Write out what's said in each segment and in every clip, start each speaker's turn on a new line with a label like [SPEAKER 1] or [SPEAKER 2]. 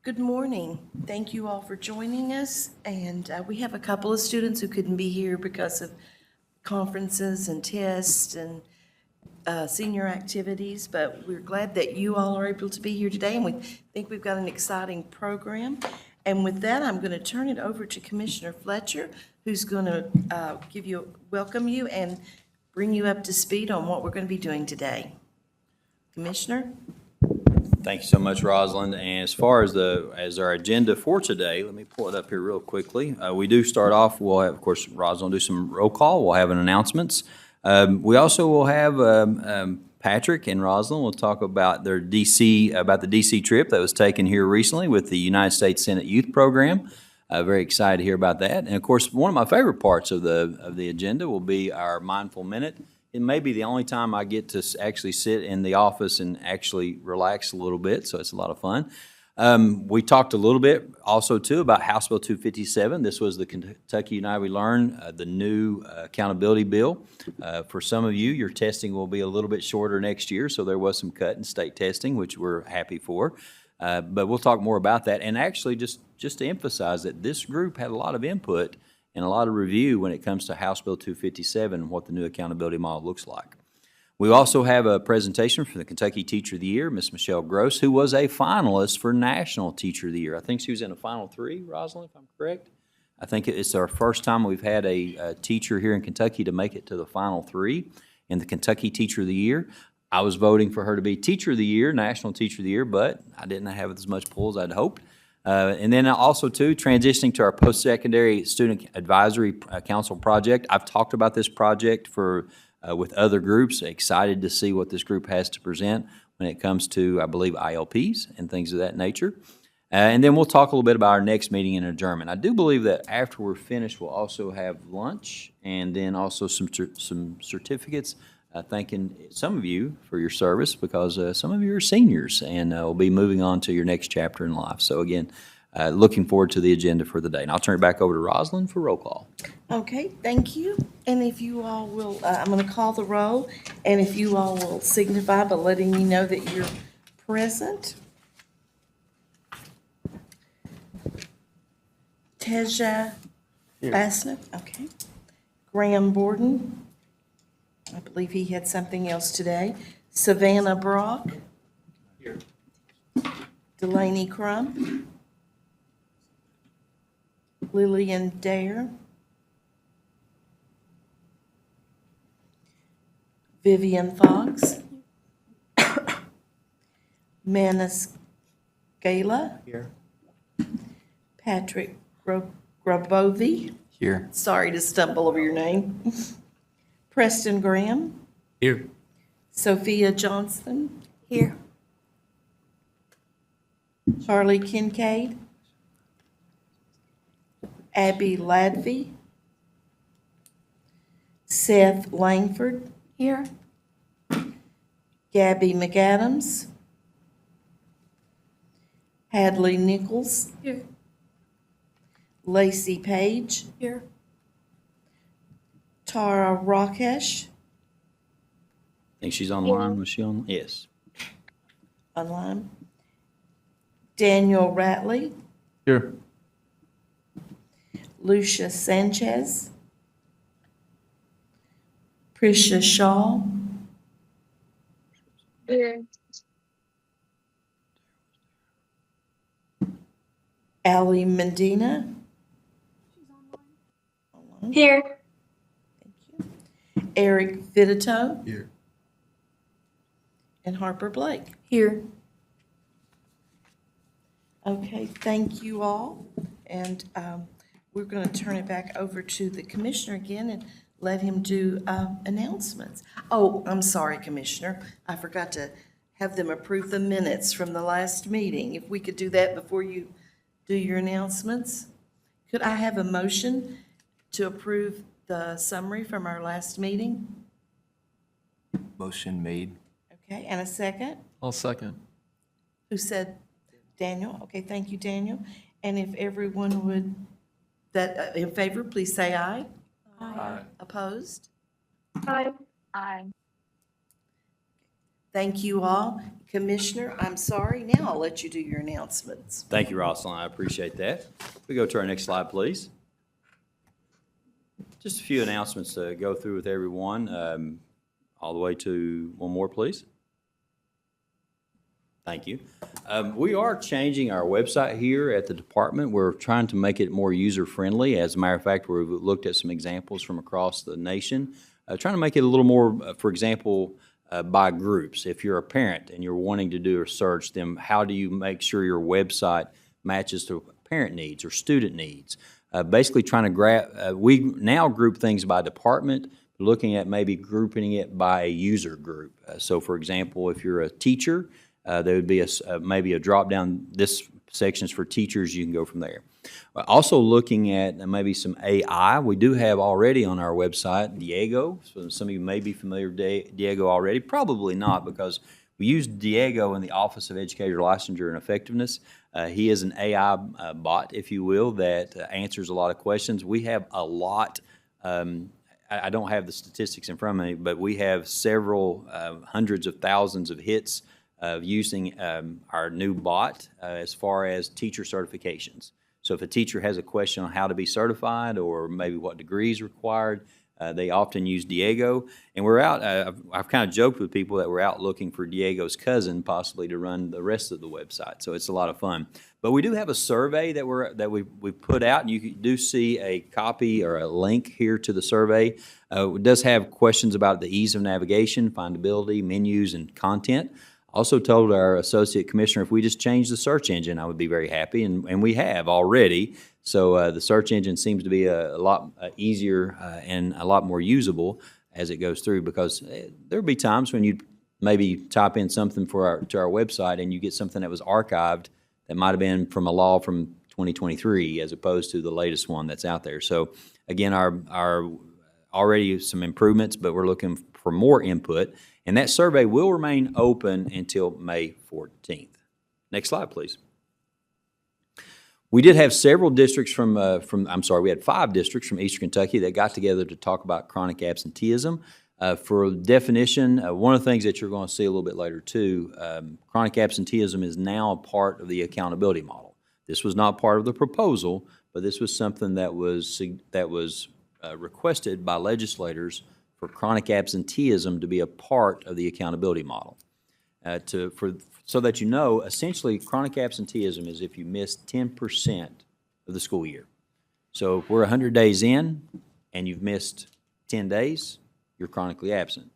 [SPEAKER 1] Good morning. Thank you all for joining us. And we have a couple of students who couldn't be here because of conferences and tests and senior activities, but we're glad that you all are able to be here today, and we think we've got an exciting program. And with that, I'm going to turn it over to Commissioner Fletcher, who's going to welcome you and bring you up to speed on what we're going to be doing today. Commissioner?
[SPEAKER 2] Thank you so much, Rosalind. And as far as our agenda for today, let me pull it up here real quickly. We do start off, we'll have, of course, Rosalind will do some roll call. We'll have an announcements. We also will have Patrick and Rosalind will talk about the DC trip that was taken here recently with the United States Senate Youth Program. Very excited to hear about that. And of course, one of my favorite parts of the agenda will be our Mindful Minute. It may be the only time I get to actually sit in the office and actually relax a little bit, so it's a lot of fun. We talked a little bit also, too, about House Bill 257. This was the Kentucky United We Learn, the new accountability bill. For some of you, your testing will be a little bit shorter next year, so there was some cut in state testing, which we're happy for. But we'll talk more about that. And actually, just to emphasize that this group had a lot of input and a lot of review when it comes to House Bill 257 and what the new accountability model looks like. We also have a presentation from the Kentucky Teacher of the Year, Ms. Michelle Gross, who was a finalist for National Teacher of the Year. I think she was in the final three, Rosalind, if I'm correct. I think it's our first time we've had a teacher here in Kentucky to make it to the final three in the Kentucky Teacher of the Year. I was voting for her to be Teacher of the Year, National Teacher of the Year, but I didn't have as much pull as I'd hoped. And then also, too, transitioning to our post-secondary student advisory council project. I've talked about this project with other groups. Excited to see what this group has to present when it comes to, I believe, ILPs and things of that nature. And then we'll talk a little bit about our next meeting and adjournment. I do believe that after we're finished, we'll also have lunch and then also some certificates. Thanking some of you for your service because some of you are seniors and will be moving on to your next chapter in life. So again, looking forward to the agenda for the day. And I'll turn it back over to Rosalind for roll call.
[SPEAKER 1] Okay, thank you. And if you all will, I'm going to call the roll, and if you all will signify by letting me know that you're present. Teja Bassett, okay. Graham Borden. I believe he had something else today. Savannah Brock. Here. Delaney Crump. Lillian Dare. Vivian Fox. Manus Gala.
[SPEAKER 3] Here.
[SPEAKER 1] Patrick Grabovi.
[SPEAKER 3] Here.
[SPEAKER 1] Sorry to stumble over your name. Preston Graham.
[SPEAKER 3] Here.
[SPEAKER 1] Sophia Johnson. Here. Charlie Kincaid. Abby Ladvey. Seth Langford. Here. Gabby McAdams. Hadley Nichols. Here. Lacey Page. Here. Tara Rakesh.
[SPEAKER 2] I think she's online. Was she on? Yes.
[SPEAKER 1] Online. Daniel Ratley.
[SPEAKER 3] Here.
[SPEAKER 1] Lucia Sanchez. Prisha Shaw.
[SPEAKER 4] Here.
[SPEAKER 1] Allie Medina. Online.
[SPEAKER 4] Here.
[SPEAKER 1] Thank you. Eric Fidito.
[SPEAKER 3] Here.
[SPEAKER 1] And Harper Blake.
[SPEAKER 4] Here.
[SPEAKER 1] Okay, thank you all. And we're going to turn it back over to the commissioner again and let him do announcements. Oh, I'm sorry, Commissioner. I forgot to have them approve the minutes from the last meeting. If we could do that before you do your announcements. Could I have a motion to approve the summary from our last meeting?
[SPEAKER 3] Motion made.
[SPEAKER 1] Okay, and a second?
[SPEAKER 3] I'll second.
[SPEAKER 1] Who said? Daniel? Okay, thank you, Daniel. And if everyone would, in favor, please say aye.
[SPEAKER 3] Aye.
[SPEAKER 1] Opposed?
[SPEAKER 4] Aye. Aye.
[SPEAKER 1] Thank you all. Commissioner, I'm sorry, now I'll let you do your announcements.
[SPEAKER 2] Thank you, Rosalind. I appreciate that. We go to our next slide, please. Just a few announcements to go through with everyone, all the way to one more, please. Thank you. We are changing our website here at the department. We're trying to make it more user-friendly. As a matter of fact, we've looked at some examples from across the nation, trying to make it a little more, for example, by groups. If you're a parent and you're wanting to do a search, then how do you make sure your website matches to parent needs or student needs? Basically trying to grab, we now group things by department, looking at maybe grouping it by a user group. So for example, if you're a teacher, there would be maybe a drop down, this section's for teachers, you can go from there. Also looking at maybe some AI. We do have already on our website Diego. So some of you may be familiar with Diego already, probably not, because we use Diego in the Office of Educator Licensure and Effectiveness. He is an AI bot, if you will, that answers a lot of questions. We have a lot, I don't have the statistics in front of me, but we have several hundreds of thousands of hits using our new bot as far as teacher certifications. So if a teacher has a question on how to be certified or maybe what degree is required, they often use Diego. And we're out, I've kind of joked with people that we're out looking for Diego's cousin possibly to run the rest of the website. So it's a lot of fun. But we do have a survey that we put out, and you do see a copy or a link here to the survey. It does have questions about the ease of navigation, findability, menus, and content. Also told our associate commissioner if we just change the search engine, I would be very happy, and we have already. So the search engine seems to be a lot easier and a lot more usable as it goes through, because there'll be times when you maybe type in something to our website and you get something that was archived that might have been from a law from 2023 as opposed to the latest one that's out there. So again, our already some improvements, but we're looking for more input. And that survey will remain open until May 14th. Next slide, please. We did have several districts we had 5 districts from Eastern Kentucky that got together to talk about chronic absenteeism. For definition, one of the things that you're going to see a little bit later too, chronic absenteeism is now a part of the accountability model. This was not part of the proposal, but this was something that was requested by legislators for chronic absenteeism to be a part of the accountability model. So that you know, essentially, chronic absenteeism is if you miss 10% of the school year. So if we're 100 days in and you've missed 10 days, you're chronically absent.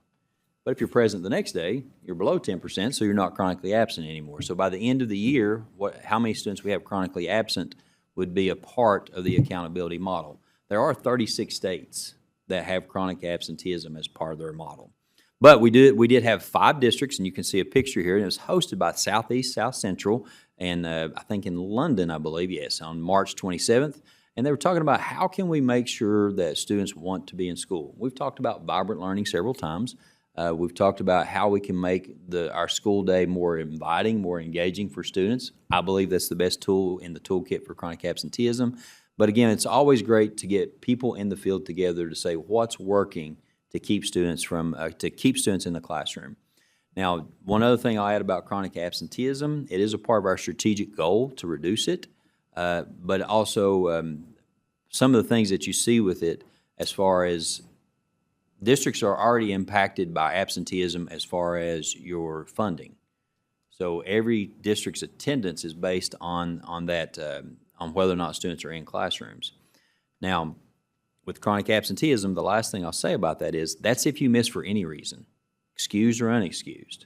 [SPEAKER 2] But if you're present the next day, you're below 10%, so you're not chronically absent anymore. So by the end of the year, how many students we have chronically absent would be a part of the accountability model. There are 36 states that have chronic absenteeism as part of their model. But we did have 5 districts, and you can see a picture here, and it was hosted by Southeast South Central, and I think in London, I believe, yes, on March 27th. And they were talking about how can we make sure that students want to be in school. We've talked about vibrant learning several times. We've talked about how we can make our school day more inviting, more engaging for students. I believe that's the best tool in the toolkit for chronic absenteeism. But again, it's always great to get people in the field together to say what's working to keep students in the classroom. Now, one other thing I'll add about chronic absenteeism, it is a part of our strategic goal to reduce it, but also some of the things that you see with it as far as districts are already impacted by absenteeism as far as your funding. So every district's attendance is based on that, on whether or not students are in classrooms. Now, with chronic absenteeism, the last thing I'll say about that is that's if you miss for any reason, excused or unexcused.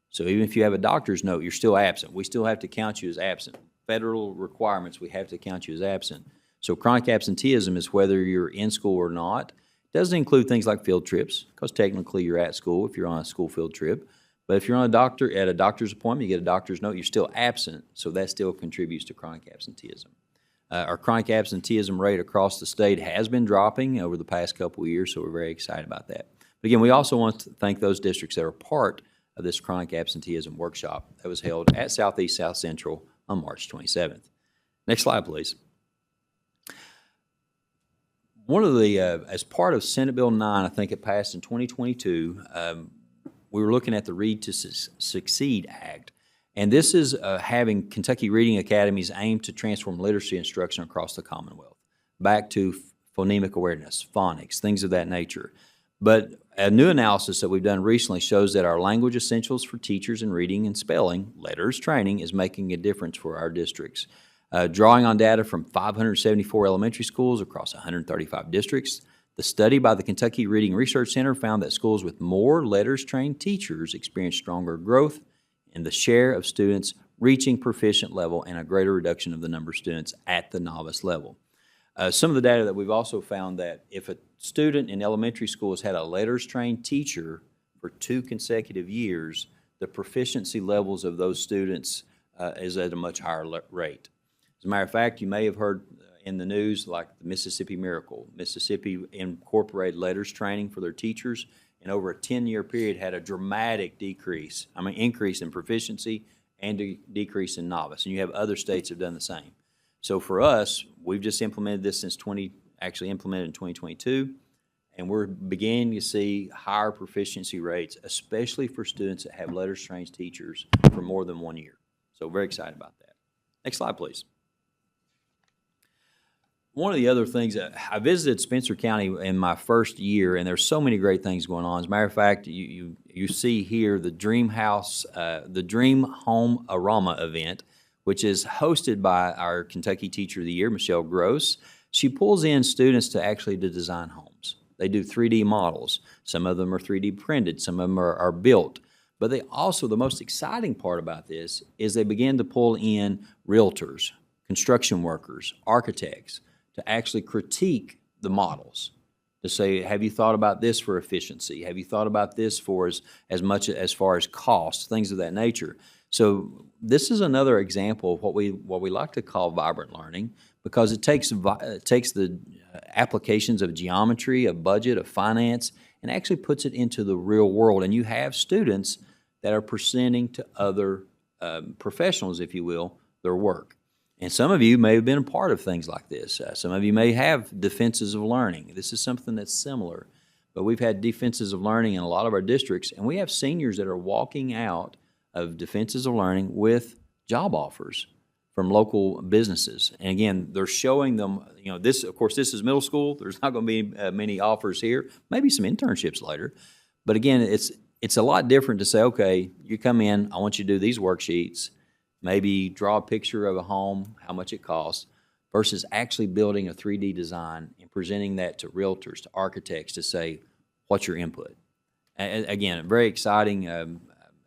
[SPEAKER 2] So even if you have a doctor's note, you're still absent. We still have to count you as absent. Federal requirements, we have to count you as absent. So chronic absenteeism is whether you're in school or not. It doesn't include things like field trips, because technically you're at school if you're on a school field trip. But if you're at a doctor's appointment, you get a doctor's note, you're still absent, so that still contributes to chronic absenteeism. Our chronic absenteeism rate across the state has been dropping over the past couple of years, so we're very excited about that. But again, we also want to thank those districts that are part of this chronic absenteeism workshop that was held at Southeast South Central on March 27th. Next slide, please. One of the, as part of Senate Bill 9, I think it passed in 2022, we were looking at the Read to Succeed Act. And this is having Kentucky Reading Academies aim to transform literacy instruction across the Commonwealth, back to phonemic awareness, phonics, things of that nature. But a new analysis that we've done recently shows that our language essentials for teachers in reading and spelling, letters training, is making a difference for our districts. Drawing on data from 574 elementary schools across 135 districts, the study by the Kentucky Reading Research Center found that schools with more letters-trained teachers experienced stronger growth in the share of students reaching proficient level and a greater reduction of the number of students at the novice level. Some of the data that we've also found that if a student in elementary school has had a letters-trained teacher for 2 consecutive years, the proficiency levels of those students is at a much higher rate. As a matter of fact, you may have heard in the news like the Mississippi Miracle. Mississippi incorporated letters training for their teachers, and over a 10-year period had a dramatic increase in proficiency and a decrease in novice. And you have other states that have done the same. So for us, we've just implemented this actually implemented in 2022, and we're beginning to see higher proficiency rates, especially for students that have letters-trained teachers for more than 1 year. So very excited about that. Next slide, please. One of the other things, I visited Spencer County in my first year, and there's so many great things going on. As a matter of fact, you see here the Dream Home Arama event, which is hosted by our Kentucky Teacher of the Year, Michelle Gross. She pulls in students to design homes. They do 3D models. Some of them are 3D printed. Some of them are built. But they also, the most exciting part about this is they begin to pull in realtors, construction workers, architects, to actually critique the models, to say, have you thought about this for efficiency? Have you thought about this for as far as cost, things of that nature? So this is another example of what we like to call vibrant learning, because it takes the applications of geometry, of budget, of finance, and actually puts it into the real world. And you have students that are presenting to other professionals, if you will, their work. And some of you may have been a part of things like this. Some of you may have defenses of learning. This is something that's similar. But we've had defenses of learning in a lot of our districts, and we have seniors that are walking out of defenses of learning with job offers from local businesses. And again, they're showing them, this is middle school. There's not going to be many offers here, maybe some internships later. But again, it's a lot different to say, okay, you come in, I want you to do these worksheets, maybe draw a picture of a home, how much it costs, versus actually building a 3D design and presenting that to realtors, to architects, to say, what's your input? And again, a very exciting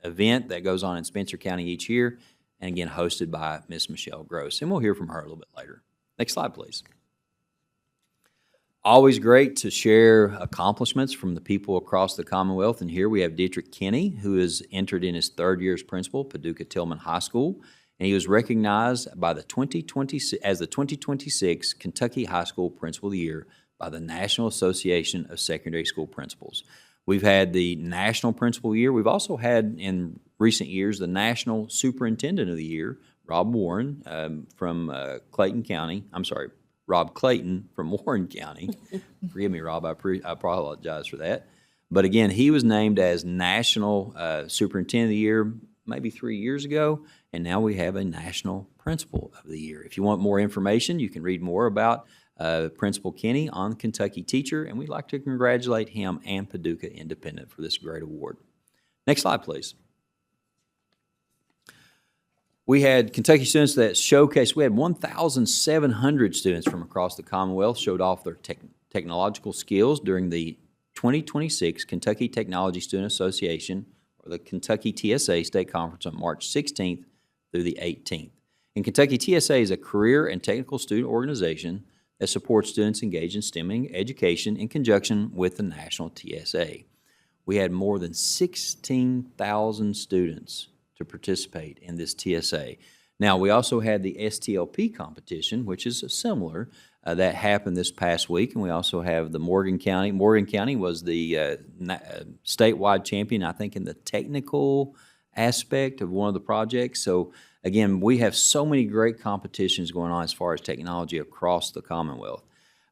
[SPEAKER 2] event that goes on in Spencer County each year, and again, hosted by Ms. Michelle Gross. And we'll hear from her a little bit later. Next slide, please. Always great to share accomplishments from the people across the Commonwealth. And here we have Dietrich Kinney, who is entered in his 3rd year as principal, Paducah Tillman High School. And he was recognized by as the 2026 Kentucky High School Principal of the Year by the National Association of Secondary School Principals. We've had the National Principal of the Year. We've also had, in recent years, the National Superintendent of the Year, Rob Warren from Clayton County. I'm sorry, Rob Clayton from Warren County. Forgive me, Rob, I apologize for that. But again, he was named as National Superintendent of the Year maybe 3 years ago, and now we have a National Principal of the Year. If you want more information, you can read more about Principal Kinney on Kentucky Teacher, and we'd like to congratulate him and Paducah Independent for this great award. Next slide, please. We had Kentucky students that showcased, we had 1,700 students from across the Commonwealth showed off their technological skills during the 2026 Kentucky Technology Student Association, or the Kentucky TSA State Conference on March 16th through the 18th. And Kentucky TSA is a career and technical student organization that supports students engaged in STEM education in conjunction with the National TSA. We had more than 16,000 students to participate in this TSA. Now, we also had the STLP competition, which is similar, that happened this past week, and we also have the Morgan County. Morgan County was the statewide champion, I think, in the technical aspect of one of the projects. So, again, we have so many great competitions going on as far as technology across the Commonwealth.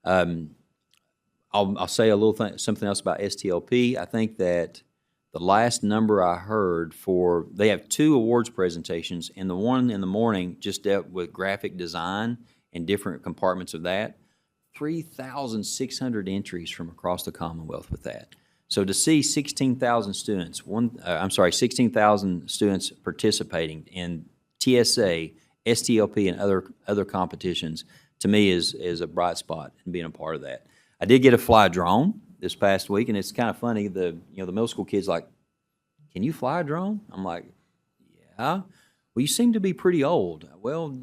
[SPEAKER 2] I'll say a little something else about STLP. I think that the last number I heard they have 2 awards presentations, and the one in the morning just dealt with graphic design and different compartments of that. 3,600 entries from across the Commonwealth with that. So to see 16,000 students, 16,000 students participating in TSA, STLP, and other competitions, to me is a bright spot in being a part of that. I did get to fly a drone this past week, and it's kind of funny. The middle school kids like, "Can you fly a drone?" I'm like, "Yeah." "Well, you seem to be pretty old." Well,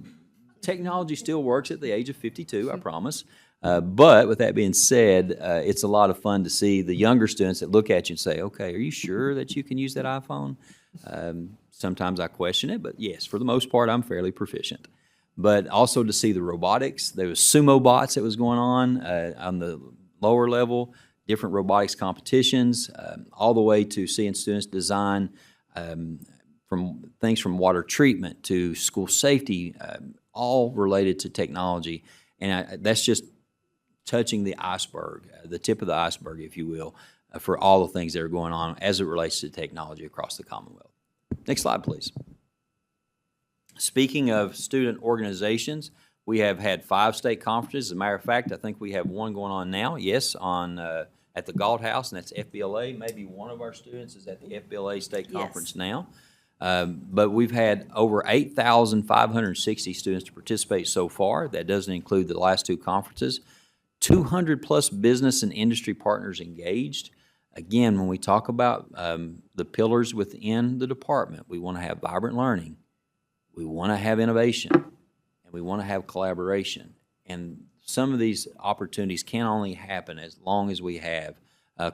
[SPEAKER 2] technology still works at the age of 52, I promise. But with that being said, it's a lot of fun to see the younger students that look at you and say, "Okay, are you sure that you can use that iPhone?" Sometimes I question it, but yes, for the most part, I'm fairly proficient. But also to see the robotics. There was sumo bots that was going on the lower level, different robotics competitions, all the way to seeing students design from things from water treatment to school safety, all related to technology. And that's just touching the iceberg, the tip of the iceberg, if you will, for all the things that are going on as it relates to technology across the Commonwealth. Next slide, please. Speaking of student organizations, we have had 5 state conferences. As a matter of fact, I think we have one going on now, yes, at the Galt House, and that's FBLA. Maybe one of our students is at the FBLA State Conference now. But we've had over 8,560 students to participate so far. That doesn't include the last 2 conferences. 200-plus business and industry partners engaged. Again, when we talk about the pillars within the department, we want to have vibrant learning, we want to have innovation, and we want to have collaboration. And some of these opportunities can only happen as long as we have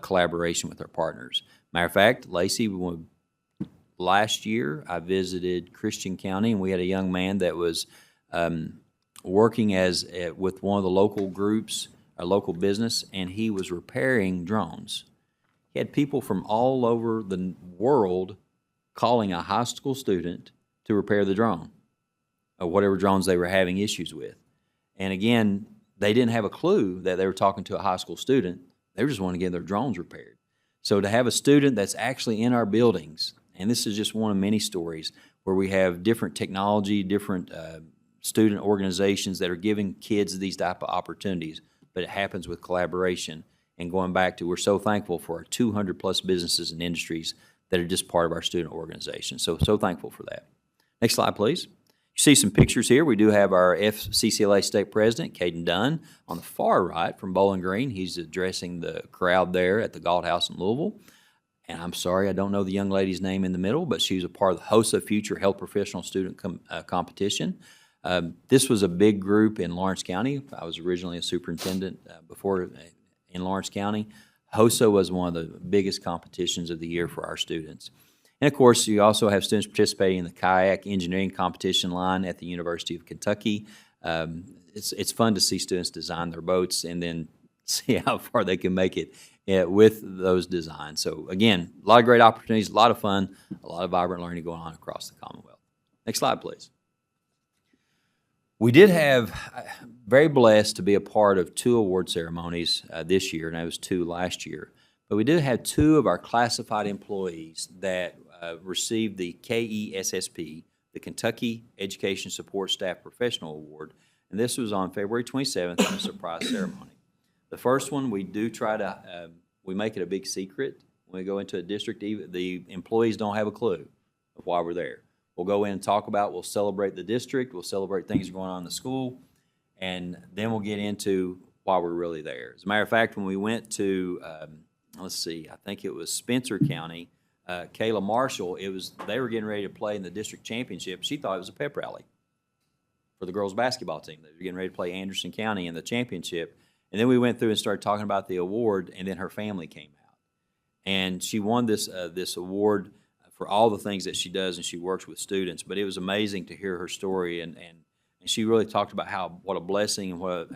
[SPEAKER 2] collaboration with our partners. Matter of fact, Lacey, last year I visited Christian County, and we had a young man that was working with one of the local groups, a local business, and he was repairing drones. He had people from all over the world calling a high school student to repair the drone, or whatever drones they were having issues with. And again, they didn't have a clue that they were talking to a high school student. They just wanted to get their drones repaired. So to have a student that's actually in our buildings, and this is just one of many stories where we have different technology, different student organizations that are giving kids these type of opportunities, but it happens with collaboration. And going back to, we're so thankful for our 200-plus businesses and industries that are just part of our student organization. So thankful for that. Next slide, please. You see some pictures here. We do have our FCCLA State President, Caden Dunn, on the far right from Bowling Green. He's addressing the crowd there at the Galt House in Louisville. And I'm sorry, I don't know the young lady's name in the middle, but she was a part of the HOSA Future Health Professional Student Competition. This was a big group in Lawrence County. I was originally a superintendent before in Lawrence County. HOSA was one of the biggest competitions of the year for our students. And of course, you also have students participating in the kayak engineering competition line at the University of Kentucky. It's fun to see students design their boats and then see how far they can make it with those designs. So again, a lot of great opportunities, a lot of fun, a lot of vibrant learning going on across the Commonwealth. Next slide, please. We did have, very blessed to be a part of 2 award ceremonies this year, and that was 2 last year. But we did have 2 of our classified employees that received the KESSP, the Kentucky Education Support Staff Professional Award, and this was on February 27th in a surprise ceremony. The first one, we do try to, we make it a big secret. When we go into a district, the employees don't have a clue of why we're there. We'll go in and talk about, we'll celebrate the district, we'll celebrate things going on in the school, and then we'll get into why we're really there. As a matter of fact, when we went to, let's see, I think it was Spencer County, Kayla Marshall, they were getting ready to play in the district championship. She thought it was a pep rally for the girls basketball team. They were getting ready to play Anderson County in the championship. And then we went through and started talking about the award, and then her family came out. And she won this award for all the things that she does, and she works with students. But it was amazing to hear her story, and she really talked about what a blessing and what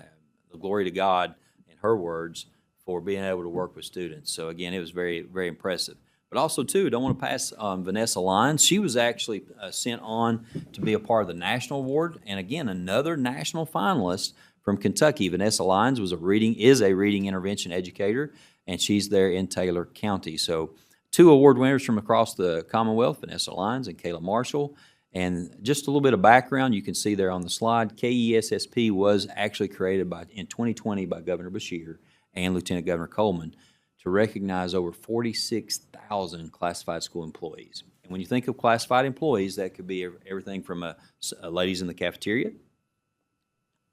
[SPEAKER 2] the glory to God, in her words, for being able to work with students. So again, it was very, very impressive. But also, too, don't want to pass Vanessa Lyons. She was actually sent on to be a part of the national award, and again, another national finalist from Kentucky. Vanessa Lyons is a reading intervention educator, and she's there in Taylor County. So two award winners from across the Commonwealth, Vanessa Lyons and Kayla Marshall. And just a little bit of background, you can see there on the slide, KESSP was actually created in 2020 by Governor Beshear and Lieutenant Governor Coleman to recognize over 46,000 classified school employees. And when you think of classified employees, that could be everything from ladies in the cafeteria,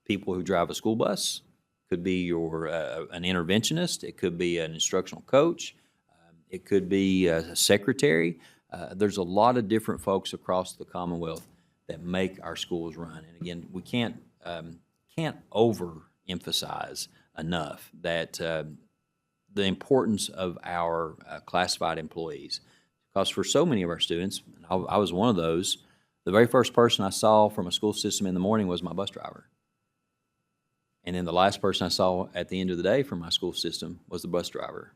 [SPEAKER 2] people who drive a school bus, could be an interventionist, it could be an instructional coach, it could be a secretary. There's a lot of different folks across the Commonwealth that make our schools run. And again, we can't overemphasize enough that the importance of our classified employees. Because for so many of our students, and I was one of those, the very first person I saw from a school system in the morning was my bus driver. And then the last person I saw at the end of the day from my school system was the bus driver.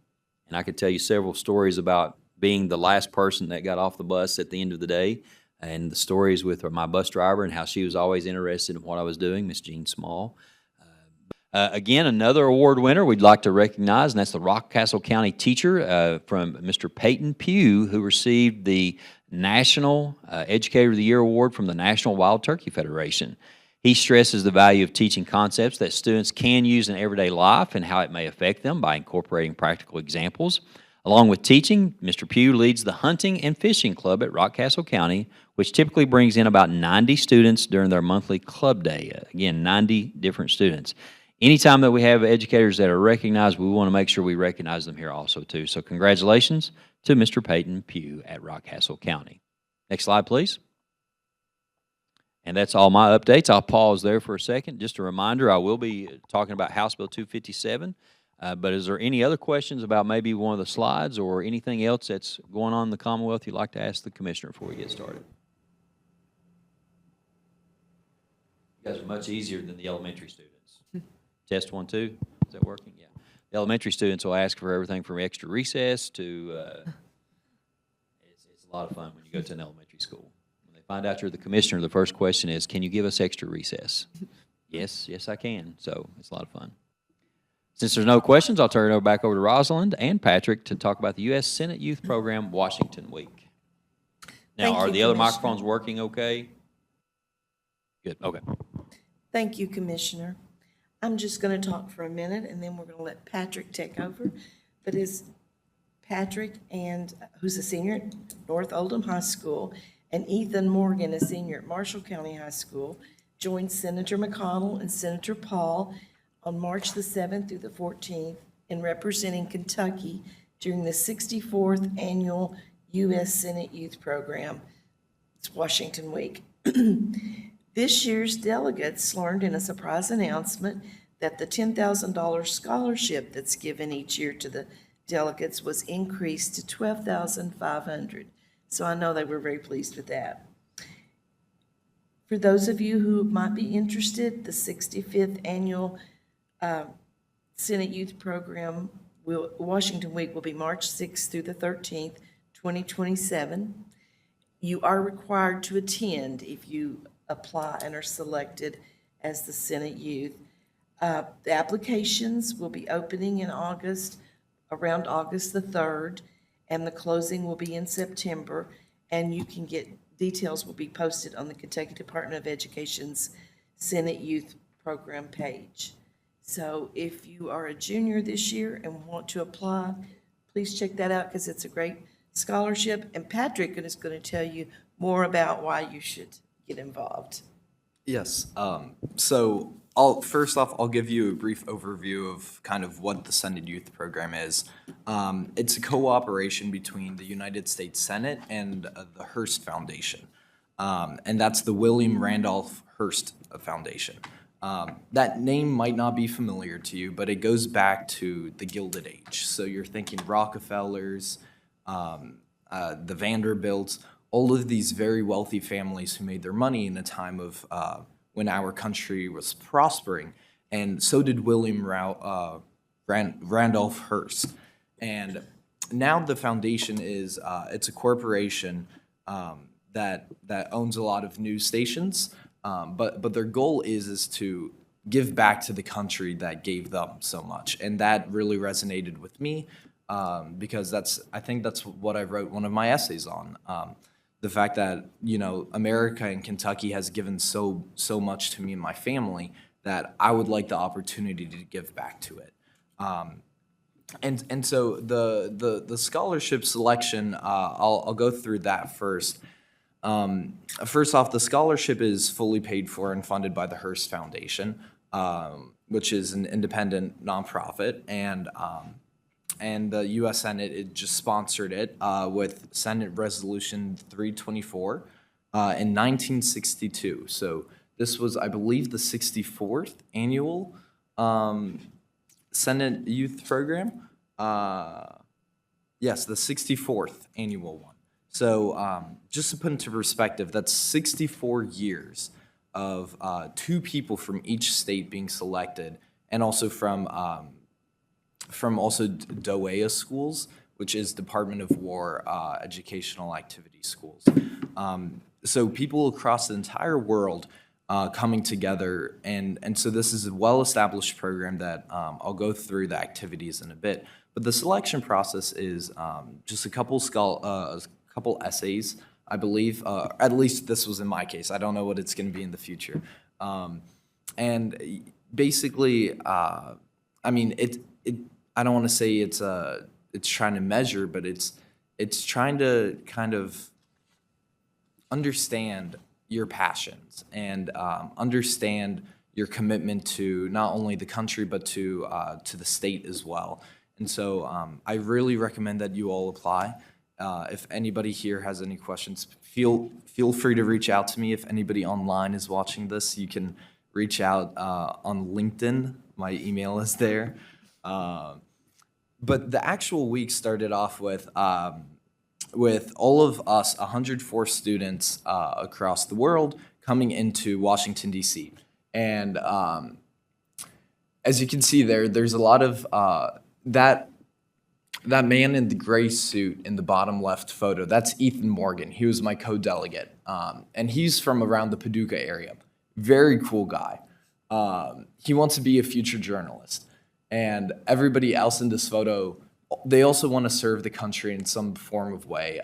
[SPEAKER 2] And I could tell you several stories about being the last person that got off the bus at the end of the day, and the stories with my bus driver and how she was always interested in what I was doing, Miss Jean Small. Again, another award winner we'd like to recognize, and that's the Rockcastle County teacher from Mr. Peyton Pugh, who received the National Educator of the Year Award from the National Wild Turkey Federation. He stresses the value of teaching concepts that students can use in everyday life and how it may affect them by incorporating practical examples. Along with teaching, Mr. Pugh leads the Hunting and Fishing Club at Rockcastle County, which typically brings in about 90 students during their monthly club day. Again, 90 different students. Anytime that we have educators that are recognized, we want to make sure we recognize them here also too. So congratulations to Mr. Peyton Pugh at Rockcastle County. Next slide, please. And that's all my updates. I'll pause there for a second. Just a reminder, I will be talking about House Bill 257. But is there any other questions about maybe one of the slides or anything else that's going on in the Commonwealth you'd like to ask the Commissioner before we get started? You guys are much easier than the elementary students. Test 1, 2, is that working? Yeah. The elementary students will ask for everything from extra recess to, it's a lot of fun when you go to an elementary school. When they find out you're the Commissioner, the first question is, can you give us extra recess? Yes, I can. So it's a lot of fun. Since there's no questions, I'll turn it back over to Rosalind and Patrick to talk about the U.S. Senate Youth Program Washington Week. Now,
[SPEAKER 1] Thank
[SPEAKER 2] are
[SPEAKER 1] you,
[SPEAKER 2] the other
[SPEAKER 1] Commissioner.
[SPEAKER 2] microphones working okay? Good, okay.
[SPEAKER 1] Thank you, Commissioner. I'm just going to talk for a minute, and then we're going to let Patrick take over. But it's Patrick, who's a senior at North Oldham High School, and Ethan Morgan, a senior at Marshall County High School, joined Senator McConnell and Senator Paul on March the 7th through the 14th in representing Kentucky during the 64th Annual U.S. Senate Youth Program. It's Washington Week. This year's delegates learned in a surprise announcement that the $10,000 scholarship that's given each year to the delegates was increased to $12,500. So I know they were very pleased with that. For those of you who might be interested, the 65th Annual Senate Youth Program Washington Week will be March 6th through the 13th, 2027. You are required to attend if you apply and are selected as the Senate Youth. The applications will be opening in August, around August the 3rd, and the closing will be in September, and you can get details will be posted on the Kentucky Department of Education's Senate Youth Program page. So if you are a junior this year and want to apply, please check that out because it's a great scholarship. And Patrick is going to tell you more about why you should get involved.
[SPEAKER 3] Yes. So first off, I'll give you a brief overview of kind of what the Senate Youth Program is. It's a cooperation between the United States Senate and the Hearst Foundation. And that's the William Randolph Hearst Foundation. That name might not be familiar to you, but it goes back to the Gilded Age. So you're thinking Rockefellers, the Vanderbilts, all of these very wealthy families who made their money in a time of when our country was prospering. And so did William Randolph Hearst. And now the foundation is, it's a corporation that owns a lot of news stations. But their goal is to give back to the country that gave them so much. And that really resonated with me. because I think that's what I wrote one of my essays on. The fact that, America and Kentucky has given so much to me and my family that I would like the opportunity to give back to it. And so the scholarship selection, I'll go through that first. First off, the scholarship is fully paid for and funded by the Hearst Foundation, which is an independent nonprofit, and the U.S. Senate, it just sponsored it with Senate Resolution 324 in 1962. So this was, I believe, the 64th annual Senate Youth Program. Yes, the 64th annual one. So just to put into perspective, that's 64 years of two people from each state being selected, and also from also DOEA schools, which is Department of War educational activity schools. So people across the entire world coming together, and so this is a well-established program that I'll go through the activities in a bit. But the selection process is just a couple essays, I believe. At least this was in my case. I don't know what it's going to be in the future. And basically, I mean, I don't want to say it's trying to measure, but it's trying to kind of understand your passions and understand your commitment to not only the country but to the state as well. And so I really recommend that you all apply. If anybody here has any questions, feel free to reach out to me. If anybody online is watching this, you can reach out on LinkedIn. My email is there. But the actual week started off with all of us, 104 students across the world, coming into Washington, D.C. And as you can see there's a lot of that man in the gray suit in the bottom left photo. That's Ethan Morgan. He was my co-delegate, and he's from around the Paducah area. Very cool guy. He wants to be a future journalist. And everybody else in this photo, they also want to serve the country in some form of way.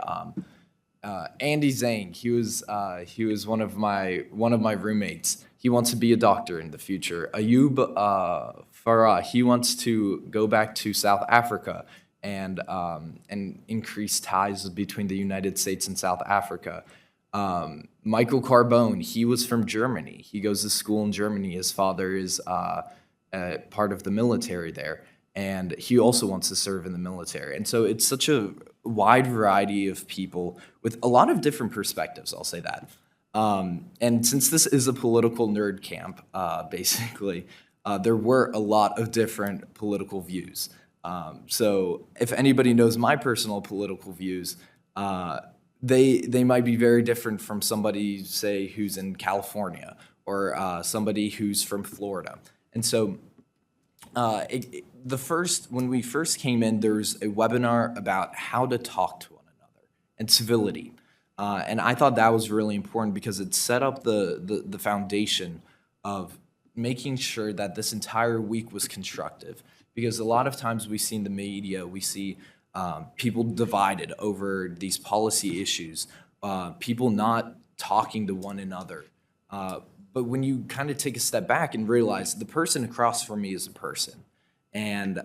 [SPEAKER 3] Andy Zhang, he was one of my roommates. He wants to be a doctor in the future. Ayub Farah, he wants to go back to South Africa and increase ties between the United States and South Africa. Michael Carbone, he was from Germany. He goes to school in Germany. His father is part of the military there, and he also wants to serve in the military. And so it's such a wide variety of people with a lot of different perspectives, I'll say that. And since this is a political nerd camp, basically, there were a lot of different political views. So if anybody knows my personal political views, they might be very different from somebody, say, who's in California or somebody who's from Florida. And so when we first came in, there was a webinar about how to talk to one another and civility. And I thought that was really important because it set up the foundation of making sure that this entire week was constructive. Because a lot of times we see in the media, we see people divided over these policy issues, people not talking to one another. But when you kind of take a step back and realize the person across from me is a person, and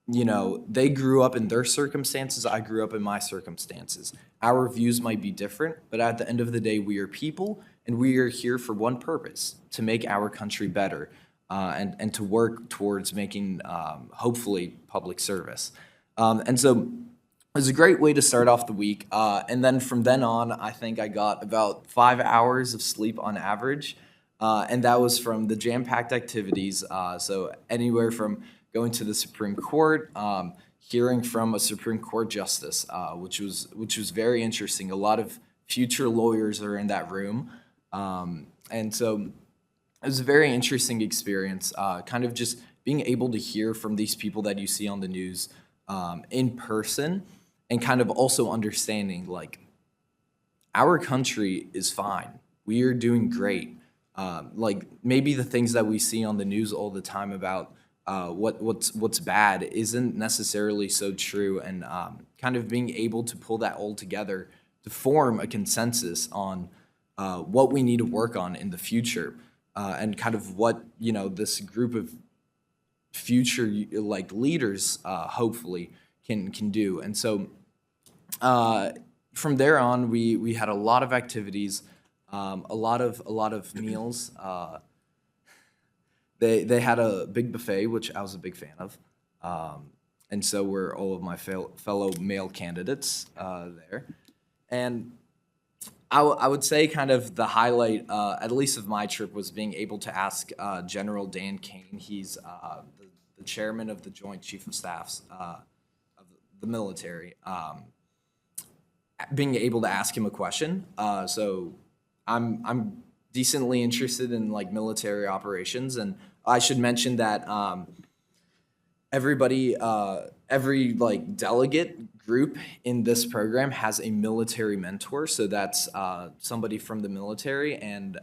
[SPEAKER 3] they grew up in their circumstances, I grew up in my circumstances. Our views might be different, but at the end of the day, we are people, and we are here for one purpose: to make our country better, and to work towards making, hopefully, public service. And so it was a great way to start off the week. And then from then on, I think I got about 5 hours of sleep on average. And that was from the jam-packed activities. So anywhere from going to the Supreme Court, hearing from a Supreme Court justice, which was very interesting. A lot of future lawyers are in that room. And so it was a very interesting experience, kind of just being able to hear from these people that you see on the news in person, and kind of also understanding, like, our country is fine. We are doing great. Like, maybe the things that we see on the news all the time about what's bad isn't necessarily so true, and kind of being able to pull that all together to form a consensus on what we need to work on in the future, and kind of what this group of future like leaders hopefully can do. And so from there on, we had a lot of activities, a lot of meals. They had a big buffet, which I was a big fan of, and so were all of my fellow male candidates there. And I would say kind of the highlight, at least of my trip, was being able to ask General Dan Kane. He's the chairman of the Joint Chief of Staffs of the military. Being able to ask him a question. So I'm decently interested in like military operations, and I should mention that everybody, every like delegate group in this program has a military mentor. So that's somebody from the military, and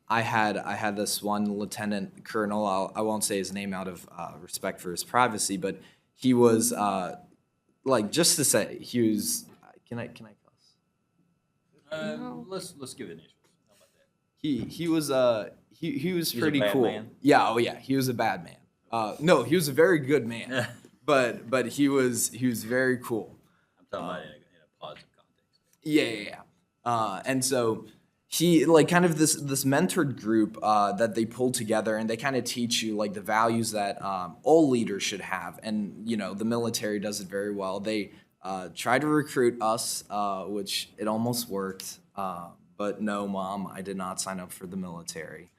[SPEAKER 3] I had this one lieutenant colonel. I won't say his name out of respect for his privacy, but he was like, just to say, he was. Can I cuss?
[SPEAKER 2] Let's give it initials. How about that?
[SPEAKER 3] He was he was
[SPEAKER 2] He's a
[SPEAKER 3] pretty
[SPEAKER 2] bad
[SPEAKER 3] cool.
[SPEAKER 2] man?
[SPEAKER 3] Yeah, oh yeah, he was a bad man. No, he was a very good man, but he was very cool.
[SPEAKER 2] I'm talking about in a positive context.
[SPEAKER 3] Yeah. And so he like kind of this mentored group that they pulled together, and they kind of teach you like the values that all leaders should have, and the military does it very well. They try to recruit us, which it almost worked, but no, Mom, I did not sign up for the military.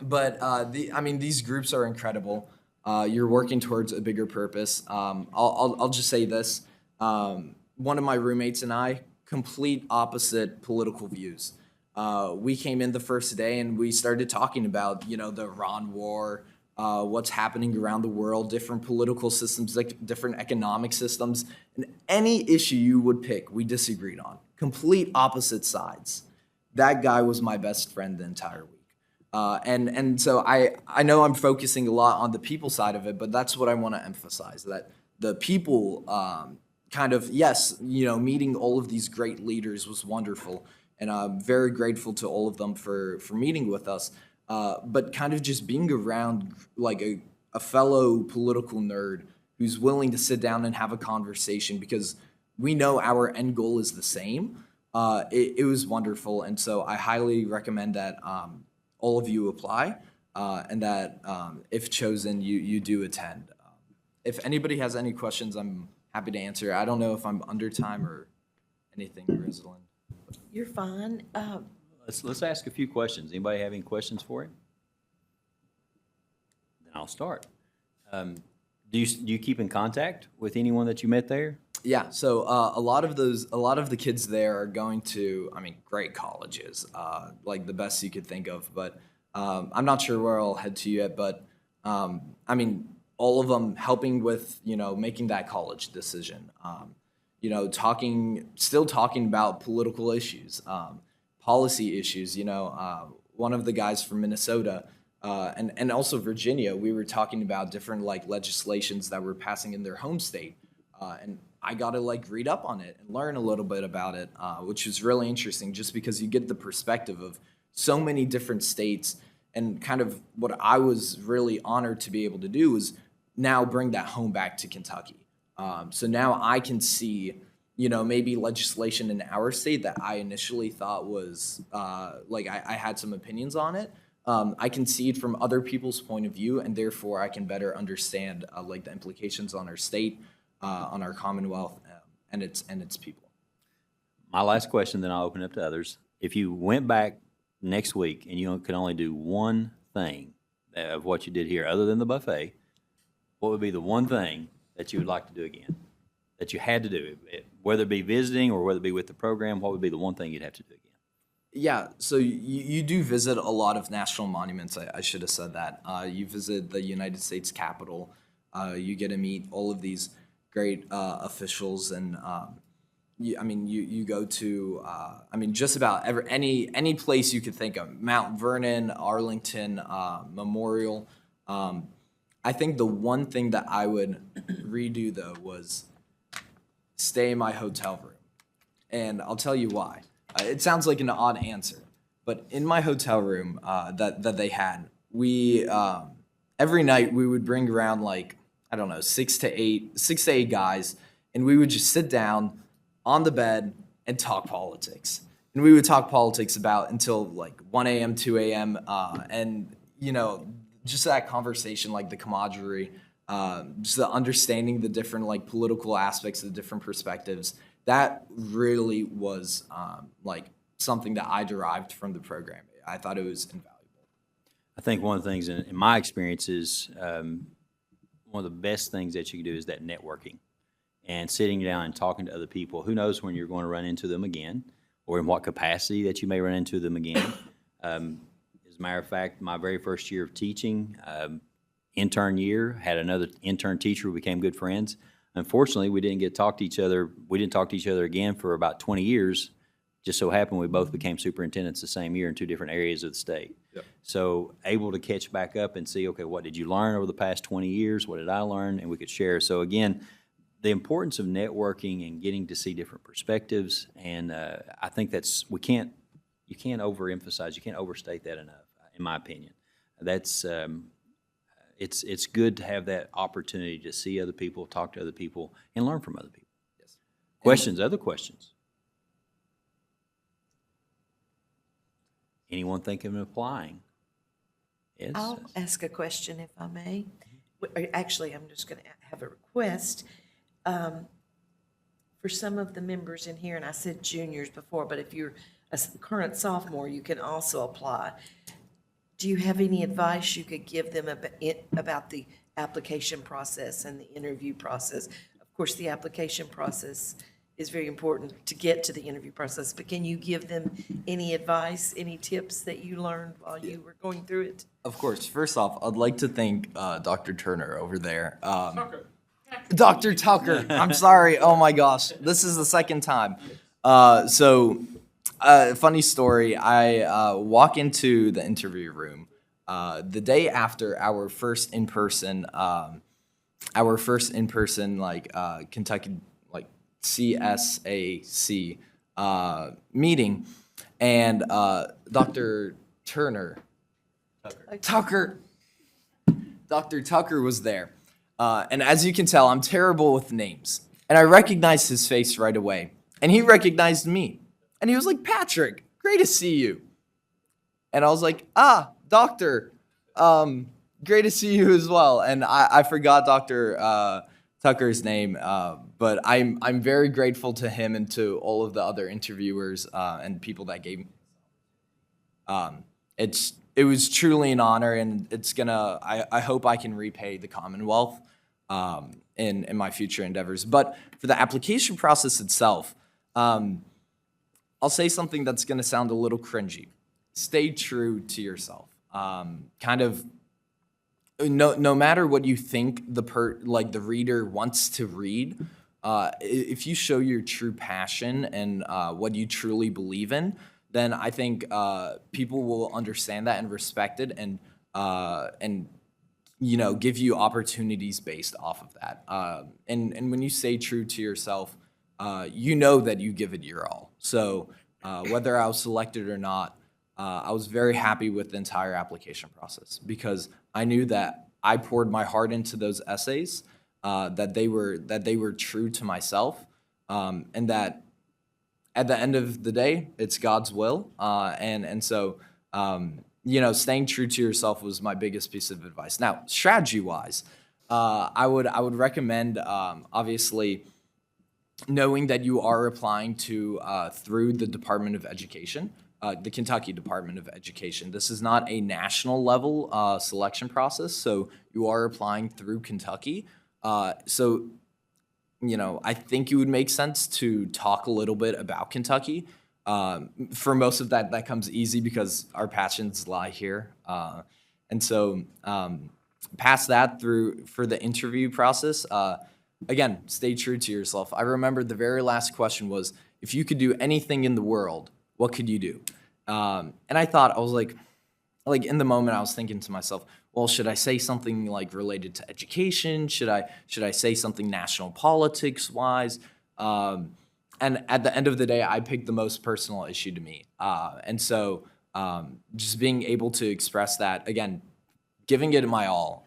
[SPEAKER 3] But these groups are incredible. You're working towards a bigger purpose. I'll just say this: one of my roommates and I, complete opposite political views. We came in the first day and we started talking about the Iran war, what's happening around the world, different political systems, like different economic systems, and any issue you would pick, we disagreed on. Complete opposite sides. That guy was my best friend the entire week. And so I know I'm focusing a lot on the people side of it, but that's what I want to emphasize, that the people kind of, yes, meeting all of these great leaders was wonderful, and I'm very grateful to all of them for meeting with us. But kind of just being around like a fellow political nerd who's willing to sit down and have a conversation because we know our end goal is the same. It was wonderful, and so I highly recommend that all of you apply, and that if chosen, you do attend. If anybody has any questions, I'm happy to answer. I don't know if I'm under time or anything, Rosalind.
[SPEAKER 1] You're fine.
[SPEAKER 2] Let's ask a few questions. Anybody have any questions for him? Then I'll start. Do you keep in contact with anyone that you met there?
[SPEAKER 3] Yeah, so a lot of the kids there are going to, great colleges, like the best you could think of. But I'm not sure where I'll head to yet. But all of them helping with making that college decision. Still talking about political issues, policy issues. One of the guys from Minnesota. And also Virginia, we were talking about different like legislations that were passing in their home state, and I got to like read up on it and learn a little bit about it, which is really interesting, just because you get the perspective of so many different states, and kind of what I was really honored to be able to do is now bring that home back to Kentucky. So now I can see, maybe legislation in our state that I initially thought was I had some opinions on it. I can see it from other people's point of view, and therefore I can better understand the implications on our state, on our Commonwealth, and its people.
[SPEAKER 2] My last question, then I'll open it up to others. If you went back next week and you could only do one thing of what you did here, other than the buffet, what would be the one thing that you would like to do again, that you had to do, whether it be visiting or whether it be with the program? What would be the one thing you'd have to do again?
[SPEAKER 3] Yeah, so you do visit a lot of national monuments. I should have said that. You visit the United States Capitol. You get to meet all of these great officials, and you go to just about any place you could think of. Mount Vernon, Arlington Memorial, I think the one thing that I would redo though was stay in my hotel room. And I'll tell you why. It sounds like an odd answer, but in my hotel room that they had, we every night we would bring around like, I don't know, six to eight guys, and we would just sit down on the bed and talk politics. And we would talk politics about until like 1 a.m., 2 a.m. And just that conversation, like the camaraderie, just the understanding the different like political aspects, the different perspectives. That really was like something that I derived from the program. I thought it was invaluable.
[SPEAKER 2] I think one of the things in my experience is one of the best things that you can do is that networking and sitting down and talking to other people. Who knows when you're going to run into them again or in what capacity that you may run into them again. As a matter of fact, my very first year of teaching, intern year, had another intern teacher who became good friends. Unfortunately, we didn't get to talk to each other. We didn't talk to each other again for about 20 years. Just so happened we both became superintendents the same year in 2 different areas of the state.
[SPEAKER 3] Yep.
[SPEAKER 2] So able to catch back up and see, okay, what did you learn over the past 20 years? What did I learn? And we could share. So again, the importance of networking and getting to see different perspectives. And I think you can't overemphasize, you can't overstate that enough, in my opinion. That's, it's good to have that opportunity to see other people, talk to other people, and learn from other people.
[SPEAKER 3] Yes.
[SPEAKER 2] Questions, other questions? Anyone thinking of applying? Yes?
[SPEAKER 1] I'll ask a question if I may. Actually, I'm just going to have a request. For some of the members in here, and I said juniors before, but if you're a current sophomore, you can also apply. Do you have any advice you could give them about the application process and the interview process? Of course, the application process is very important to get to the interview process, but can you give them any advice, any tips that you learned while you were going through it?
[SPEAKER 3] Of course. First off, I'd like to thank Dr. Turner over there. Dr. Tucker. I'm sorry. Oh my gosh. This is the second time. Funny story. I walk into the interview room the day after our first in-person Kentucky CSAC meeting, and Dr. Tucker was there. And as you can tell, I'm terrible with names. And I recognized his face right away. And he recognized me. And he was like, "Patrick, great to see you." And I was like, "Doctor, great to see you as well." And I forgot Dr. Tucker's name, but I'm very grateful to him and to all of the other interviewers and people that gave me. It was truly an honor, and I hope I can repay the Commonwealth in my future endeavors. But for the application process itself, I'll say something that's gonna sound a little cringy. Stay true to yourself. No matter what you think the reader wants to read, if you show your true passion and what you truly believe in, then I think people will understand that and respect it, and give you opportunities based off of that. And when you stay true to yourself, you know that you give it your all. So whether I was selected or not, I was very happy with the entire application process because I knew that I poured my heart into those essays, that they were true to myself, and that at the end of the day, it's God's will. So staying true to yourself was my biggest piece of advice. Now, strategy-wise, I would recommend obviously knowing that you are applying to through the Department of Education. The Kentucky Department of Education. This is not a national level selection process, so you are applying through Kentucky. I think it would make sense to talk a little bit about Kentucky. For most of that comes easy because our passions lie here. Past that for the interview process, again, stay true to yourself. I remember the very last question was, if you could do anything in the world, what could you do? And I was like, like in the moment I was thinking to myself, well, should I say something like related to education? Should I say something national politics wise? And at the end of the day, I picked the most personal issue to me. And so just being able to express that, again, giving it my all,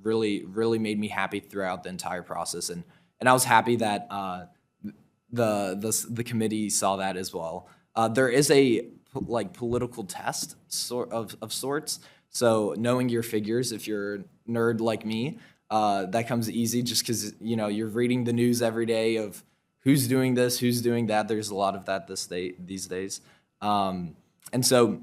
[SPEAKER 3] really made me happy throughout the entire process. And I was happy that the committee saw that as well. There is a political test of sorts. So knowing your figures, if you're a nerd like me, that comes easy just because you're reading the news every day of who's doing this, who's doing that. There's a lot of that these days, and so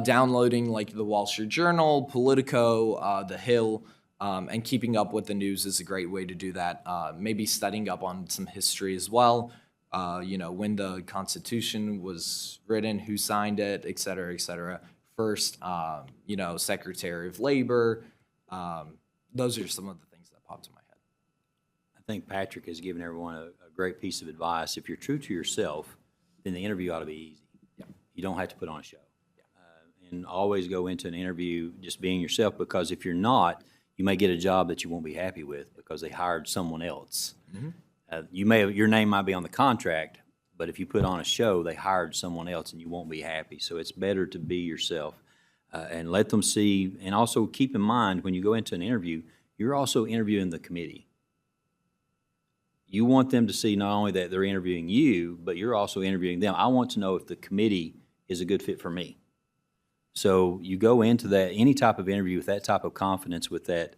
[SPEAKER 3] downloading like the Wall Street Journal, Politico, The Hill, and keeping up with the news is a great way to do that. Maybe studying up on some history as well. When the Constitution was written, who signed it, et cetera, et cetera. First, Secretary of Labor. Those are some of the things that popped in my head.
[SPEAKER 2] I think Patrick has given everyone a great piece of advice. If you're true to yourself, then the interview ought to be easy.
[SPEAKER 3] Yeah.
[SPEAKER 2] You don't have to put on a show. And always go into an interview just being yourself, because if you're not, you may get a job that you won't be happy with because they hired someone else. Your name might be on the contract, but if you put on a show, they hired someone else and you won't be happy. So it's better to be yourself and let them see. And also keep in mind, when you go into an interview, you're also interviewing the committee. You want them to see not only that they're interviewing you, but you're also interviewing them. I want to know if the committee is a good fit for me. So you go into that, any type of interview with that type of confidence, with that,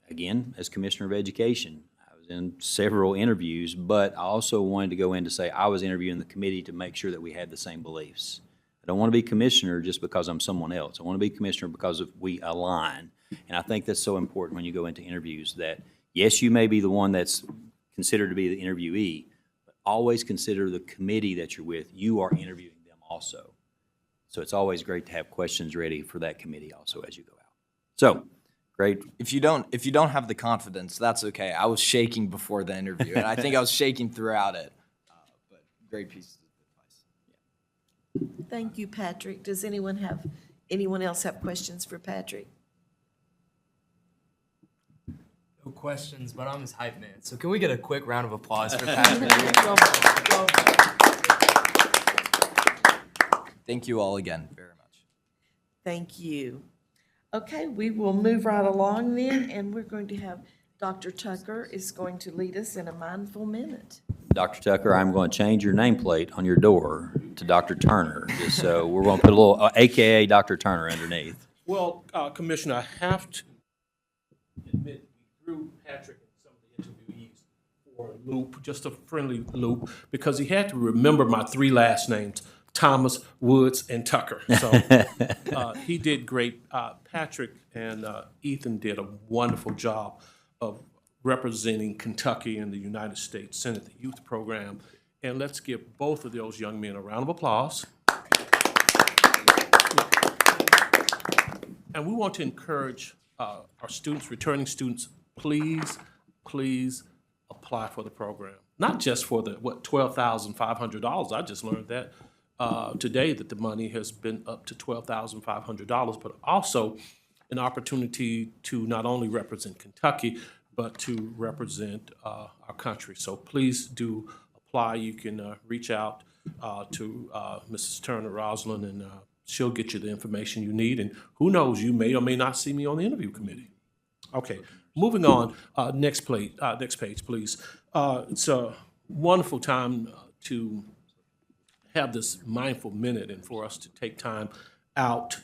[SPEAKER 2] again, as Commissioner of Education, I was in several interviews, but I also wanted to go in to say I was interviewing the committee to make sure that we had the same beliefs. I don't want to be commissioner just because I'm someone else. I want to be commissioner because we align. And I think that's so important when you go into interviews, that yes, you may be the one that's considered to be the interviewee, but always consider the committee that you're with. You are interviewing them also. So it's always great to have questions ready for that committee also as you go out. So, great.
[SPEAKER 3] If you don't have the confidence, that's okay. I was shaking before the interview, and I think I was shaking throughout it. But great pieces of advice.
[SPEAKER 1] Thank you, Patrick. Does anyone else have questions for Patrick?
[SPEAKER 4] No questions, but I'm his hype man. So can we get a quick round of applause for Patrick?
[SPEAKER 3] Thank you all again very much.
[SPEAKER 1] Thank you. Okay, we will move right along then, and we're going to have Dr. Tucker is going to lead us in a mindful minute.
[SPEAKER 2] Dr. Tucker, I'm going to change your nameplate on your door to Dr. Turner. Just so we're going to put a little AKA Dr. Turner underneath.
[SPEAKER 5] Well, Commissioner, I have to admit, we threw Patrick and some of the interviewees for a loop, just a friendly loop, because he had to remember my three last names, Thomas, Woods, and Tucker. So he did great. Patrick and Ethan did a wonderful job of representing Kentucky in the United States Senate Youth Program. And let's give both of those young men a round of applause. And we want to encourage our students, returning students, please apply for the program. Not just for the, $12,500. I just learned that today, that the money has been up to $12,500, but also an opportunity to not only represent Kentucky, but to represent our country. So please do apply. You can reach out to Mrs. Turner Rosalind, and she'll get you the information you need. And who knows, you may or may not see me on the interview committee. Okay, moving on. Next page, please. It's a wonderful time to have this mindful minute, and for us to take time out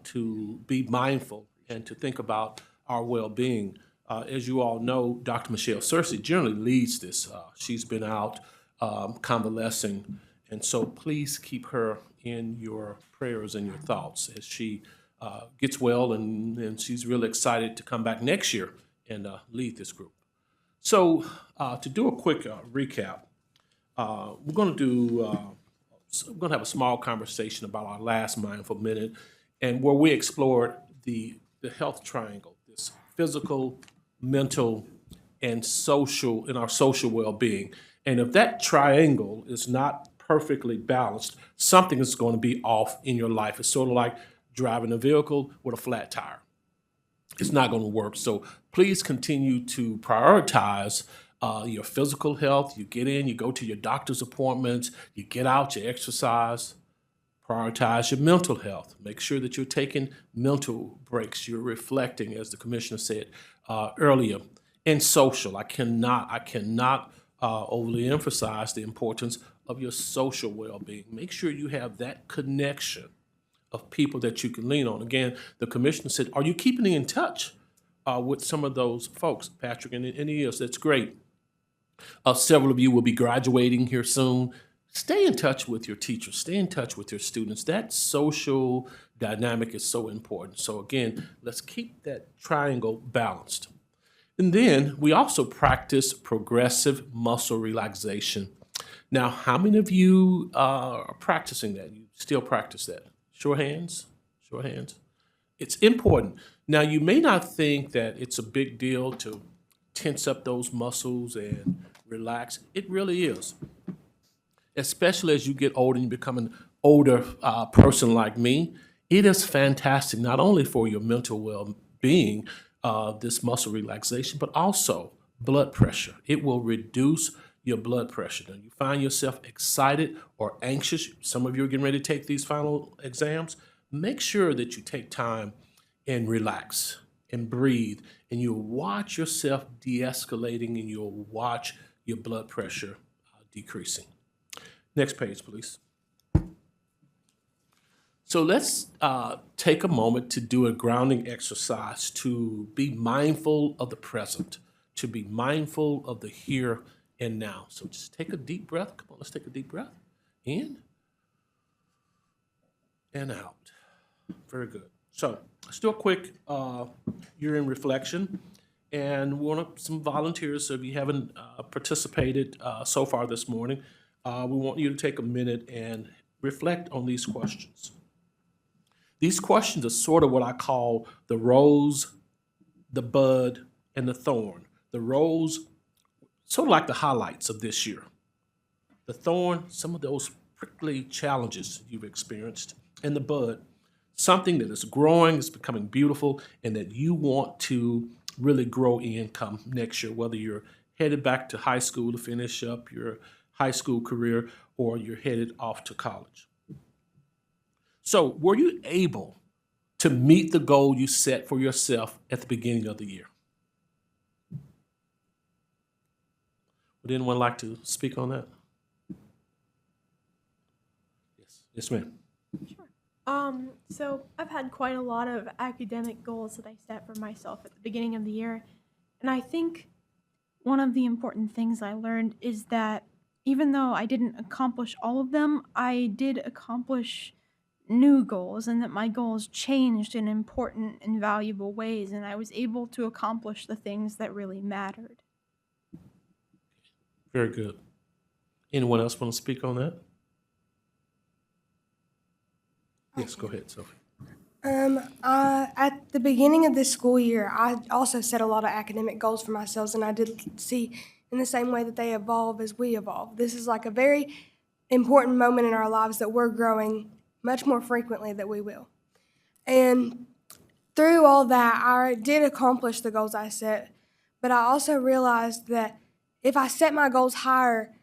[SPEAKER 5] to be mindful and to think about our well-being. As you all know, Dr. Michelle Searcy generally leads this. She's been out convalescing, and so please keep her in your prayers and your thoughts as she gets well, and she's really excited to come back next year and lead this group. So to do a quick recap, we're going to have a small conversation about our last Mindful Minute, and where we explored the health triangle, this physical, mental, and social, in our social well-being. And if that triangle is not perfectly balanced, something is going to be off in your life. It's sort of like driving a vehicle with a flat tire. It's not going to work. So please continue to prioritize your physical health. You get in, you go to your doctor's appointments, you get out, you exercise. Prioritize your mental health. Make sure that you're taking mental breaks. You're reflecting, as the commissioner said earlier. And social. I cannot overly emphasize the importance of your social well-being. Make sure you have that connection of people that you can lean on. Again, the commissioner said, are you keeping in touch with some of those folks, Patrick? And he is. That's great. Several of you will be graduating here soon. Stay in touch with your teachers. Stay in touch with your students. That social dynamic is so important. So again, let's keep that triangle balanced. And then we also practice progressive muscle relaxation. Now, how many of you are practicing that? You still practice that? Show of hands? Show of hands. It's important. Now, you may not think that it's a big deal to tense up those muscles and relax. It really is. Especially as you get older and you become an older person like me, it is fantastic, not only for your mental well-being, this muscle relaxation, but also blood pressure. It will reduce your blood pressure. Now, you find yourself excited or anxious, some of you are getting ready to take these final exams, make sure that you take time and relax and breathe, and you'll watch yourself de-escalating and you'll watch your blood pressure decreasing. Next page, please. So let's take a moment to do a grounding exercise to be mindful of the present, to be mindful of the here and now. So just take a deep breath. Come on, let's take a deep breath. In and out. Very good. So let's do a quick year-end reflection. And we want some volunteers, so if you haven't participated so far this morning, we want you to take a minute and reflect on these questions. These questions are sort of what I call the rose, the bud, and the thorn. The rose, sort of like the highlights of this year. The thorn, some of those prickly challenges you've experienced. And the bud, something that is growing, is becoming beautiful, and that you want to really grow in come next year, whether you're headed back to high school to finish up your high school career or you're headed off to college. So were you able to meet the goal you set for yourself at the beginning of the year? Would anyone like to speak on that? Yes, ma'am.
[SPEAKER 6] So I've had quite a lot of academic goals that I set for myself at the beginning of the year. And I think one of the important things I learned is that even though I didn't accomplish all of them, I did accomplish new goals, and that my goals changed in important and valuable ways, and I was able to accomplish the things that really mattered.
[SPEAKER 5] Very good. Anyone else want to speak on that? Yes, go ahead, Sophie.
[SPEAKER 7] At the beginning of this school year, I also set a lot of academic goals for myself, and I did see in the same way that they evolve as we evolve. This is like a very important moment in our lives that we're growing much more frequently than we will. And through all that, I did accomplish the goals I set, but I also realized that if I set my goals higher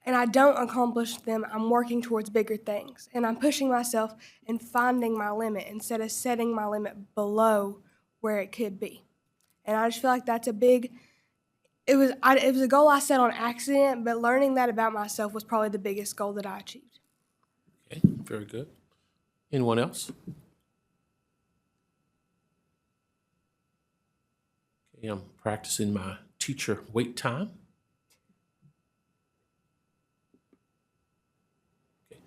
[SPEAKER 7] and I don't accomplish them, I'm working towards bigger things. And I'm pushing myself and finding my limit instead of setting my limit below where it could be. And I just feel like that's it was a goal I set on accident, but learning that about myself was probably the biggest goal that I achieved.
[SPEAKER 5] Okay, very good. Anyone else? Okay, I'm practicing my teacher wait time. Okay.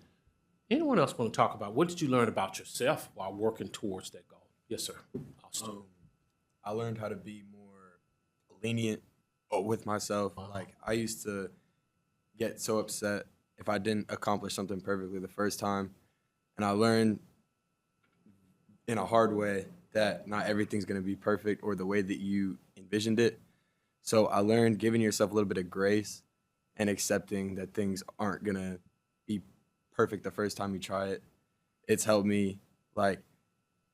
[SPEAKER 5] Anyone else want to talk about what did you learn about yourself while working towards that goal? Yes, sir. Austin.
[SPEAKER 8] I learned how to be more lenient with myself. Like, I used to get so upset if I didn't accomplish something perfectly the first time. And I learned in a hard way that not everything's going to be perfect or the way that you envisioned it. So I learned giving yourself a little bit of grace and accepting that things aren't going to be perfect the first time you try it. It's helped me like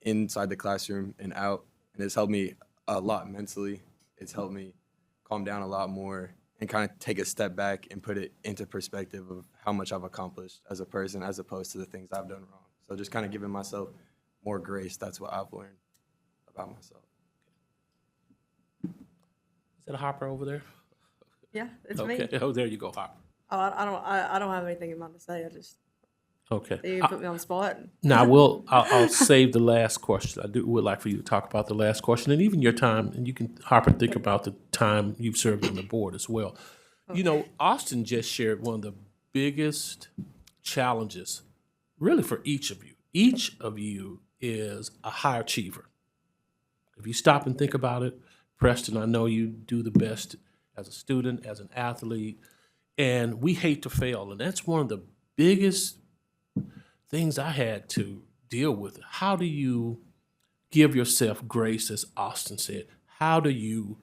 [SPEAKER 8] inside the classroom and out, and it's helped me a lot mentally. It's helped me calm down a lot more and kind of take a step back and put it into perspective of how much I've accomplished as a person as opposed to the things I've done wrong. So just kind of giving myself more grace. That's what I've learned about myself.
[SPEAKER 5] Is that a Hopper over there?
[SPEAKER 9] Yeah, it's me.
[SPEAKER 5] Okay. Oh, there you go, Hopper.
[SPEAKER 9] Oh, I don't have anything in mind to say. I just,
[SPEAKER 5] Okay.
[SPEAKER 9] you put me on the spot.
[SPEAKER 5] Now, I'll save the last question. Would like for you to talk about the last question and even your time, and you can, Harper, think about the time you've served on the board as well. You know, Austin just shared one of the biggest challenges, really, for each of you. Each of you is a high achiever. If you stop and think about it, Preston, I know you do the best as a student, as an athlete, and we hate to fail. And that's one of the biggest things I had to deal with. How do you give yourself grace, as Austin said? How do you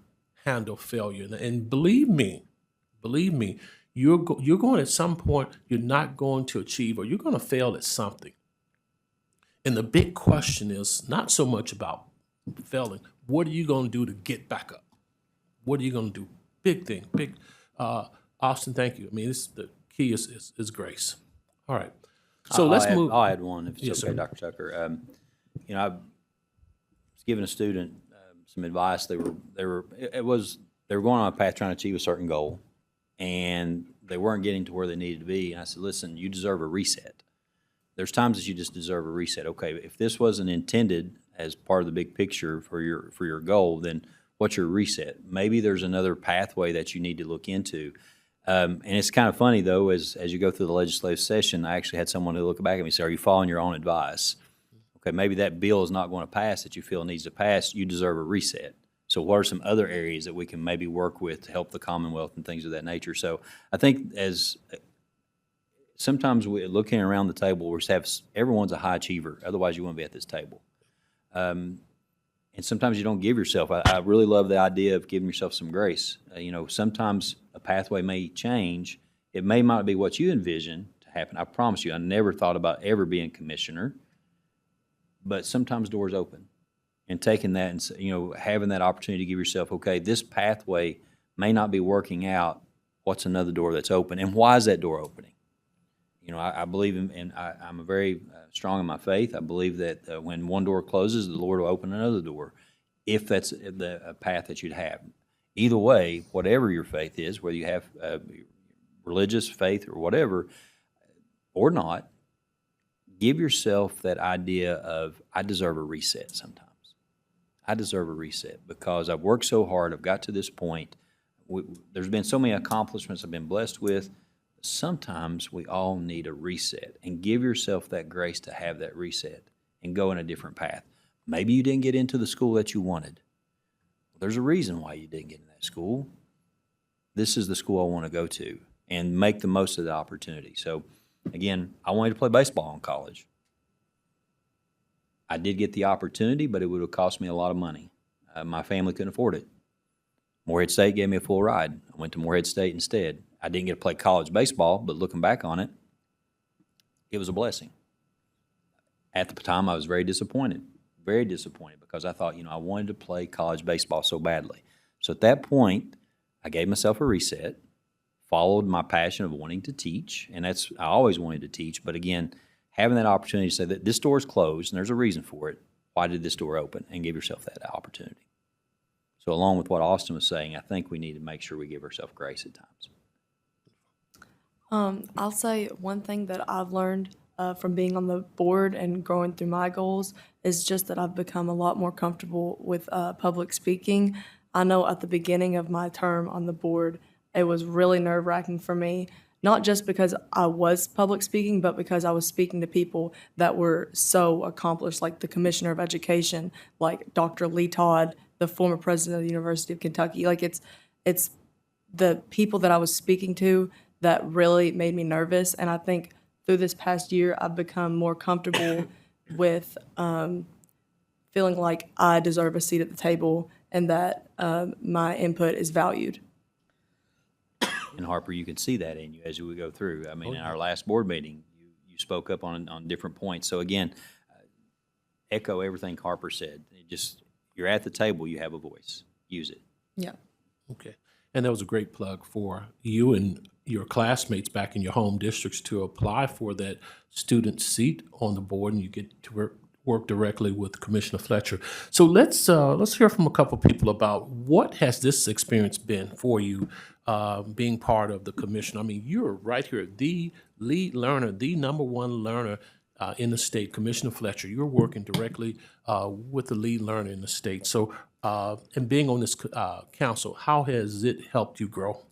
[SPEAKER 5] handle failure? And believe me, you're going at some point, you're not going to achieve, or you're going to fail at something. And the big question is not so much about failing. What are you going to do to get back up? What are you going to do? Big thing, big. Austin, thank you. I mean, the key is grace. All right. So let's move.
[SPEAKER 2] I'll add one, if it's
[SPEAKER 5] Yes,
[SPEAKER 2] okay,
[SPEAKER 5] sir.
[SPEAKER 2] Dr. Tucker. You know, I was giving a student some advice. They were going on a path trying to achieve a certain goal, and they weren't getting to where they needed to be. And I said, listen, you deserve a reset. There's times that you just deserve a reset. Okay, if this wasn't intended as part of the big picture for your goal, then what's your reset? Maybe there's another pathway that you need to look into. And it's kind of funny, though, as you go through the legislative session, I actually had someone who look back at me and say, are you following your own advice? Okay, maybe that bill is not going to pass that you feel needs to pass. You deserve a reset. So what are some other areas that we can maybe work with to help the Commonwealth and things of that nature? So I think sometimes we looking around the table, we have everyone's a high achiever. Otherwise, you wouldn't be at this table. And sometimes you don't give yourself. I really love the idea of giving yourself some grace. You know, sometimes a pathway may change. It may not be what you envision to happen. I promise you, I never thought about ever being commissioner. But sometimes doors open. And taking that and, you know, having that opportunity to give yourself, okay, this pathway may not be working out. What's another door that's open? And why is that door opening? You know, I believe in, and I'm very strong in my faith. I believe that when one door closes, the Lord will open another door, if that's the path that you'd have. Either way, whatever your faith is, whether you have religious faith or whatever, or not, give yourself that idea of, I deserve a reset sometimes. I deserve a reset because I've worked so hard. I've got to this point. There's been so many accomplishments I've been blessed with. Sometimes we all need a reset, and give yourself that grace to have that reset and go in a different path. Maybe you didn't get into the school that you wanted. There's a reason why you didn't get in that school. This is the school I want to go to, and make the most of the opportunity. So again, I wanted to play baseball in college. I did get the opportunity, but it would have cost me a lot of money. My family couldn't afford it. Morehead State gave me a full ride. I went to Morehead State instead. I didn't get to play college baseball, but looking back on it, it was a blessing. At the time, I was very disappointed because I thought, you know, I wanted to play college baseball so badly. So at that point, I gave myself a reset, followed my passion of wanting to teach, and I always wanted to teach, but again, having that opportunity to say that this door is closed and there's a reason for it, why did this door open, and give yourself that opportunity. So along with what Austin was saying, I think we need to make sure we give ourselves grace at times.
[SPEAKER 9] I'll say one thing that I've learned from being on the board and growing through my goals is just that I've become a lot more comfortable with public speaking. I know at the beginning of my term on the board, it was really nerve-wracking for me, not just because I was public speaking, but because I was speaking to people that were so accomplished, like the Commissioner of Education, like Dr. Lee Todd, the former president of the University of Kentucky. Like it's the people that I was speaking to that really made me nervous. And I think through this past year, I've become more comfortable with feeling like I deserve a seat at the table and that my input is valued.
[SPEAKER 2] And Harper, you can see that in you as we go through. I mean, in our last board meeting, you spoke up on different points. So again, echo everything Harper said. You're at the table, you have a voice. Use it.
[SPEAKER 9] Yeah.
[SPEAKER 5] Okay. And that was a great plug for you and your classmates back in your home districts to apply for that student seat on the board, and you get to work directly with Commissioner Fletcher. So let's hear from a couple people about what has this experience been for you, being part of the commission. I mean, you're right here, the lead learner, the number one learner in the state, Commissioner Fletcher. You're working directly with the lead learner in the state. So, and being on this council, how has it helped you grow?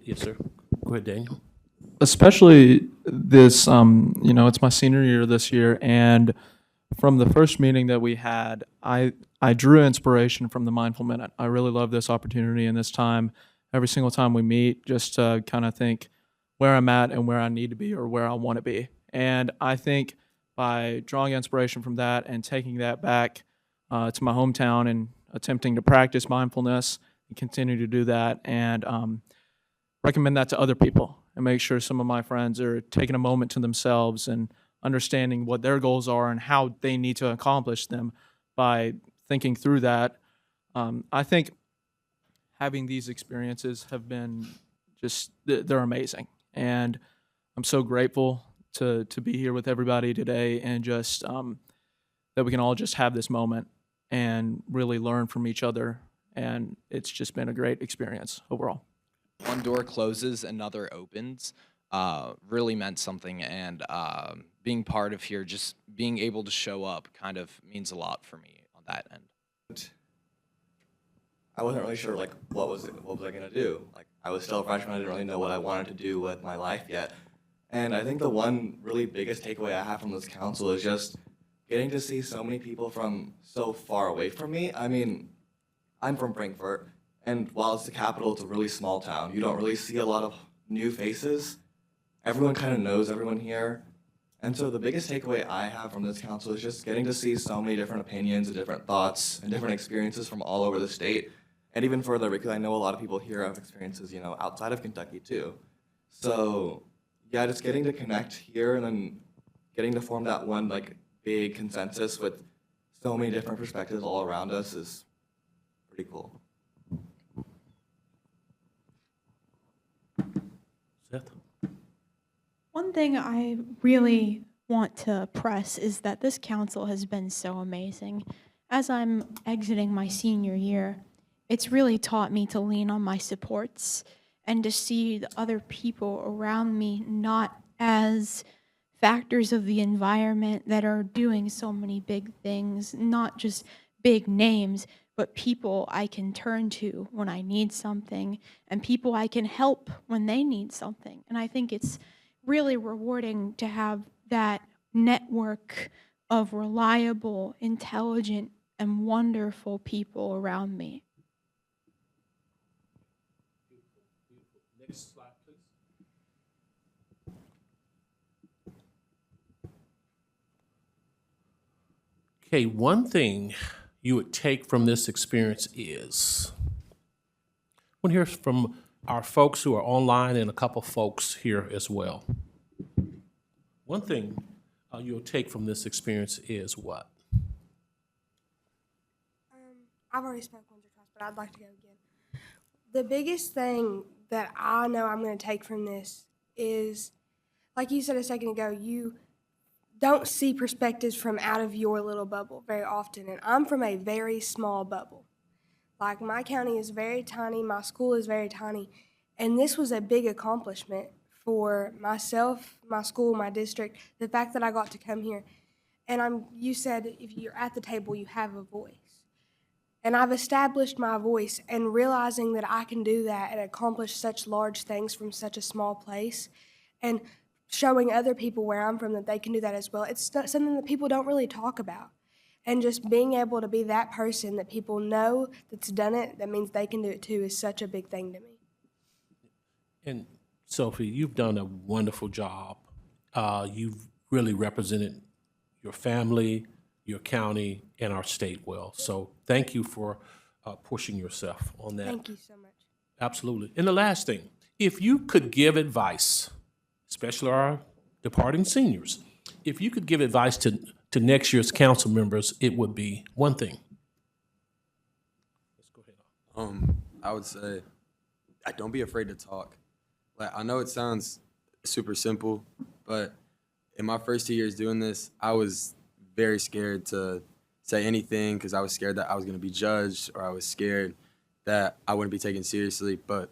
[SPEAKER 5] Yes, sir. Go ahead, Daniel.
[SPEAKER 10] Especially this, it's my senior year this year, and from the first meeting that we had, I drew inspiration from the Mindful Minute. I really love this opportunity and this time, every single time we meet, just to kind of think where I'm at and where I need to be or where I want to be. And I think by drawing inspiration from that and taking that back to my hometown and attempting to practice mindfulness and continue to do that and recommend that to other people and make sure some of my friends are taking a moment to themselves and understanding what their goals are and how they need to accomplish them by thinking through that. I think having these experiences have been they're amazing. And I'm so grateful to be here with everybody today and just that we can all just have this moment and really learn from each other. And it's just been a great experience overall.
[SPEAKER 3] One door closes, another opens, really meant something. And being part of here, just being able to show up kind of means a lot for me on that end.
[SPEAKER 11] I wasn't really sure what was I gonna do. I was still a freshman. I didn't really know what I wanted to do with my life yet. And I think the one really biggest takeaway I have from this council is just getting to see so many people from so far away from me. I mean, I'm from Frankfort, and while it's the capital, it's a really small town. You don't really see a lot of new faces. Everyone kind of knows everyone here. And so the biggest takeaway I have from this council is just getting to see so many different opinions and different thoughts and different experiences from all over the state. And even further, because I know a lot of people here have experiences, outside of Kentucky too. So yeah, just getting to connect here and then getting to form that one big consensus with so many different perspectives all around us is pretty cool.
[SPEAKER 5] Seth?
[SPEAKER 6] One thing I really want to press is that this council has been so amazing. As I'm exiting my senior year, it's really taught me to lean on my supports and to see the other people around me not as factors of the environment that are doing so many big things, not just big names, but people I can turn to when I need something and people I can help when they need something. And I think it's really rewarding to have that network of reliable, intelligent, and wonderful people around me.
[SPEAKER 5] Next slide, please. Okay, one thing you would take from this experience is, we'll hear from our folks who are online and a couple folks here as well. One thing you'll take from this experience is what?
[SPEAKER 7] I've already spoken once or twice, but I'd like to go again. The biggest thing that I know I'm going to take from this is, like you said a second ago, you don't see perspectives from out of your little bubble very often. And I'm from a very small bubble. My county is very tiny, my school is very tiny, and this was a big accomplishment for myself, my school, my district, the fact that I got to come here. And you said if you're at the table, you have a voice. And I've established my voice, and realizing that I can do that and accomplish such large things from such a small place, and showing other people where I'm from that they can do that as well. It's something that people don't really talk about. And just being able to be that person that people know that's done it, that means they can do it too, is such a big thing to me.
[SPEAKER 5] And Sophie, you've done a wonderful job. You've really represented your family, your county, and our state well. So thank you for pushing yourself on that.
[SPEAKER 7] Thank you so much.
[SPEAKER 5] Absolutely. And the last thing, if you could give advice, especially our departing seniors, if you could give advice to next year's council members, it would be one thing. Let's go ahead.
[SPEAKER 8] I would say, don't be afraid to talk. Like, I know it sounds super simple, but in my first 2 years doing this, I was very scared to say anything because I was scared that I was going to be judged, or I was scared that I wouldn't be taken seriously. But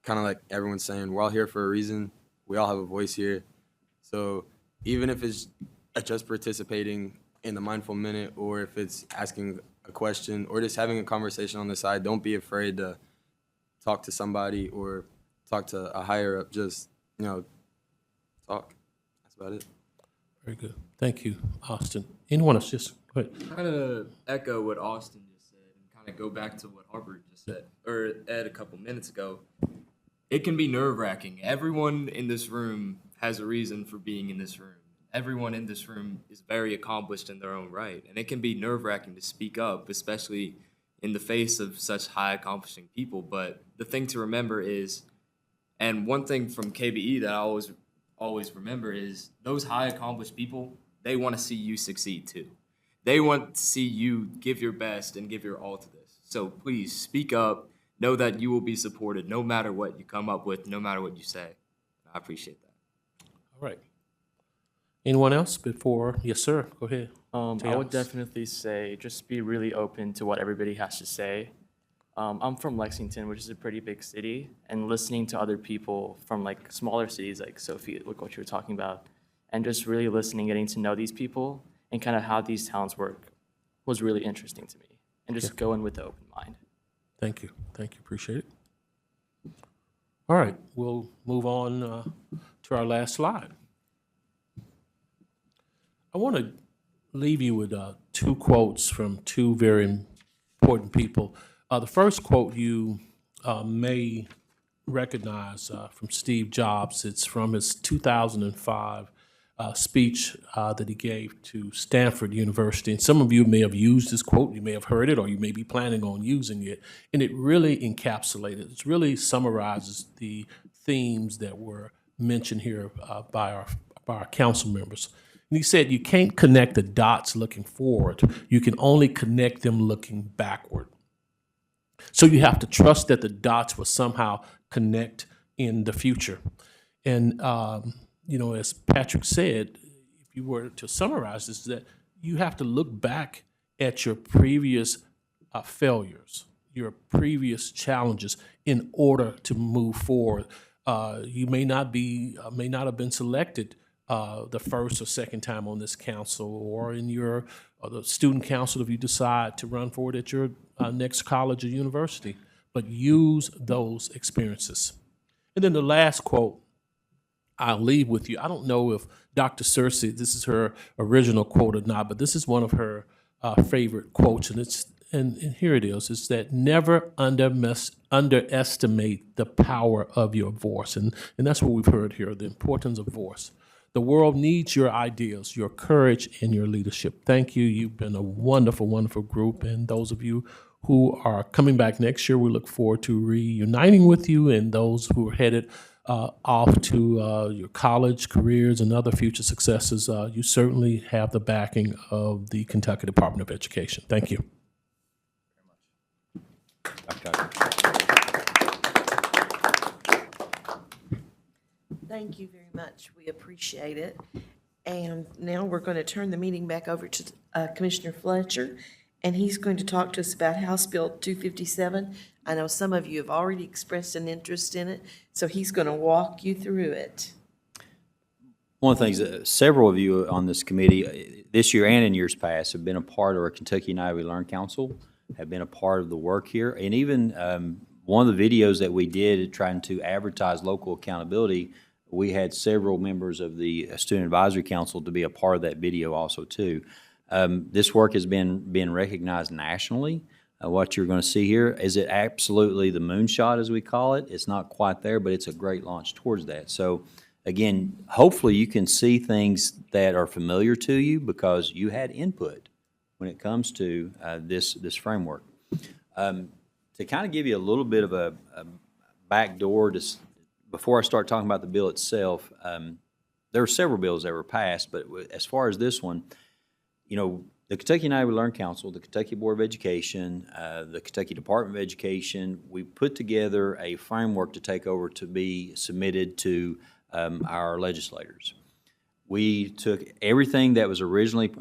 [SPEAKER 8] kind of like everyone's saying, we're all here for a reason. We all have a voice here. So even if it's just participating in the Mindful Minute, or if it's asking a question, or just having a conversation on the side, don't be afraid to talk to somebody or talk to a higher up. Just, talk. That's about it.
[SPEAKER 5] Very good. Thank you, Austin. Anyone else? Just go ahead.
[SPEAKER 4] Kind of echo what Austin just said and kind of go back to what Harper just said, or Ed a couple minutes ago. It can be nerve-wracking. Everyone in this room has a reason for being in this room. Everyone in this room is very accomplished in their own right, and it can be nerve-wracking to speak up, especially in the face of such high accomplishing people. But the thing to remember is, and one thing from KBE that I always remember is, those high accomplished people, they want to see you succeed too. They want to see you give your best and give your all to this. So please speak up. Know that you will be supported no matter what you come up with, no matter what you say. I appreciate that.
[SPEAKER 5] All right. Anyone else before? Yes, sir. Go ahead.
[SPEAKER 12] I would
[SPEAKER 5] Teos.
[SPEAKER 12] definitely say just be really open to what everybody has to say. I'm from Lexington, which is a pretty big city, and listening to other people from like smaller cities like Sophie, like what you were talking about, and just really listening, getting to know these people and kind of how these towns work was really interesting to me. And just go in with an open mind.
[SPEAKER 5] Thank you. Thank you. Appreciate it. All right. We'll move on to our last slide. I want to leave you with two quotes from two very important people. The first quote you may recognize from Steve Jobs. It's from his 2005 speech that he gave to Stanford University. And some of you may have used this quote, you may have heard it, or you may be planning on using it. And it really encapsulates, it really summarizes the themes that were mentioned here by our council members. And he said, you can't connect the dots looking forward. You can only connect them looking backward. So you have to trust that the dots will somehow connect in the future. And, as Patrick said, if you were to summarize this, that you have to look back at your previous failures, your previous challenges in order to move forward. You may not have been selected the first or second time on this council, or in the student council if you decide to run for it at your next college or university, but use those experiences. And then the last quote I'll leave with you. I don't know if Dr. Cersei, this is her original quote or not, but this is one of her favorite quotes, and here it is. It's that never underestimate the power of your voice, and that's what we've heard here, the importance of voice. The world needs your ideas, your courage, and your leadership. Thank you. You've been a wonderful, wonderful group. And those of you who are coming back next year, we look forward to reuniting with you. And those who are headed off to your college careers and other future successes, you certainly have the backing of the Kentucky Department of Education. Thank you.
[SPEAKER 1] Thank you very much. We appreciate it. And now we're going to turn the meeting back over to Commissioner Fletcher, and he's going to talk to us about House Bill 257. I know some of you have already expressed an interest in it, so he's going to walk you through it.
[SPEAKER 2] One of the things that several of you on this committee, this year and in years past, have been a part of our Kentucky United We Learn Council, have been a part of the work here. And even one of the videos that we did trying to advertise local accountability, we had several members of the Student Advisory Council to be a part of that video also too. This work has been recognized nationally. What you're going to see here is it absolutely the moonshot, as we call it. It's not quite there, but it's a great launch towards that. So again, hopefully you can see things that are familiar to you because you had input when it comes to this framework. To kind of give you a little bit of back door before I start talking about the bill itself, there were several bills that were passed, but as far as this one, you know, the Kentucky United We Learn Council, the Kentucky Board of Education, the Kentucky Department of Education, we put together a framework to take over to be submitted to our legislators. We took everything that was originally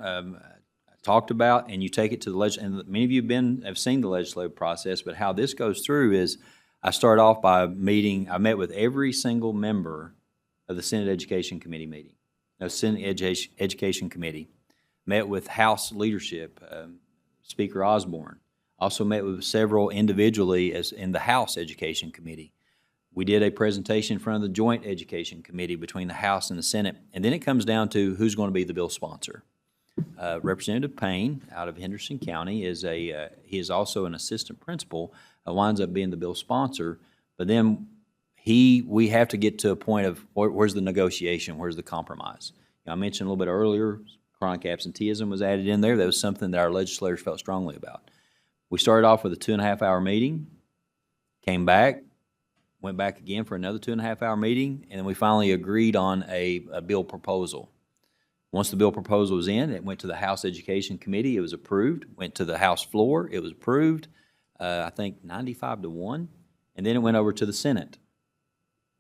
[SPEAKER 2] talked about, and you take it to the and many of you have seen the legislative process, but how this goes through is I start off by I met with every single member of the Senate Education Committee meeting, Education Committee, met with House leadership, Speaker Osborne, also met with several individually as in the House Education Committee. We did a presentation in front of the Joint Education Committee between the House and the Senate, and then it comes down to who's going to be the bill sponsor. Representative Payne out of Henderson County he is also an assistant principal, winds up being the bill sponsor, but then we have to get to a point of where's the negotiation, where's the compromise. You know, I mentioned a little bit earlier, chronic absenteeism was added in there. That was something that our legislators felt strongly about. We started off with a 2.5-hour meeting, came back, went back again for another 2.5-hour meeting, and then we finally agreed on a bill proposal. Once the bill proposal was in, it went to the House Education Committee, it was approved, went to the House floor, it was approved, I think 95-1, and then it went over to the Senate.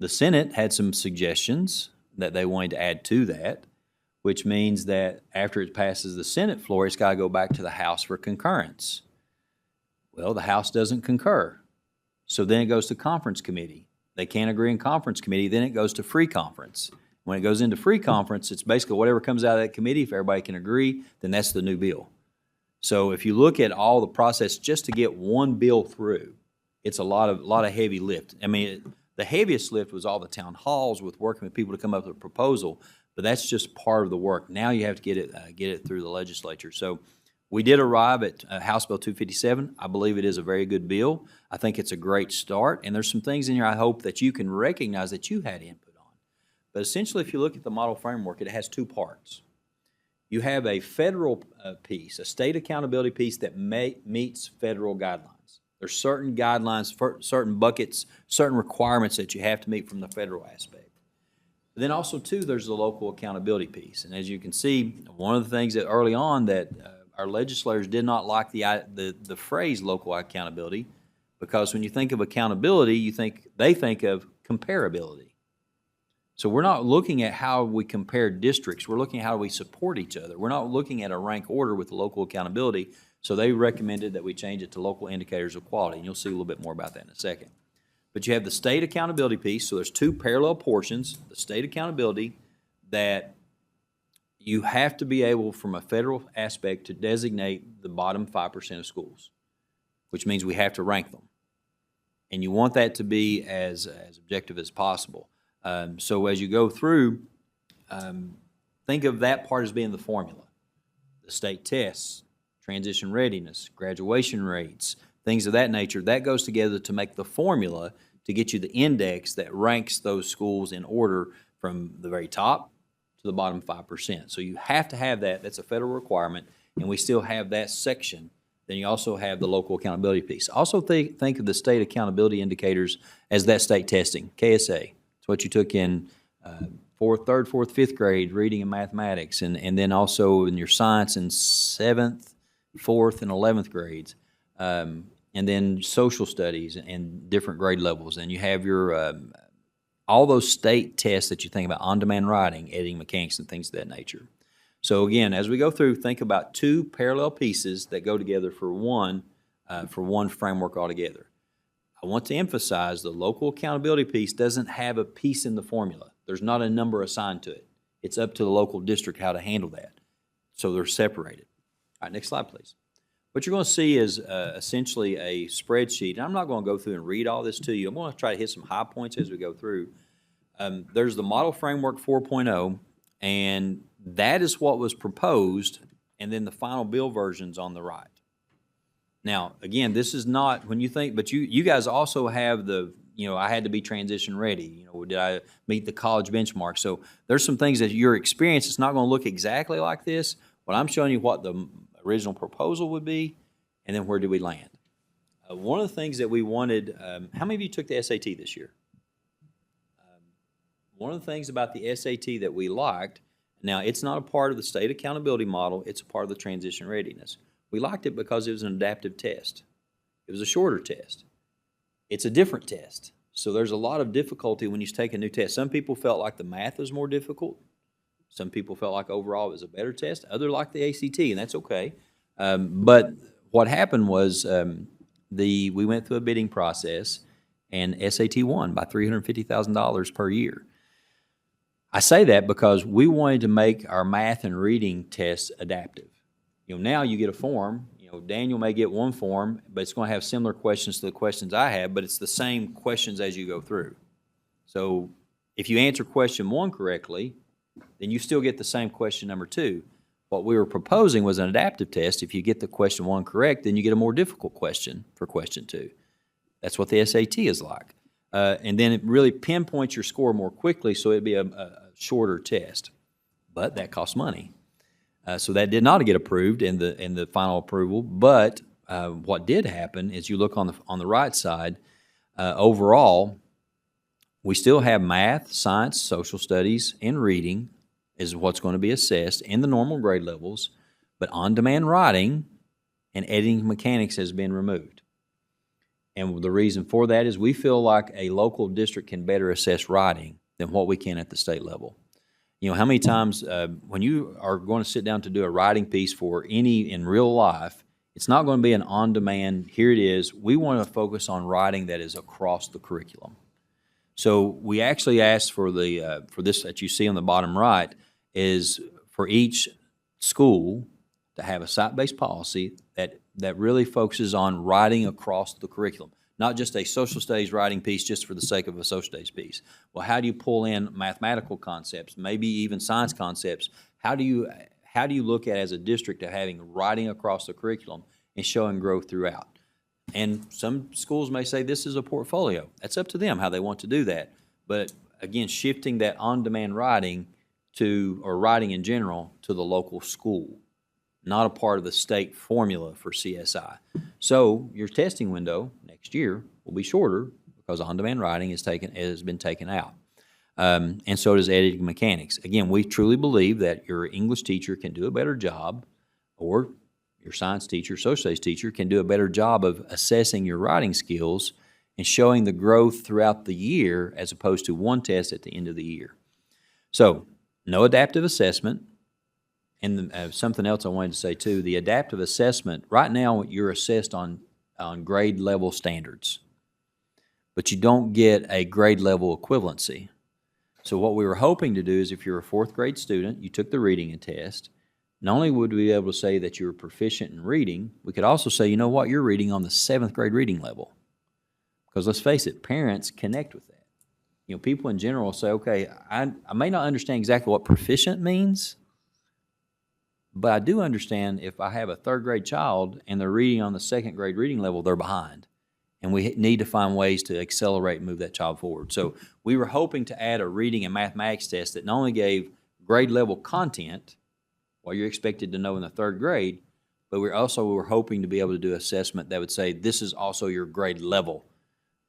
[SPEAKER 2] The Senate had some suggestions that they wanted to add to that, which means that after it passes the Senate floor, it's got to go back to the House for concurrence. Well, the House doesn't concur. So then it goes to conference committee. They can't agree in conference committee, then it goes to free conference. When it goes into free conference, it's basically whatever comes out of that committee, if everybody can agree, then that's the new bill. So if you look at all the process just to get one bill through, it's a lot of heavy lift. I mean, the heaviest lift was all the town halls with working with people to come up with a proposal, but that's just part of the work. Now you have to get it through the legislature. So we did arrive at House Bill 257. I believe it is a very good bill. I think it's a great start, and there's some things in here I hope that you can recognize that you had input on. But essentially, if you look at the model framework, it has two parts. You have a federal piece, a state accountability piece that meets federal guidelines. There's certain guidelines, certain buckets, certain requirements that you have to meet from the federal aspect. But then also, too, there's the local accountability piece. And as you can see, one of the things that early on that our legislators did not like the phrase local accountability, because when you think of accountability, they think of comparability. So we're not looking at how we compare districts. We're looking at how we support each other. We're not looking at a rank order with local accountability. So they recommended that we change it to local indicators of quality, and you'll see a little bit more about that in a second. But you have the state accountability piece, so there's two parallel portions. The state accountability that you have to be able, from a federal aspect, to designate the bottom 5% of schools, which means we have to rank them. And you want that to be as objective as possible. So as you go through, think of that part as being the formula. The state tests, transition readiness, graduation rates, things of that nature, that goes together to make the formula to get you the index that ranks those schools in order from the very top to the bottom 5%. So you have to have that. That's a federal requirement, and we still have that section. Then you also have the local accountability piece. Also think of the state accountability indicators as that state testing, KSA. It's what you took in third, fourth, fifth grade, reading and mathematics, and then also in your science in 7th, 4th, and 11th grades. And then social studies and different grade levels. And you have your all those state tests that you think about, on-demand writing, editing mechanics, and things of that nature. So again, as we go through, think about two parallel pieces that go together for one framework altogether. I want to emphasize the local accountability piece doesn't have a piece in the formula. There's not a number assigned to it. It's up to the local district how to handle that. So they're separated. All right, next slide, please. What you're going to see is essentially a spreadsheet. And I'm not going to go through and read all this to you. I'm going to try to hit some high points as we go through. There's the Model Framework 4.0, and that is what was proposed, and then the final bill version's on the right. Now, again, this is not, when you think, but you guys also have I had to be transition ready. Did I meet the college benchmark? So there's some things that your experience, it's not going to look exactly like this, but I'm showing you what the original proposal would be, and then where do we land. One of the things that we wanted, how many of you took the SAT this year? One of the things about the SAT that we liked, now it's not a part of the state accountability model, it's a part of the transition readiness. We liked it because it was an adaptive test. It was a shorter test. It's a different test. So there's a lot of difficulty when you take a new test. Some people felt like the math was more difficult. Some people felt like overall it was a better test. Others like the ACT, and that's okay. But what happened was we went through a bidding process, and SAT won by $350,000 per year. I say that because we wanted to make our math and reading tests adaptive. Now you get a form. Daniel may get one form, but it's going to have similar questions to the questions I have, but it's the same questions as you go through. So if you answer question 1 correctly, then you still get the same question number 2. What we were proposing was an adaptive test. If you get the question 1 correct, then you get a more difficult question for question 2. That's what the SAT is like. And then it really pinpoints your score more quickly, so it'd be a shorter test. But that costs money. So that did not get approved in the final approval. But what did happen is, you look on the right side, overall, we still have math, science, social studies, and reading is what's going to be assessed in the normal grade levels, but on-demand writing and editing mechanics has been removed. And the reason for that is we feel like a local district can better assess writing than what we can at the state level. How many times when you are going to sit down to do a writing piece for any in real life, it's not going to be an on-demand, here it is. We want to focus on writing that is across the curriculum. So we actually asked for this that you see on the bottom right is for each school to have a site-based policy that really focuses on writing across the curriculum. Not just a social studies writing piece just for the sake of a social studies piece. Well, how do you pull in mathematical concepts, maybe even science concepts? How do you look at, as a district, at having writing across the curriculum and showing growth throughout? And some schools may say this is a portfolio. That's up to them how they want to do that. But again, shifting that on-demand writing or writing in general to the local school, not a part of the state formula for CSI. So your testing window next year will be shorter because on-demand writing has been taken out. And so does editing mechanics. Again, we truly believe that your English teacher can do a better job, or your science teacher, social studies teacher can do a better job of assessing your writing skills and showing the growth throughout the year as opposed to one test at the end of the year. So no adaptive assessment. And something else I wanted to say too, the adaptive assessment, right now you're assessed on grade level standards, but you don't get a grade level equivalency. So what we were hoping to do is, if you're a 4th grade student, you took the reading test, not only would we be able to say that you were proficient in reading, we could also say, you know what, you're reading on the 7th grade reading level. Because let's face it, parents connect with that. People in general say, okay, I may not understand exactly what proficient means, but I do understand if I have a 3rd grade child and they're reading on the 2nd grade reading level, they're behind. And we need to find ways to accelerate and move that child forward. So we were hoping to add a reading and mathematics test that not only gave grade level content, what you're expected to know in the 3rd grade, but we were hoping to be able to do assessment that would say this is also your grade level.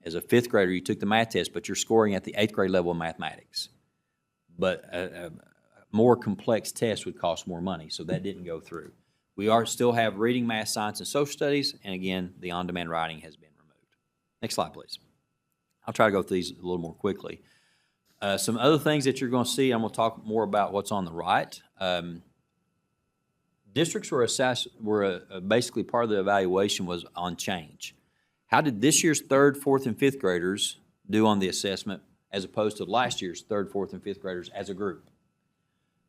[SPEAKER 2] As a 5th grader, you took the math test, but you're scoring at the 8th grade level in mathematics. But a more complex test would cost more money, so that didn't go through. We still have reading, math, science, and social studies, and again, the on-demand writing has been removed. Next slide, please. I'll try to go through these a little more quickly. Some other things that you're going to see, I'm going to talk more about what's on the right. Districts were basically part of the evaluation was on change. How did this year's 3rd, 4th, and 5th graders do on the assessment as opposed to last year's 3rd, 4th, and 5th graders as a group?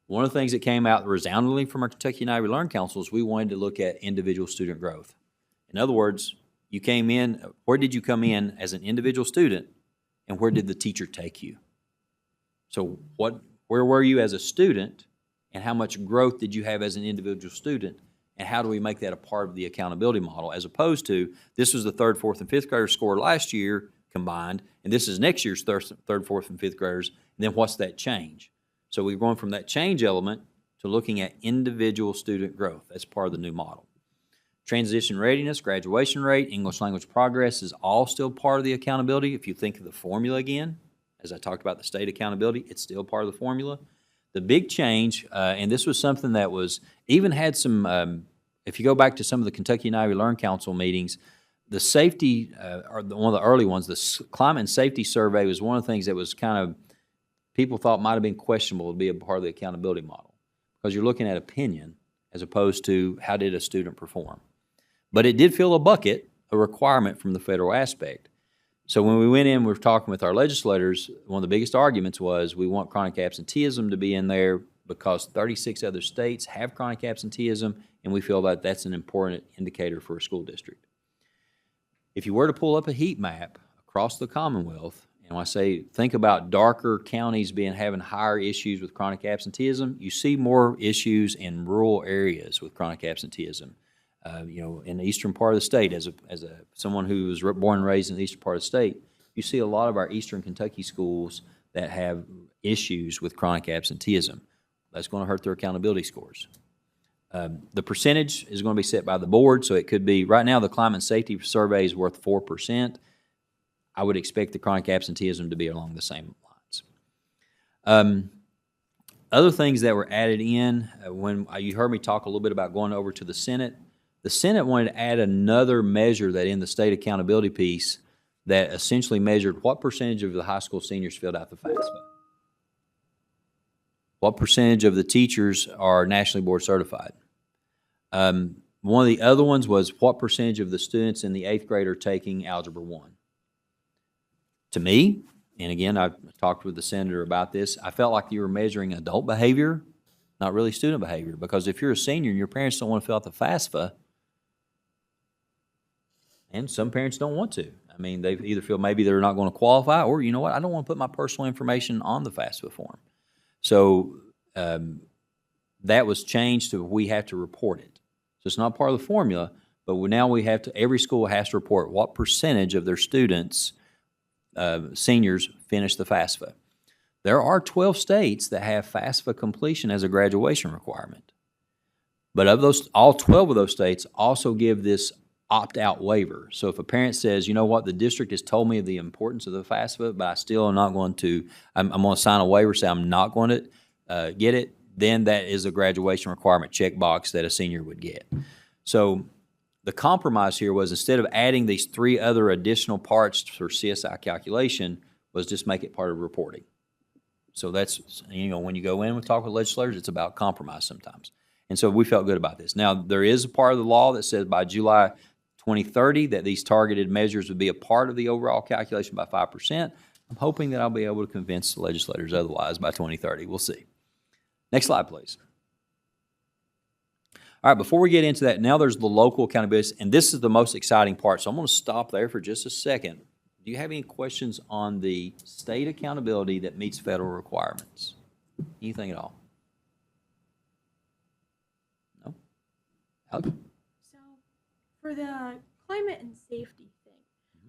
[SPEAKER 2] One of the things that came out resoundingly from our Kentucky United We Learn Council is we wanted to look at individual student growth. In other words, you came in, where did you come in as an individual student, and where did the teacher take you? So where were you as a student, and how much growth did you have as an individual student, and how do we make that a part of the accountability model, as opposed to this was the 3rd, 4th, and 5th graders score last year combined, and this is next year's 3rd, 4th, and 5th graders, and then what's that change? So we're going from that change element to looking at individual student growth. That's part of the new model. Transition readiness, graduation rate, English language progress is all still part of the accountability. If you think of the formula again, as I talked about the state accountability, it's still part of the formula. The big change, and this was something that was, even had some, if you go back to some of the Kentucky and Ivy Learn Council meetings, the safety, one of the early ones, the climate and safety survey was one of the things that was kind of, people thought might have been questionable to be a part of the accountability model. Because you're looking at opinion as opposed to how did a student perform. But it did fill a bucket, a requirement from the federal aspect. So when we went in, we were talking with our legislators, one of the biggest arguments was we want chronic absenteeism to be in there because 36 other states have chronic absenteeism, and we feel that that's an important indicator for a school district. If you were to pull up a heat map across the Commonwealth, and when I say think about darker counties having higher issues with chronic absenteeism, you see more issues in rural areas with chronic absenteeism. In the eastern part of the state, as someone who was born and raised in the eastern part of the state, you see a lot of our eastern Kentucky schools that have issues with chronic absenteeism. That's going to hurt their accountability scores. The percentage is going to be set by the board, so it could be, right now the climate and safety survey is worth 4%. I would expect the chronic absenteeism to be along the same lines. Other things that were added in, when you heard me talk a little bit about going over to the Senate wanted to add another measure that in the state accountability piece that essentially measured what percentage of the high school seniors filled out the FAFSA. What percentage of the teachers are nationally board certified? One of the other ones was what percentage of the students in the 8th grade are taking Algebra 1? To me, and again, I've talked with the senator about this, I felt like you were measuring adult behavior, not really student behavior, because if you're a senior and your parents don't want to fill out the FAFSA, and some parents don't want to. I mean, they either feel maybe they're not going to qualify, or you know what, I don't want to put my personal information on the FAFSA form. So that was changed to we have to report it. So it's not part of the formula, but now we have to, every school has to report what percentage of their students, seniors, finish the FAFSA. There are 12 states that have FAFSA completion as a graduation requirement. But of those, all 12 of those states also give this opt-out waiver. So if a parent says, you know what, the district has told me the importance of the FAFSA, but I still am not going to, I'm going to sign a waiver, say I'm not going to get it, then that is a graduation requirement checkbox that a senior would get. So the compromise here was instead of adding these 3 other additional parts for CSI calculation, was just make it part of reporting. So that's, when you go in and talk with legislators, it's about compromise sometimes. And so we felt good about this. Now, there is a part of the law that says by July 2030 that these targeted measures would be a part of the overall calculation by 5%. I'm hoping that I'll be able to convince the legislators otherwise by 2030. We'll see. Next slide, please. All right, before we get into that, now there's the local accountability, and this is the most exciting part, so I'm going to stop there for just a second. Do you have any questions on the state accountability that meets federal requirements? Anything at all? No? Alex?
[SPEAKER 6] So, for the climate and safety thing,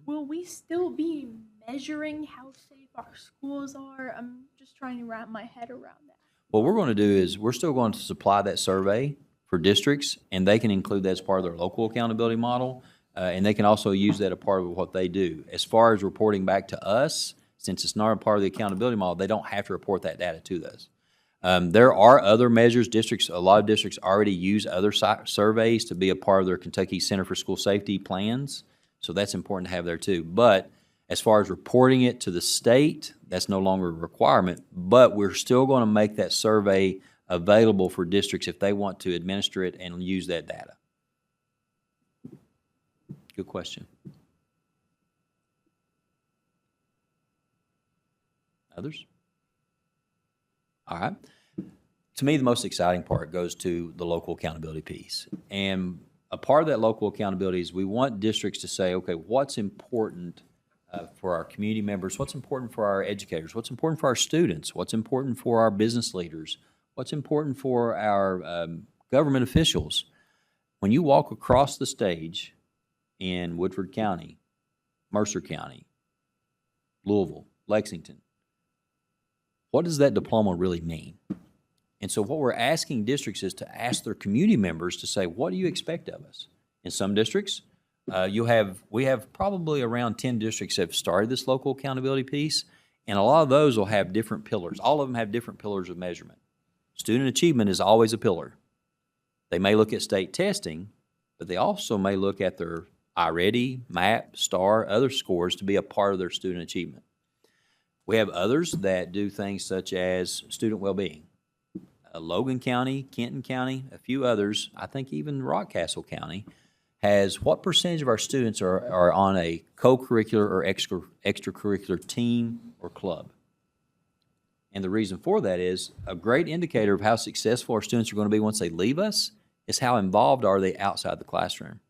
[SPEAKER 6] will we still be measuring how safe our schools are? I'm just trying to wrap my head around that.
[SPEAKER 2] What we're going to do is we're still going to supply that survey for districts, and they can include that as part of their local accountability model, and they can also use that as part of what they do. As far as reporting back to us, since it's not a part of the accountability model, they don't have to report that data to us. There are other measures. A lot of districts already use other surveys to be a part of their Kentucky Center for School Safety plans, so that's important to have there too. But as far as reporting it to the state, that's no longer a requirement, but we're still going to make that survey available for districts if they want to administer it and use that data. Good question. Others? All right. To me, the most exciting part goes to the local accountability piece. And a part of that local accountability is we want districts to say, okay, what's important for our community members, what's important for our educators, what's important for our students, what's important for our business leaders, what's important for our government officials. When you walk across the stage in Woodford County, Mercer County, Louisville, Lexington, what does that diploma really mean? And so what we're asking districts is to ask their community members to say, what do you expect of us? in some districts. We have probably around 10 districts that have started this local accountability piece, and a lot of those will have different pillars. All of them have different pillars of measurement. Student achievement is always a pillar. They may look at state testing, but they also may look at their iReady, MAP, STAR, other scores to be a part of their student achievement. We have others that do things such as student well-being. Logan County, Kenton County, a few others, I think even Rockcastle County, has what percentage of our students are on a co-curricular or extracurricular team or club. And the reason for that is a great indicator of how successful our students are going to be once they leave us is how involved are they outside the classroom.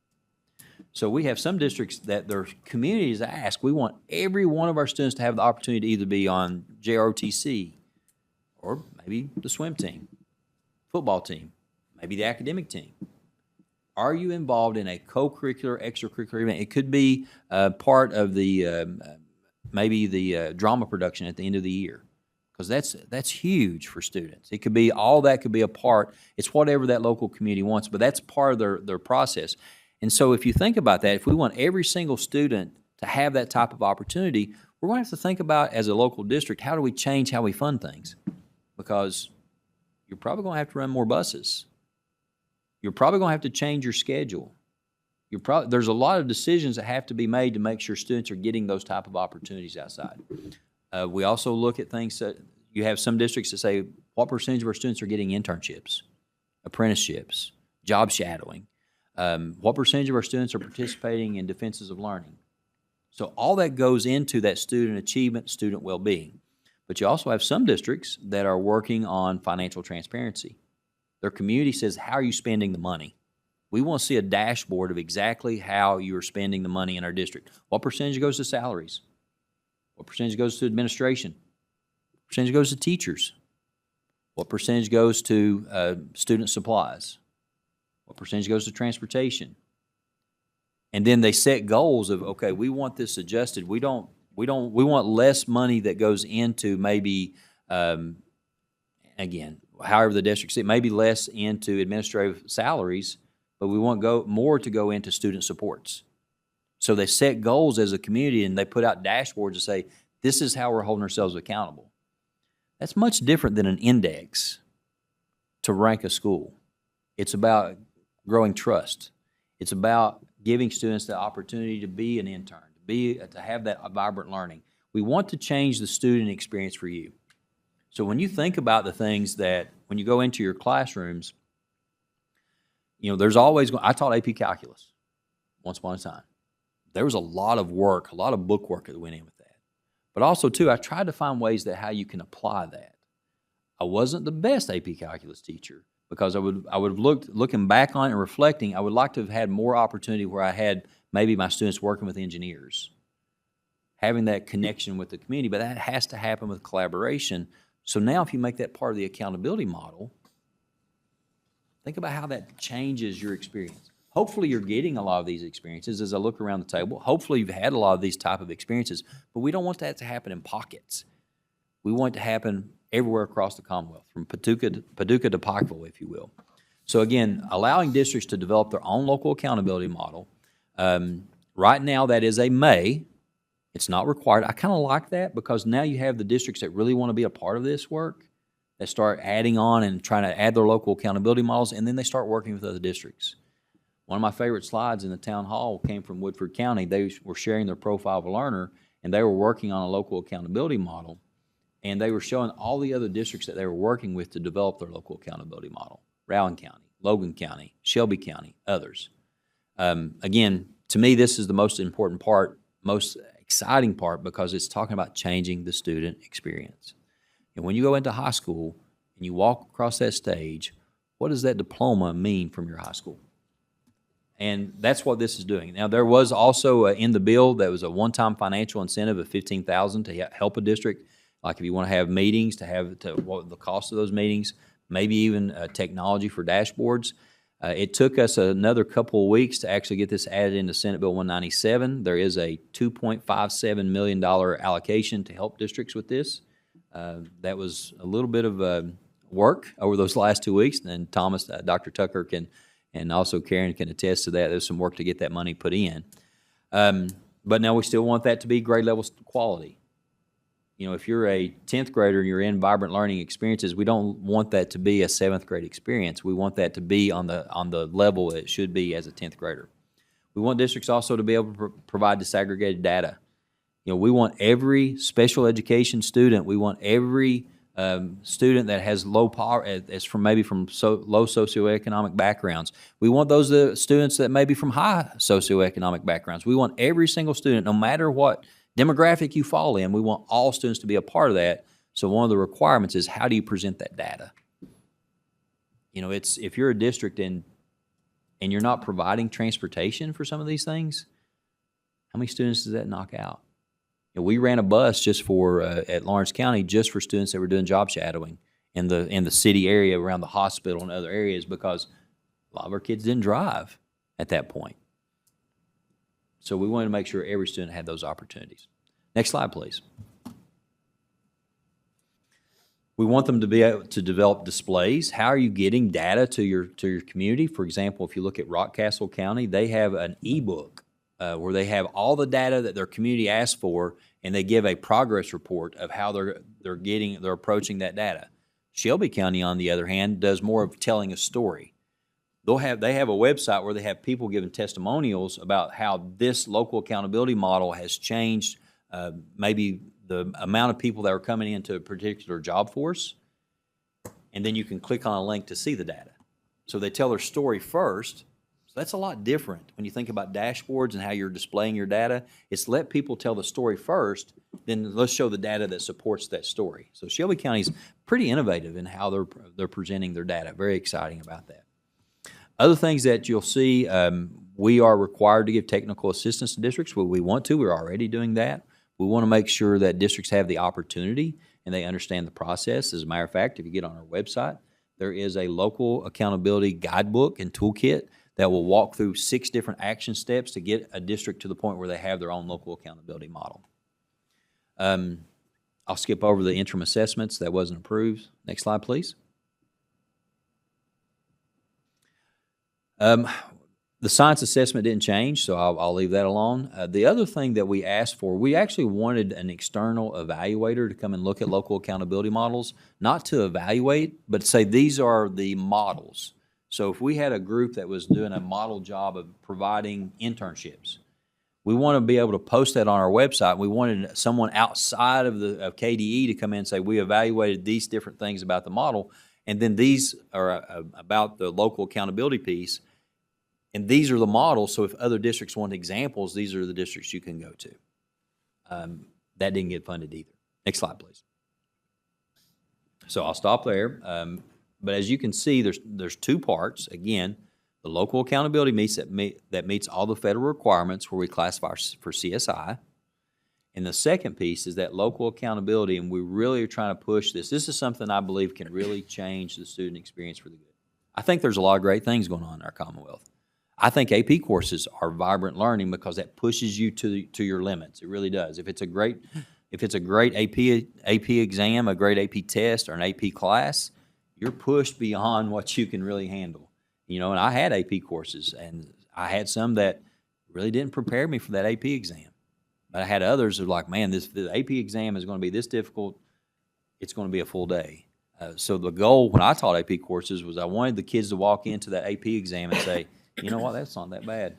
[SPEAKER 2] So we have some districts that their communities ask, we want every one of our students to have the opportunity to either be on JROTC or maybe the swim team, football team, maybe the academic team. Are you involved in a co-curricular, extracurricular event? It could be part of the, maybe the drama production at the end of the year, because that's huge for students. It could be, all that could be a part. It's whatever that local community wants, but that's part of their process. And so if you think about that, if we want every single student to have that type of opportunity, we're going to have to think about, as a local district, how do we change how we fund things? Because you're probably going to have to run more buses. You're probably going to have to change your schedule. There's a lot of decisions that have to be made to make sure students are getting those type of opportunities outside. We also look at things that you have some districts that say, what percentage of our students are getting internships, apprenticeships, job shadowing? What percentage of our students are participating in defenses of learning? So all that goes into that student achievement, student well-being. But you also have some districts that are working on financial transparency. Their community says, how are you spending the money? We want to see a dashboard of exactly how you are spending the money in our district. What percentage goes to salaries? What percentage goes to administration? What percentage goes to teachers? What percentage goes to student supplies? What percentage goes to transportation? And then they set goals of, okay, we want this adjusted. We want less money that goes into maybe, again, however the district see it, maybe less into administrative salaries, but we want more to go into student supports. So they set goals as a community and they put out dashboards to say, this is how we're holding ourselves accountable. That's much different than an index to rank a school. It's about growing trust. It's about giving students the opportunity to be an intern, to have that vibrant learning. We want to change the student experience for you. So when you think about the things that, when you go into your classrooms, you know, there's always, I taught AP Calculus once upon a time. There was a lot of work, a lot of book work that went in with that. But also, too, I tried to find ways that how you can apply that. I wasn't the best AP Calculus teacher because I would have looking back on it and reflecting, I would like to have had more opportunity where I had maybe my students working with engineers, having that connection with the community, but that has to happen with collaboration. So now if you make that part of the accountability model, think about how that changes your experience. Hopefully you're getting a lot of these experiences as I look around the table. Hopefully you've had a lot of these type of experiences, but we don't want that to happen in pockets. We want it to happen everywhere across the Commonwealth, from Paducah to Pikeville, if you will. So again, allowing districts to develop their own local accountability model. Right now that is a may. It's not required. I kind of like that because now you have the districts that really want to be a part of this work that start adding on and trying to add their local accountability models, and then they start working with other districts. One of my favorite slides in the town hall came from Woodford County. They were sharing their profile of a learner, and they were working on a local accountability model, and they were showing all the other districts that they were working with to develop their local accountability model. Rowan County, Logan County, Shelby County, others. Again, to me, this is the most important part, most exciting part, because it's talking about changing the student experience. And when you go into high school and you walk across that stage, what does that diploma mean from your high school? And that's what this is doing. Now, there was also in the bill, there was a one-time financial incentive of $15,000 to help a district, like if you want to have meetings, what the cost of those meetings, maybe even technology for dashboards. It took us another couple of weeks to actually get this added into Senate Bill 197. There is a $2.57 million allocation to help districts with this. That was a little bit of work over those last 2 weeks, and Thomas, Dr. Tucker can And also Karen can attest to that. There's some work to get that money put in. But now we still want that to be grade level quality. You know, if you're a 10th grader and you're in Vibrant Learning Experiences, we don't want that to be a 7th grade experience. We want that to be on the level it should be as a 10th grader. We want districts also to be able to provide disaggregated data. You know, we want every special education student, we want every student that has low power, as from maybe from low socioeconomic backgrounds. We want those students that may be from high socioeconomic backgrounds. We want every single student, no matter what demographic you fall in, we want all students to be a part of that. So one of the requirements is, how do you present that data? You know, it's, if you're a district and you're not providing transportation for some of these things, how many students does that knock out? You know, we ran a bus just for at Lawrence County just for students that were doing job shadowing in the city area around the hospital and other areas, because a lot of our kids didn't drive at that point. So we wanted to make sure every student had those opportunities. Next slide, please. We want them to be able to develop displays. How are you getting data to your community? For example, if you look at Rockcastle County, they have an ebook where they have all the data that their community asked for, and they give a progress report of how they're approaching that data. Shelby County, on the other hand, does more of telling a story. They have a website where they have people giving testimonials about how this local accountability model has changed maybe the amount of people that are coming into a particular job force, and then you can click on a link to see the data. So they tell their story first. So that's a lot different when you think about dashboards and how you're displaying your data. It's let people tell the story first, then let's show the data that supports that story. So Shelby County's pretty innovative in how they're presenting their data. Very exciting about that. Other things that you'll see, we are required to give technical assistance to districts. Well, we want to. We're already doing that. We want to make sure that districts have the opportunity and they understand the process. As a matter of fact, if you get on our website, there is a local accountability guidebook and toolkit that will walk through 6 different action steps to get a district to the point where they have their own local accountability model. I'll skip over the interim assessments. That wasn't approved. Next slide, please. The science assessment didn't change, so I'll leave that alone. The other thing that we asked for, we actually wanted an external evaluator to come and look at local accountability models, not to evaluate, but to say these are the models. So if we had a group that was doing a model job of providing internships, we want to be able to post that on our website. We wanted someone outside of KDE to come in and say, we evaluated these different things about the model, and then these are about the local accountability piece. And these are the models, so if other districts want examples, these are the districts you can go to. That didn't get funded either. Next slide, please. So I'll stop there. But as you can see, there's 2 parts. Again, the local accountability that meets all the federal requirements where we classify for CSI. And the second piece is that local accountability, and we really are trying to push this. This is something I believe can really change the student experience for the good. I think there's a lot of great things going on in our Commonwealth. I think AP courses are vibrant learning because that pushes you to your limits. It really does. If it's a great AP exam, a great AP test, or an AP class, you're pushed beyond what you can really handle. You know, and I had AP courses, and I had some that really didn't prepare me for that AP exam. But I had others that were like, man, the AP exam is going to be this difficult. It's going to be a full day. So the goal when I taught AP courses was I wanted the kids to walk into that AP exam and say, you know what, that's not that bad.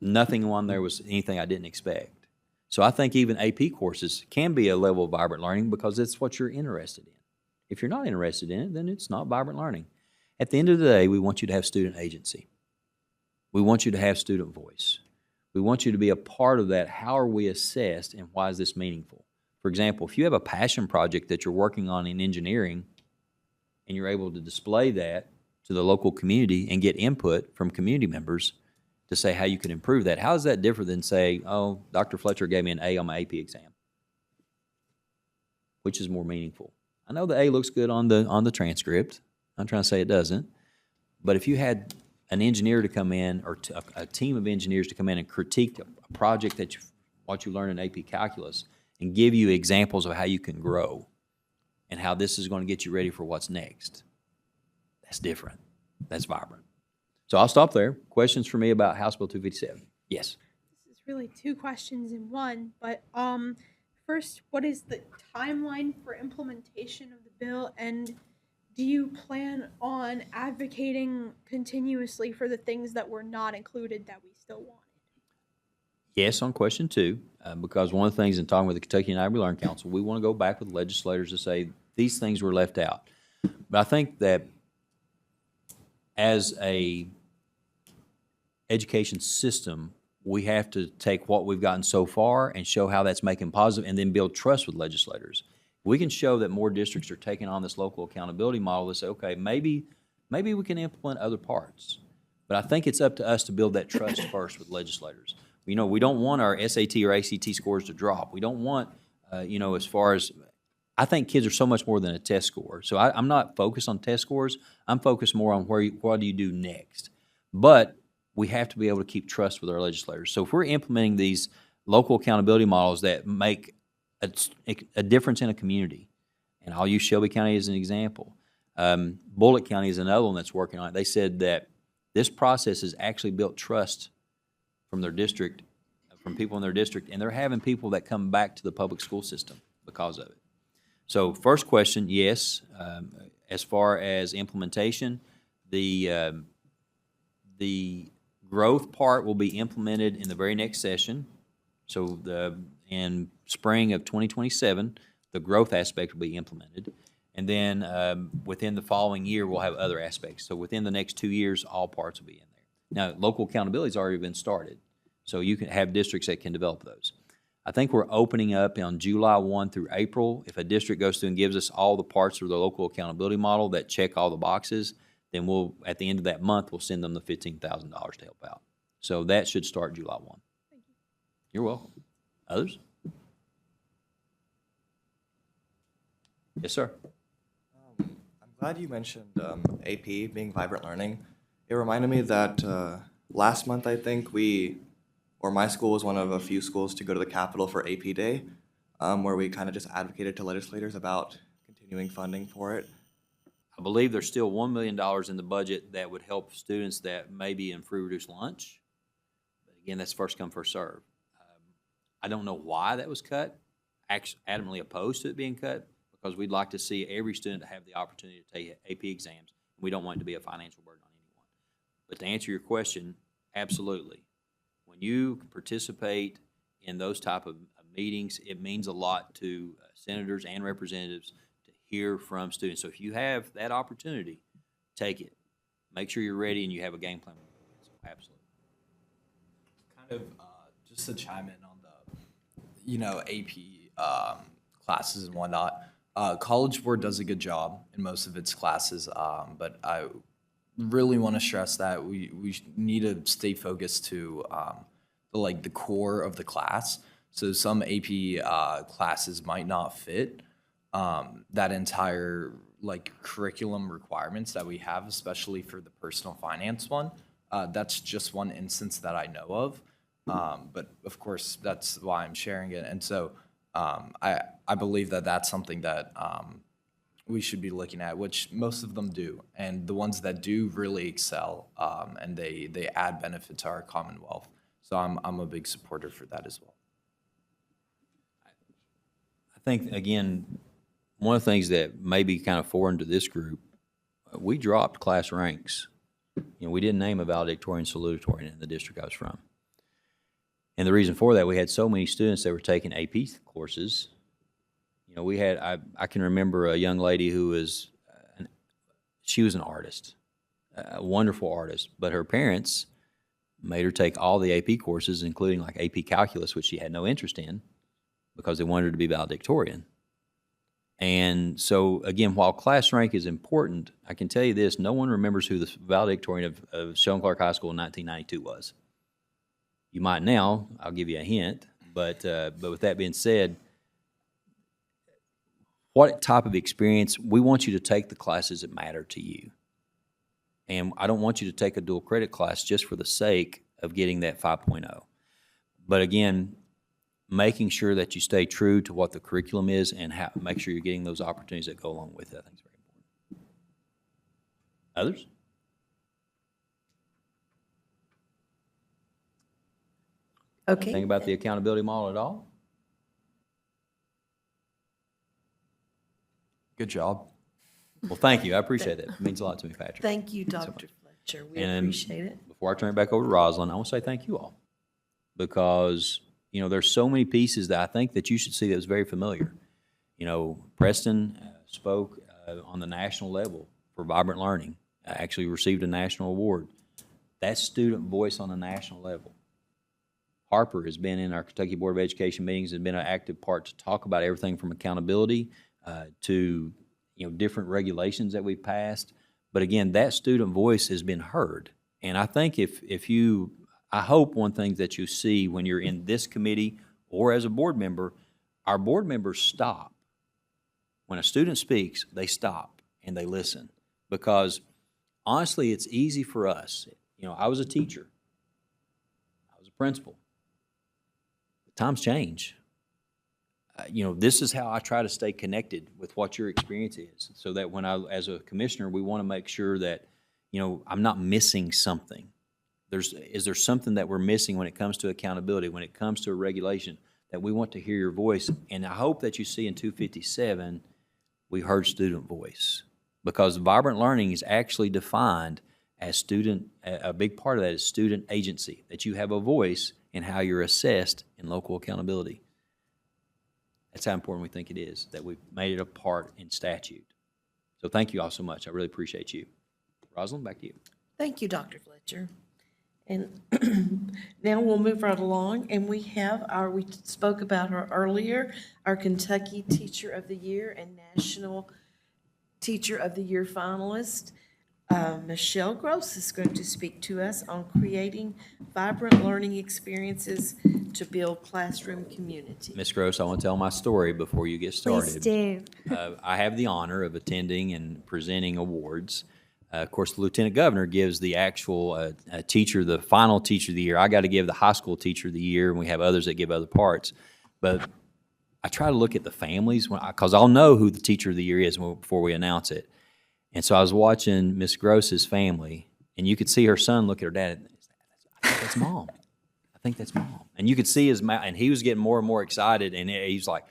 [SPEAKER 2] Nothing on there was anything I didn't expect. So I think even AP courses can be a level of vibrant learning because it's what you're interested in. If you're not interested in it, then it's not vibrant learning. At the end of the day, we want you to have student agency. We want you to have student voice. We want you to be a part of that. How are we assessed, and why is this meaningful? For example, if you have a passion project that you're working on in engineering and you're able to display that to the local community and get input from community members to say how you can improve that, how is that different than say, oh, Dr. Fletcher gave me an A on my AP exam? Which is more meaningful? I know the A looks good on the transcript. I'm trying to say it doesn't. But if you had an engineer to come in, or a team of engineers to come in and critique a project that what you learned in AP Calculus and give you examples of how you can grow and how this is going to get you ready for what's next, that's different. that's vibrant. So I'll stop there. Questions for me about House Bill 257? Yes.
[SPEAKER 6] This is really two questions in one, but first, what is the timeline for implementation of the bill, and do you plan on advocating continuously for the things that were not included that we still wanted?
[SPEAKER 2] Yes on question two, because one of the things in talking with the Kentucky United We Learn Council, we want to go back with legislators to say these things were left out. But I think that as a education system, we have to take what we've gotten so far and show how that's making positive, and then build trust with legislators. We can show that more districts are taking on this local accountability model to say, okay, maybe we can implement other parts. But I think it's up to us to build that trust first with legislators. You know, we don't want our SAT or ACT scores to drop. We don't want, as far as, I think kids are so much more than a test score. So I'm not focused on test scores. I'm focused more on what do you do next. But we have to be able to keep trust with our legislators. So if we're implementing these local accountability models that make a difference in a community, and I'll use Shelby County as an example. Bullitt County is another one that's working on it. They said that this process has actually built trust from their district, from people in their district, and they're having people that come back to the public school system because of it. So first question, yes. As far as implementation, the growth part will be implemented in the very next session. So in spring of 2027, the growth aspect will be implemented. And then within the following year, we'll have other aspects. So within the next 2 years, all parts will be in there. Now, local accountability's already been started, so you can have districts that can develop those. I think we're opening up on July 1 through April. If a district goes through and gives us all the parts of the local accountability model that check all the boxes, then we'll, at the end of that month, we'll send them the $15,000 to help out. So that should start July 1.
[SPEAKER 6] Thank you.
[SPEAKER 2] You're welcome. Others? Yes, sir.
[SPEAKER 11] I'm glad you mentioned AP being vibrant learning. It reminded me that last month, I think my school was one of a few schools to go to the Capitol for AP Day, where we kind of just advocated to legislators about continuing funding for it.
[SPEAKER 2] I believe there's still $1 million in the budget that would help students that may be in free reduced lunch. But again, that's first come, first serve. I don't know why that was cut. Adamantly opposed to it being cut, because we'd like to see every student have the opportunity to take AP exams. We don't want it to be a financial burden on anyone. But to answer your question, absolutely. When you participate in those type of meetings, it means a lot to senators and representatives to hear from students. So if you have that opportunity, take it. Make sure you're ready and you have a game plan. So absolutely.
[SPEAKER 3] Kind of just to chime in on the, AP classes and whatnot. College Board does a good job in most of its classes, but I really want to stress that we need to stay focused to the core of the class. So some AP classes might not fit that entire curriculum requirements that we have, especially for the personal finance one. That's just one instance that I know of, but of course that's why I'm sharing it. And so I believe that that's something that we should be looking at, which most of them do, and the ones that do really excel, and they add benefit to our Commonwealth. So I'm a big supporter for that as well.
[SPEAKER 2] I think, again, one of the things that may be kind of foreign to this group, we dropped class ranks. We didn't name a valedictorian salutatorian in the district I was from. And the reason for that, we had so many students that were taking AP courses. We had, I can remember a young lady who was, she was an artist, a wonderful artist, but her parents made her take all the AP courses, including AP Calculus, which she had no interest in, because they wanted her to be valedictorian. And so, again, while class rank is important, I can tell you this, no one remembers who the valedictorian of Sheldon Clark High School in 1992 was. You might now, I'll give you a hint, but with that being said, what type of experience, we want you to take the classes that matter to you. And I don't want you to take a dual credit class just for the sake of getting that 5.0. But again, making sure that you stay true to what the curriculum is and make sure you're getting those opportunities that go along with it, I think is very important. Others?
[SPEAKER 1] Okay.
[SPEAKER 2] Think about the accountability model at all? Good job. Well, thank you. I appreciate it. It means a lot to me, Patrick.
[SPEAKER 1] Thank you, Dr. Fletcher. We
[SPEAKER 2] And
[SPEAKER 1] appreciate it.
[SPEAKER 2] Before I turn it back over to Rosalind, I want to say thank you all. Because, there's so many pieces that I think that you should see that was very familiar. Preston spoke on the national level for Vibrant Learning, actually received a national award. That's student voice on a national level. Harper has been in our Kentucky Board of Education meetings, has been an active part to talk about everything from accountability to different regulations that we've passed. But again, that student voice has been heard. And I think I hope one thing that you see when you're in this committee or as a board member, our board members stop. When a student speaks, they stop and they listen. Because honestly, it's easy for us. I was a teacher. I was a principal. Times change. This is how I try to stay connected with what your experience is, so that when as a commissioner, we want to make sure that, I'm not missing something. Is there something that we're missing when it comes to accountability, when it comes to a regulation, that we want to hear your voice? And I hope that you see in 257, we heard student voice, because Vibrant Learning is actually defined as a big part of that is student agency, that you have a voice in how you're assessed in local accountability. That's how important we think it is, that we've made it a part in statute. So thank you all so much. I really appreciate you. Rosalind, back to you.
[SPEAKER 1] Thank you, Dr. Fletcher. And now we'll move right along, and we spoke about her earlier, our Kentucky Teacher of the Year and National Teacher of the Year finalist. Michelle Gross is going to speak to us on creating vibrant learning experiences to build classroom community.
[SPEAKER 2] Ms. Gross, I want to tell my story before you get started.
[SPEAKER 13] Please do.
[SPEAKER 2] I have the honor of attending and presenting awards. Of course, the Lieutenant Governor gives the actual teacher, the final Teacher of the Year. I got to give the high school Teacher of the Year, and we have others that give other parts. But I try to look at the families, because I'll know who the Teacher of the Year is before we announce it. And so I was watching Miss Gross's family, and you could see her son look at her dad, and I think that's Mom. I think that's Mom. And you could see his mouth, and he was getting more and more excited, and he's like,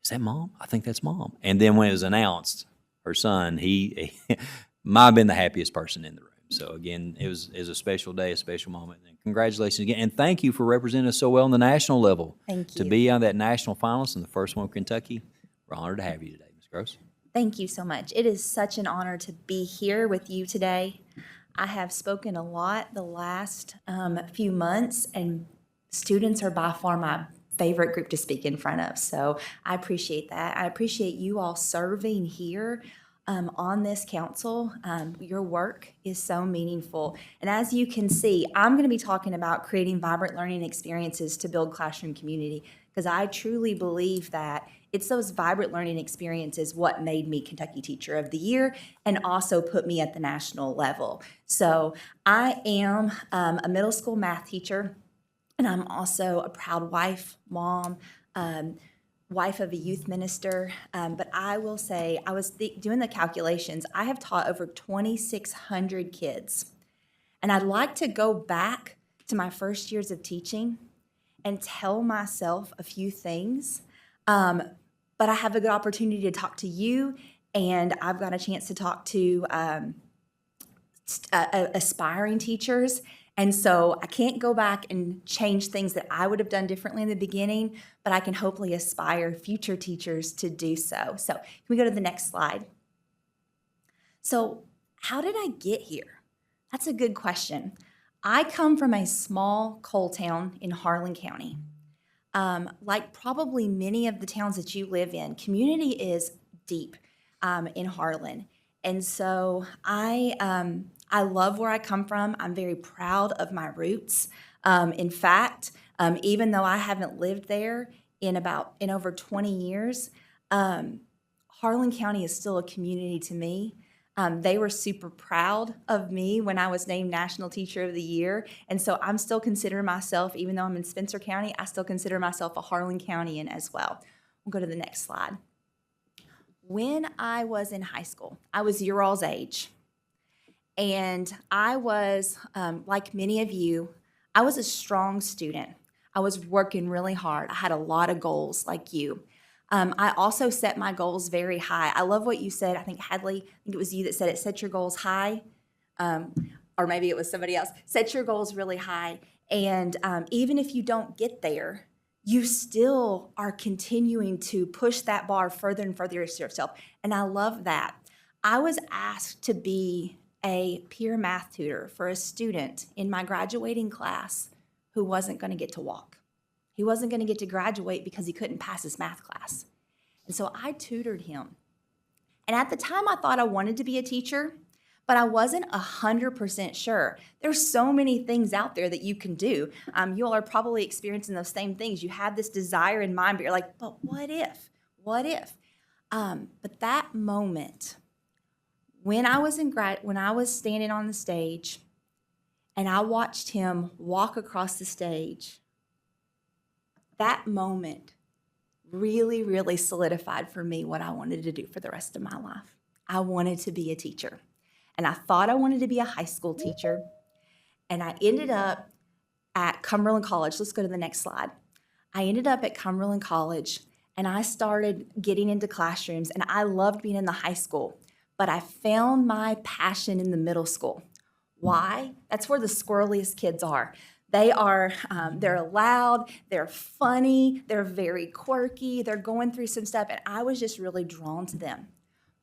[SPEAKER 2] is that Mom? I think that's Mom. And then when it was announced, her son, he might have been the happiest person in the room. So again, it was a special day, a special moment. And congratulations again. And thank you for representing us so well on the national level.
[SPEAKER 13] Thank
[SPEAKER 2] To
[SPEAKER 13] you.
[SPEAKER 2] be on that national finalist and the first one in Kentucky, we're honored to have you today, Ms. Gross.
[SPEAKER 13] Thank you so much. It is such an honor to be here with you today. I have spoken a lot the last few months, and students are by far my favorite group to speak in front of. So I appreciate that. I appreciate you all serving here on this council. Your work is so meaningful. And as you can see, I'm going to be talking about creating vibrant learning experiences to build classroom community, because I truly believe that it's those vibrant learning experiences what made me Kentucky Teacher of the Year and also put me at the national level. So I am a middle school math teacher, and I'm also a proud wife, mom, wife of a youth minister. But I will say, I was doing the calculations. I have taught over 2,600 kids. And I'd like to go back to my first years of teaching and tell myself a few things. But I have a good opportunity to talk to you, and I've got a chance to talk to aspiring teachers. And so I can't go back and change things that I would have done differently in the beginning, but I can hopefully aspire future teachers to do so. So can we go to the next slide? So how did I get here? That's a good question. I come from a small coal town in Harlan County. Like probably many of the towns that you live in, community is deep in Harlan. And so I love where I come from. I'm very proud of my roots. In fact, even though I haven't lived there in over 20 years, Harlan County is still a community to me. They were super proud of me when I was named National Teacher of the Year. And so I'm still considering myself, even though I'm in Spencer County, I still consider myself a Harlan Countyan as well. We'll go to the next slide. When I was in high school, I was your all's age. And I was, like many of you, I was a strong student. I was working really hard. I had a lot of goals like you. I also set my goals very high. I love what you said. I think Hadley, I think it was you that said it, set your goals high. Or maybe it was somebody else. Set your goals really high. And even if you don't get there, you still are continuing to push that bar further and further yourself. And I love that. I was asked to be a peer math tutor for a student in my graduating class who wasn't going to get to walk. He wasn't going to get to graduate because he couldn't pass his math class. And so I tutored him. And at the time, I thought I wanted to be a teacher, but I wasn't 100% sure. There's so many things out there that you can do. You all are probably experiencing those same things. You have this desire in mind, but you're like, but what if? What if? But that moment, when I was standing on the stage and I watched him walk across the stage, that moment really, really solidified for me what I wanted to do for the rest of my life. I wanted to be a teacher. And I thought I wanted to be a high school teacher. And I ended up at Cumberland College. Let's go to the next slide. I ended up at Cumberland College and I started getting into classrooms, and I loved being in the high school. But I found my passion in the middle school. Why? That's where the squirreliest kids are. They're loud, they're funny, they're very quirky, they're going through some stuff, and I was just really drawn to them.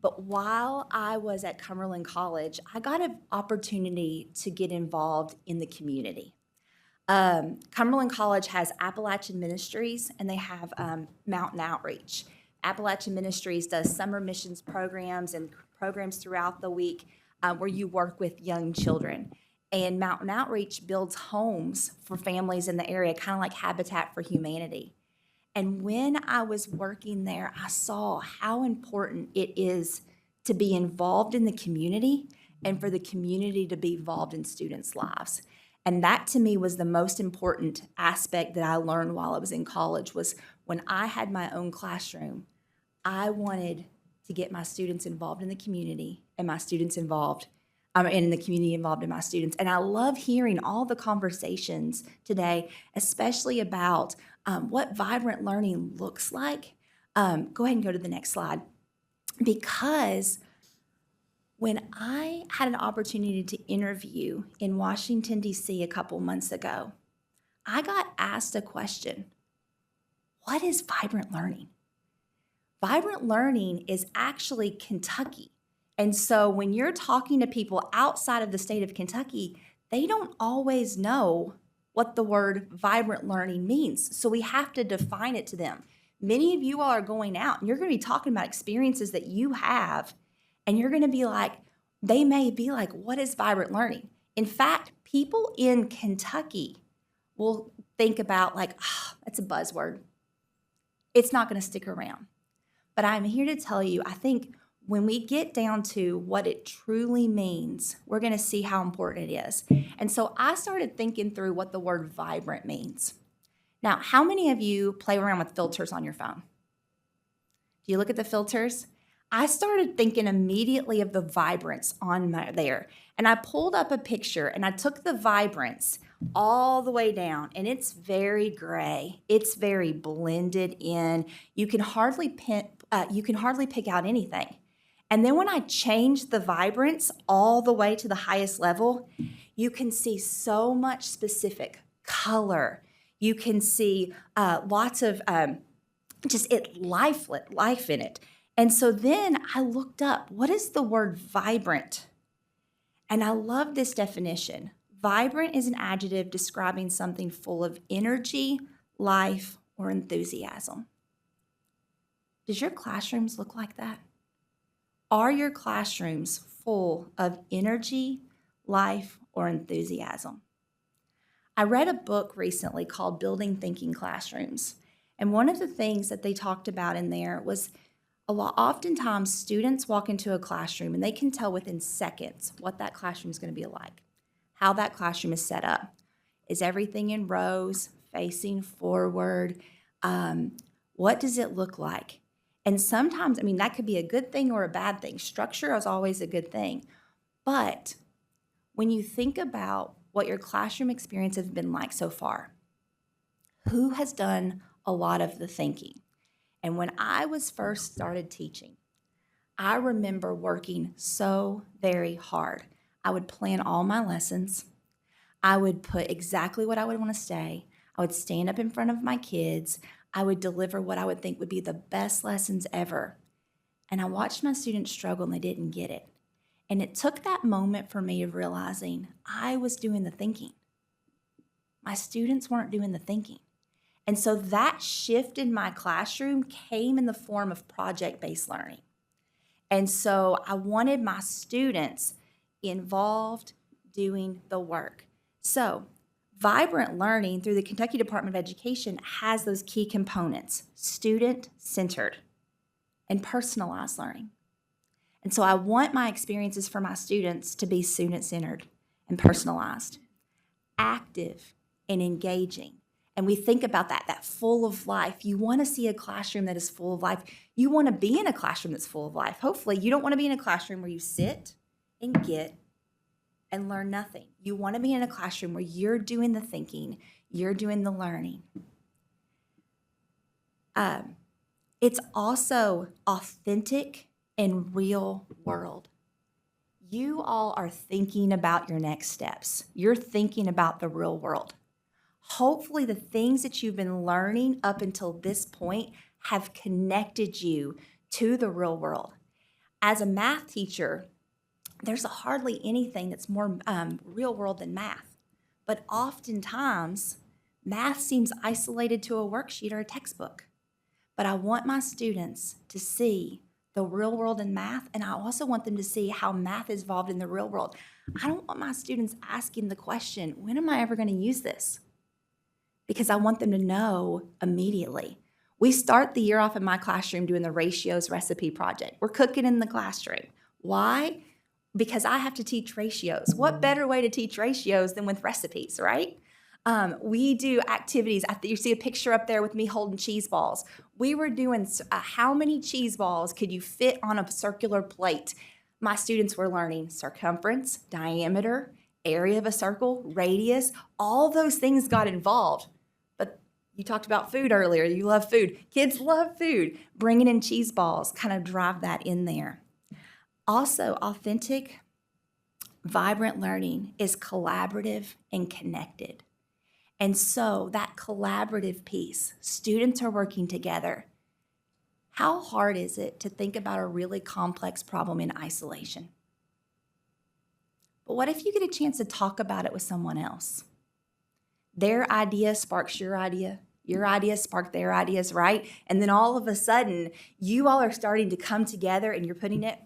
[SPEAKER 13] But while I was at Cumberland College, I got an opportunity to get involved in the community. Cumberland College has Appalachian Ministries, and they have Mountain Outreach. Appalachian Ministries does summer missions programs and programs throughout the week where you work with young children. And Mountain Outreach builds homes for families in the area, kind of like Habitat for Humanity. And when I was working there, I saw how important it is to be involved in the community and for the community to be involved in students' lives. And that to me was the most important aspect that I learned while I was in college, was when I had my own classroom, I wanted to get my students involved in the community and my students involved and the community involved in my students. And I love hearing all the conversations today, especially about what vibrant learning looks like. Go ahead and go to the next slide. Because when I had an opportunity to interview in Washington, D.C. a couple months ago, I got asked a question. What is vibrant learning? Vibrant learning is actually Kentucky. And so when you're talking to people outside of the state of Kentucky, they don't always know what the word vibrant learning means. So we have to define it to them. Many of you all are going out and you're going to be talking about experiences that you have, and you're going to be like, they may be like, what is vibrant learning? In fact, people in Kentucky will think about like, that's a buzzword. It's not going to stick around. But I'm here to tell you, I think when we get down to what it truly means, we're going to see how important it is. And so I started thinking through what the word vibrant means. Now, how many of you play around with filters on your phone? Do you look at the filters? I started thinking immediately of the vibrance on there. And I pulled up a picture and I took the vibrance all the way down, and it's very gray. It's very blended in. You can hardly pick out anything. And then when I changed the vibrance all the way to the highest level, you can see so much specific color. You can see lots of life in it. And so then I looked up, what is the word vibrant? And I love this definition. Vibrant is an adjective describing something full of energy, life, or enthusiasm. Does your classrooms look like that? Are your classrooms full of energy, life, or enthusiasm? I read a book recently called Building Thinking Classrooms. And one of the things that they talked about in there was oftentimes students walk into a classroom and they can tell within seconds what that classroom is going to be like, how that classroom is set up. Is everything in rows, facing forward? What does it look like? And sometimes, that could be a good thing or a bad thing. Structure is always a good thing. But when you think about what your classroom experience has been like so far, Who has done a lot of the thinking? And when I was first started teaching, I remember working so very hard. I would plan all my lessons. I would put exactly what I would want to say. I would stand up in front of my kids. I would deliver what I would think would be the best lessons ever. And I watched my students struggle and they didn't get it. And it took that moment for me of realizing I was doing the thinking. My students weren't doing the thinking. And so that shift in my classroom came in the form of project-based learning. And so I wanted my students involved doing the work. So Vibrant Learning through the Kentucky Department of Education has those key components: student-centered and personalized learning. And so I want my experiences for my students to be student-centered and personalized, active and engaging. And we think about that full of life. You want to see a classroom that is full of life. You want to be in a classroom that's full of life. Hopefully, you don't want to be in a classroom where you sit and get and learn nothing. You want to be in a classroom where you're doing the thinking, you're doing the learning. It's also authentic and real world. You all are thinking about your next steps. You're thinking about the real world. Hopefully the things that you've been learning up until this point have connected you to the real world. As a math teacher, there's hardly anything that's more real world than math. But oftentimes, math seems isolated to a worksheet or a textbook. But I want my students to see the real world in math, and I also want them to see how math is involved in the real world. I don't want my students asking the question, when am I ever going to use this? Because I want them to know immediately. We start the year off in my classroom doing the ratios recipe project. We're cooking in the classroom. Why? Because I have to teach ratios. What better way to teach ratios than with recipes, right? We do activities. You see a picture up there with me holding cheese balls. We were doing how many cheese balls could you fit on a circular plate? My students were learning circumference, diameter, area of a circle, radius. All those things got involved. But you talked about food earlier. You love food. Kids love food. Bringing in cheese balls kind of drive that in there. Also, authentic, vibrant learning is collaborative and connected. And so that collaborative piece, students are working together. How hard is it to think about a really complex problem in isolation? But what if you get a chance to talk about it with someone else? Their idea sparks your idea spark their ideas, right? And then all of a sudden, you all are starting to come together and you're putting it.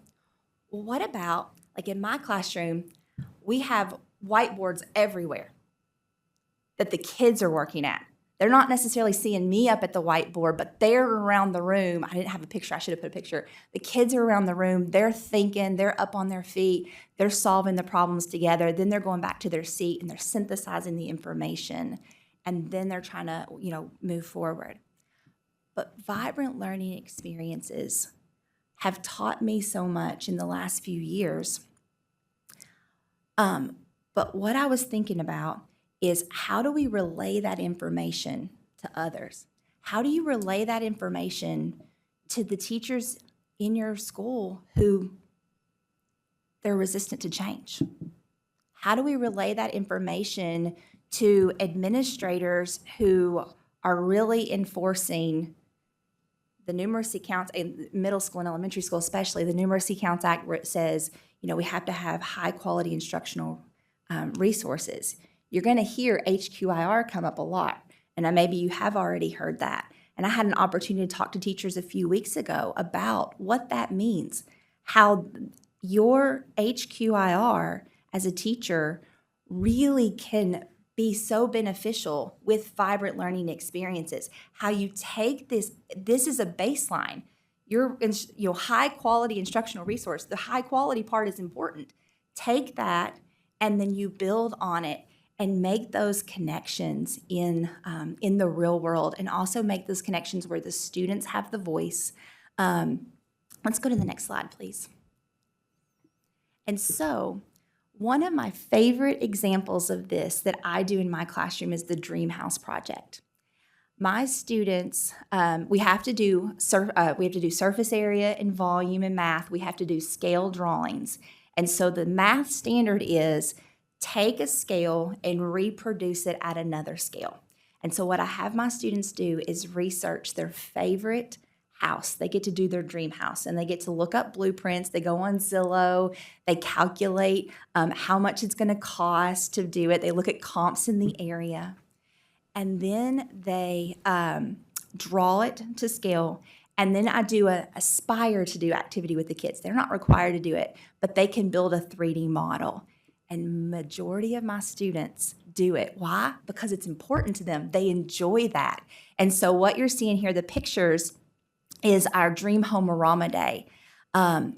[SPEAKER 13] Well, what about, like in my classroom, we have whiteboards everywhere that the kids are working at. They're not necessarily seeing me up at the whiteboard, but they're around the room. I didn't have a picture. I should have put a picture. The kids are around the room. They're thinking. They're up on their feet. They're solving the problems together. Then they're going back to their seat and they're synthesizing the information. And then they're trying to, move forward. But vibrant learning experiences have taught me so much in the last few years. But what I was thinking about is, how do we relay that information to others? How do you relay that information to the teachers in your school who they're resistant to change? How do we relay that information to administrators who are really enforcing the Numeracy Counts, in middle school and elementary school especially, the Numeracy Counts Act, where it says, we have to have high quality instructional resources? You're going to hear HQIR come up a lot, and maybe you have already heard that. And I had an opportunity to talk to teachers a few weeks ago about what that means, how your HQIR as a teacher really can be so beneficial with vibrant learning experiences. How you take this is a baseline. Your high quality instructional resource, the high quality part is important. Take that and then you build on it and make those connections in the real world, and also make those connections where the students have the voice. Let's go to the next slide, please. And so, one of my favorite examples of this that I do in my classroom is the Dream House Project. my students, we have to do surface area and volume in math. We have to do scale drawings. And so the math standard is take a scale and reproduce it at another scale. And so what I have my students do is research their favorite house. They get to do their dream house, and they get to look up blueprints. They go on Zillow. They calculate how much it's going to cost to do it. They look at comps in the area. And then they draw it to scale. And then I do a aspire to do activity with the kids. They're not required to do it, but they can build a 3D model. And majority of my students do it. Why? Because it's important to them. They enjoy that. And so what you're seeing here, the pictures, is our Dream Home-A-Rama Day. The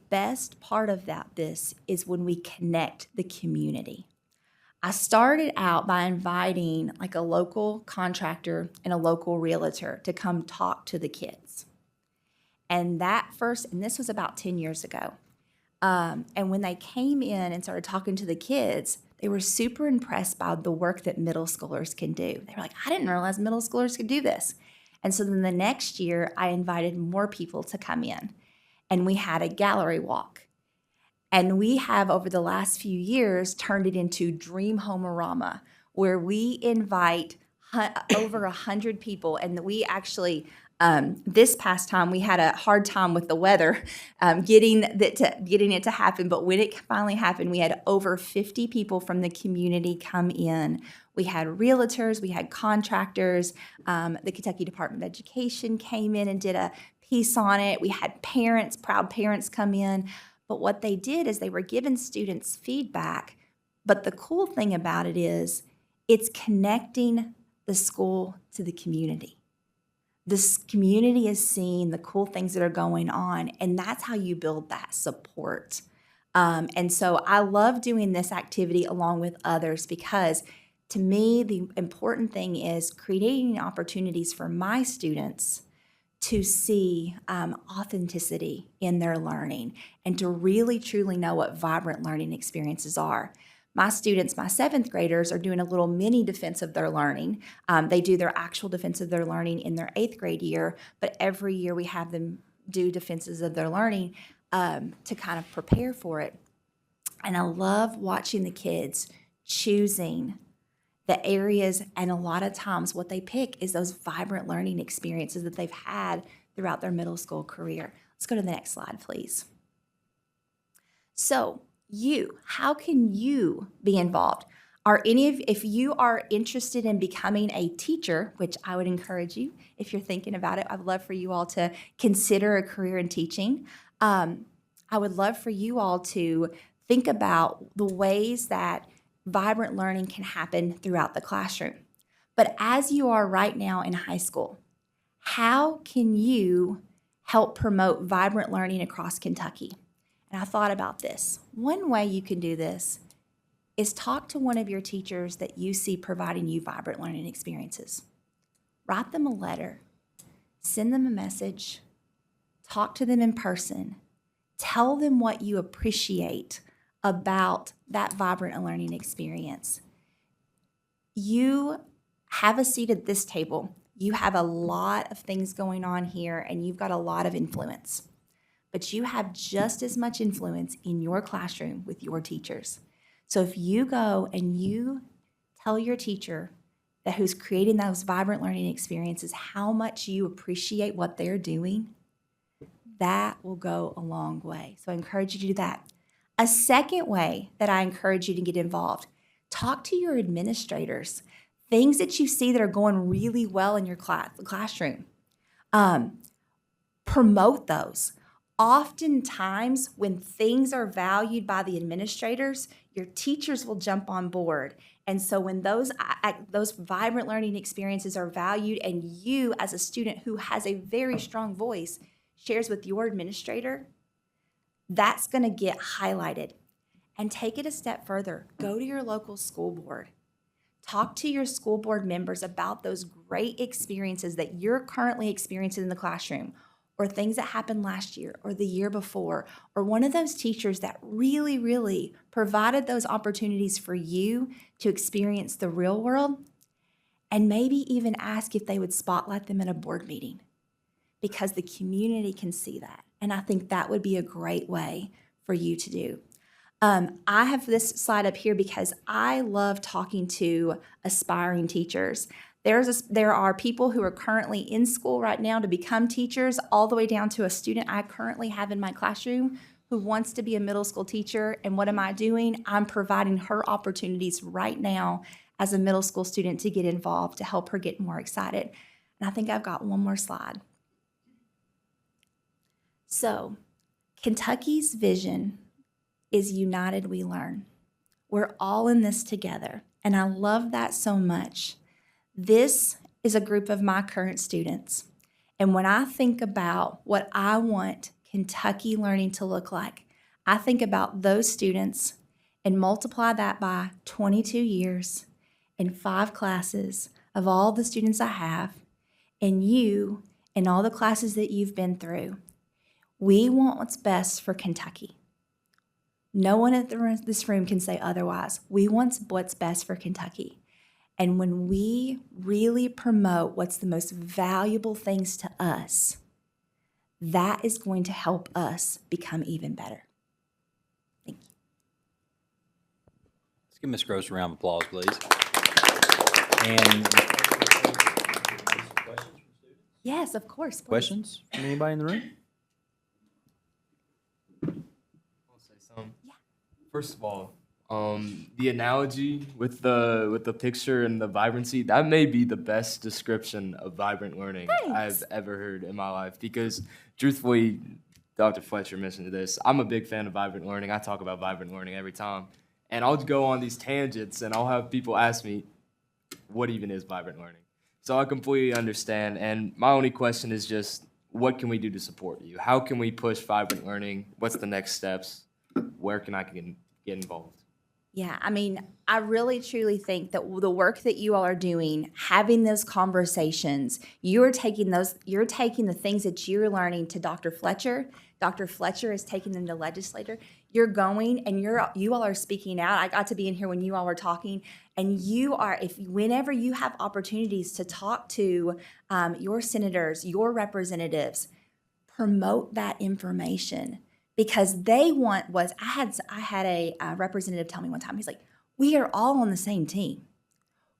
[SPEAKER 13] best part of this is when we connect the community. I started out by inviting like a local contractor and a local realtor to come talk to the kids. And this was about 10 years ago. And when they came in and started talking to the kids, they were super impressed by the work that middle schoolers can do. They were like, I didn't realize middle schoolers could do this. And so then the next year, I invited more people to come in, and we had a gallery walk. And we have, over the last few years, turned it into Dream Home-A-Rama, where we invite over 100 people. And we actually, this past time, we had a hard time with the weather getting it to happen. But when it finally happened, we had over 50 people from the community come in. We had realtors, we had contractors, the Kentucky Department of Education came in and did a piece on it. We had parents, proud parents come in. But what they did is they were giving students feedback. But the cool thing about it is it's connecting the school to the community. This community is seeing the cool things that are going on, and that's how you build that support. And so I love doing this activity along with others because to me, the important thing is creating opportunities for my students to see authenticity in their learning and to really truly know what vibrant learning experiences are. My students, my 7th graders, are doing a little mini defense of their learning. They do their actual defense of their learning in their 8th grade year, but every year we have them do defenses of their learning to kind of prepare for it. And I love watching the kids choosing the areas, and a lot of times what they pick is those vibrant learning experiences that they've had throughout their middle school career. Let's go to the next slide, please. So, how can you be involved? If you are interested in becoming a teacher, which I would encourage you, if you're thinking about it, I'd love for you all to consider a career in teaching. I would love for you all to think about the ways that vibrant learning can happen throughout the classroom. But as you are right now in high school, how can you help promote vibrant learning across Kentucky? And I thought about this. One way you can do this is talk to one of your teachers that you see providing you vibrant learning experiences. Write them a letter, send them a message, talk to them in person, tell them what you appreciate about that vibrant learning experience. You have a seat at this table. You have a lot of things going on here, and you've got a lot of influence. But you have just as much influence in your classroom with your teachers. So if you go and you tell your teacher that who's creating those vibrant learning experiences how much you appreciate what they're doing, that will go a long way. So I encourage you to do that. A second way that I encourage you to get involved, talk to your administrators. Things that you see that are going really well in your classroom. Promote those. Oftentimes, when things are valued by the administrators, your teachers will jump on board. And so when those vibrant learning experiences are valued and you as a student who has a very strong voice shares with your administrator, that's going to get highlighted. And take it a step further. Go to your local school board. Talk to your school board members about those great experiences that you're currently experiencing in the classroom, or things that happened last year or the year before, or one of those teachers that really, really provided those opportunities for you to experience the real world, and maybe even ask if they would spotlight them in a board meeting, because the community can see that. And I think that would be a great way for you to do. I have this slide up here because I love talking to aspiring teachers. There are people who are currently in school right now to become teachers, all the way down to a student I currently have in my classroom who wants to be a middle school teacher. And what am I doing? I'm providing her opportunities right now as a middle school student to get involved, to help her get more excited. And I think I've got one more slide. So, Kentucky's vision is United We Learn. We're all in this together, and I love that so much. This is a group of my current students, and when I think about what I want Kentucky learning to look like, I think about those students and multiply that by 22 years and 5 classes of all the students I have, and you and all the classes that you've been through. We want what's best for Kentucky. No one in this room can say otherwise. We want what's best for Kentucky. And when we really promote what's the most valuable things to us, that is going to help us become even better. Thank you.
[SPEAKER 2] Let's give Ms. Gross a round of applause, please. And
[SPEAKER 13] Yes, of course. Please.
[SPEAKER 2] questions from anybody in the room?
[SPEAKER 4] I'll say something. Yeah. First of all, the analogy with the picture and the vibrancy, that may be the best description of vibrant learning I've ever heard in my life. Because truthfully, Dr. Fletcher mentioned this, I'm a big fan of vibrant learning. I talk about vibrant learning every time. And I'll go on these tangents and I'll have people ask me, what even is vibrant learning? So I completely understand. And my only question is just, what can we do to support you? How can we push vibrant learning? What's the next steps? Where can I get involved?
[SPEAKER 13] Yeah, I mean, I really truly think that the work that you all are doing, having those conversations, you're taking the things that you're learning to Dr. Fletcher. Dr. Fletcher is taking them to legislator. You're going and you all are speaking out. I got to be in here when you all were talking, and whenever you have opportunities to talk to your senators, your representatives, promote that information. Because they want I had a representative tell me one time, he's like, we are all on the same team.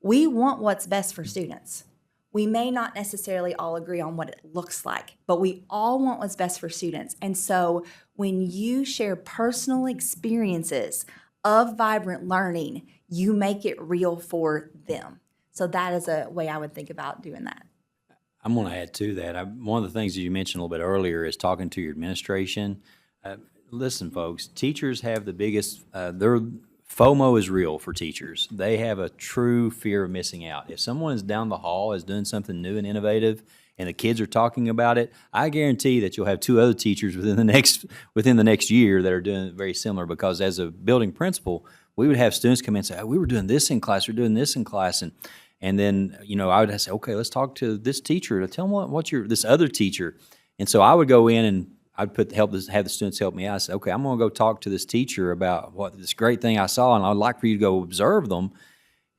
[SPEAKER 13] We want what's best for students. We may not necessarily all agree on what it looks like, but we all want what's best for students. And so when you share personal experiences of vibrant learning, you make it real for them. So that is a way I would think about doing that.
[SPEAKER 2] I'm going to add to that. One of the things that you mentioned a little bit earlier is talking to your administration. Listen, folks, teachers have the biggest, their FOMO is real for teachers. They have a true fear of missing out. If someone is down the hall, is doing something new and innovative, and the kids are talking about it, I guarantee that you'll have 2 other teachers within the next year that are doing it very similar, because as a building principal, we would have students come in and say, oh, we were doing this in class, we're doing this in class, and then, I would say, okay, let's talk to this teacher to tell them what's this other teacher. And so I would go in and I'd have the students help me out. I said, okay, I'm going to go talk to this teacher about what this great thing I saw, and I'd like for you to go observe them.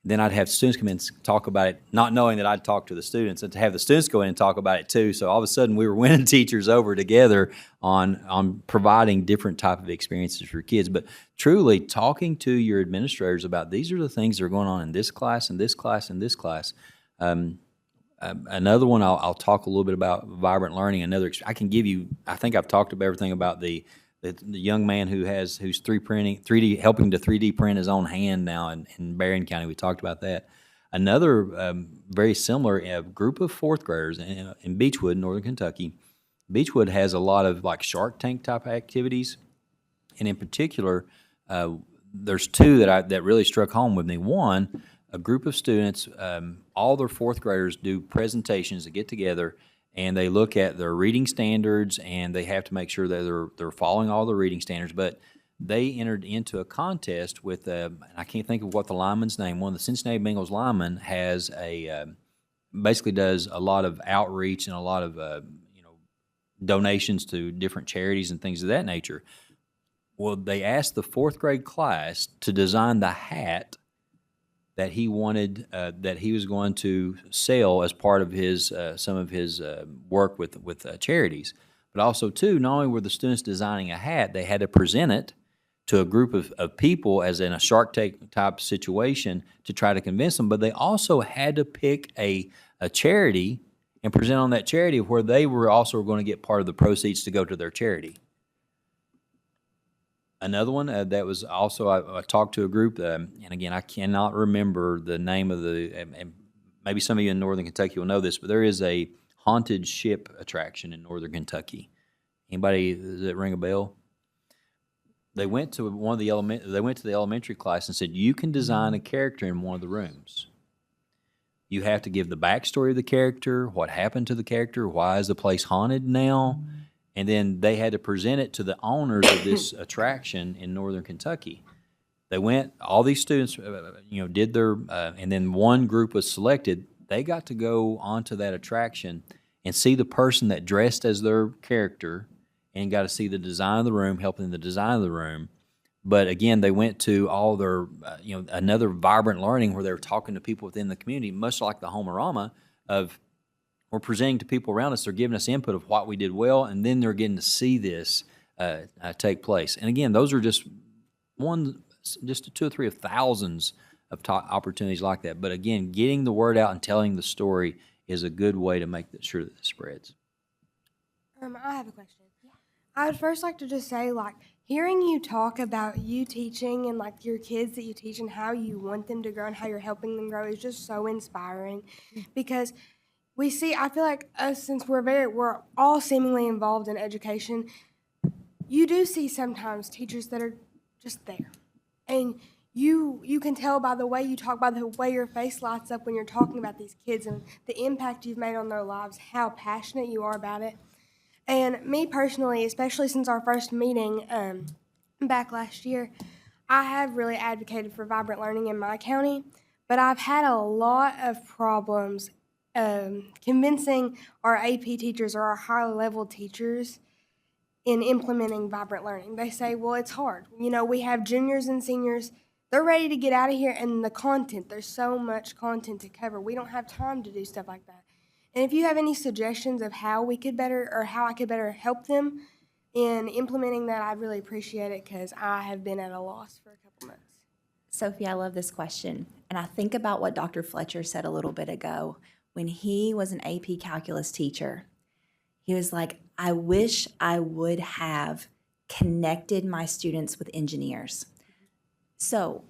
[SPEAKER 2] Then I'd have students come in and talk about it, not knowing that I'd talk to the students, and to have the students go in and talk about it too. So all of a sudden, we were winning teachers over together on providing different type of experiences for kids. But truly, talking to your administrators about these are the things that are going on in this class, and this class, and this class. Another one, I'll talk a little bit about vibrant learning. I can give you, I think I've talked about everything about the young man who's 3D, helping to 3D print his own hand now in Berrien County. We talked about that. Another very similar group of 4th graders in Beechwood, Northern Kentucky. Beechwood has a lot of like Shark Tank type activities. And in particular, there's 2 that really struck home with me. One, a group of students, all their 4th graders do presentations that get together, and they look at their reading standards, and they have to make sure that they're following all the reading standards. But they entered into a contest with, I can't think of what the lineman's name. One of the Cincinnati Bengals linemen has basically does a lot of outreach and a lot of donations to different charities and things of that nature. Well, they asked the 4th grade class to design the hat that he wanted, that he was going to sell as part of his, some of his work with charities. But also, too, not only were the students designing a hat, they had to present it to a group of people as in a Shark Tank type situation to try to convince them, but they also had to pick a charity and present on that charity where they were also going to get part of the proceeds to go to their charity. Another one that was also, I talked to a group, and again, I cannot remember the name of and maybe some of you in Northern Kentucky will know this, but there is a haunted ship attraction in Northern Kentucky. Anybody, does it ring a bell? They went to the elementary class and said, you can design a character in one of the rooms. You have to give the backstory of the character, what happened to the character, why is the place haunted now, and then they had to present it to the owners of this attraction in Northern Kentucky. They went, all these students, did their, and then one group was selected. They got to go onto that attraction and see the person that dressed as their character and got to see the design of the room, helping the design of the room. But again, they went to all their, another vibrant learning where they were talking to people within the community, much like the Homerama of, we're presenting to people around us, they're giving us input of what we did well, and then they're getting to see this take place. And again, those are just two or three of thousands of opportunities like that. But again, getting the word out and telling the story is a good way to make sure that it spreads.
[SPEAKER 7] I have a question. I would first like to just say, hearing you talk about you teaching and, your kids that you teach and how you want them to grow and how you're helping them grow is just so inspiring because I feel like us, since we're all seemingly involved in education, you do see sometimes teachers that are just there. And you can tell by the way you talk, by the way your face lights up when you're talking about these kids and the impact you've made on their lives, how passionate you are about it. And me personally, especially since our first meeting back last year, I have really advocated for vibrant learning in my county, but I've had a lot of problems convincing our AP teachers or our high-level teachers in implementing vibrant learning. They say, well, it's hard. We have juniors and seniors. They're ready to get out of here, and there's so much content to cover. We don't have time to do stuff like that. And if you have any suggestions of how I could better help them in implementing that, I'd really appreciate it because I have been at a loss for a couple months.
[SPEAKER 13] Sophie, I love this question. And I think about what Dr. Fletcher said a little bit ago. When he was an AP calculus teacher, he was like, I wish I would have connected my students with engineers. So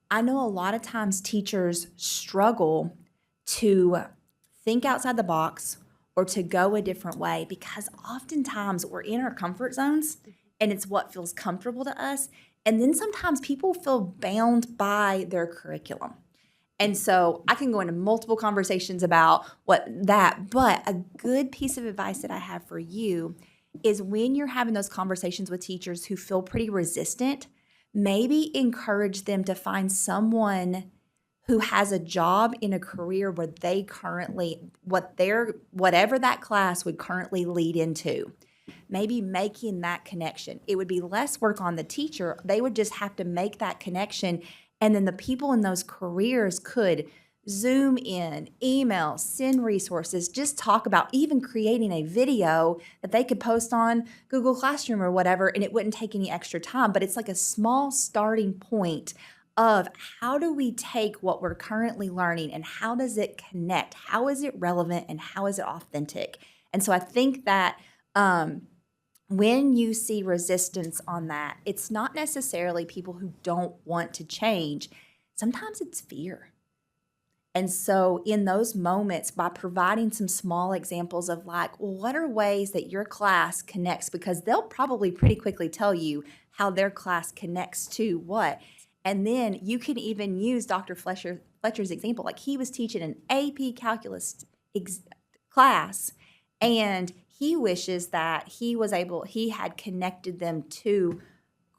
[SPEAKER 13] I know a lot of times teachers struggle to think outside the box or to go a different way because oftentimes we're in our comfort zones and it's what feels comfortable to us. And then sometimes people feel bound by their curriculum. And so I can go into multiple conversations about but a good piece of advice that I have for you is when you're having those conversations with teachers who feel pretty resistant, maybe encourage them to find someone who has a job in a career where they currently, whatever that class would currently lead into. Maybe making that connection. It would be less work on the teacher. They would just have to make that connection. And then the people in those careers could Zoom in, email, send resources, just talk about even creating a video that they could post on Google Classroom or whatever, and it wouldn't take any extra time. But it's like a small starting point of how do we take what we're currently learning and how does it connect? How is it relevant and how is it authentic? And so I think that when you see resistance on that, it's not necessarily people who don't want to change. Sometimes it's fear. And so in those moments, by providing some small examples of what are ways that your class connects, because they'll probably pretty quickly tell you how their class connects to what. And then you can even use Dr. Fletcher's example. Like he was teaching an AP calculus class, and he wishes that he had connected them to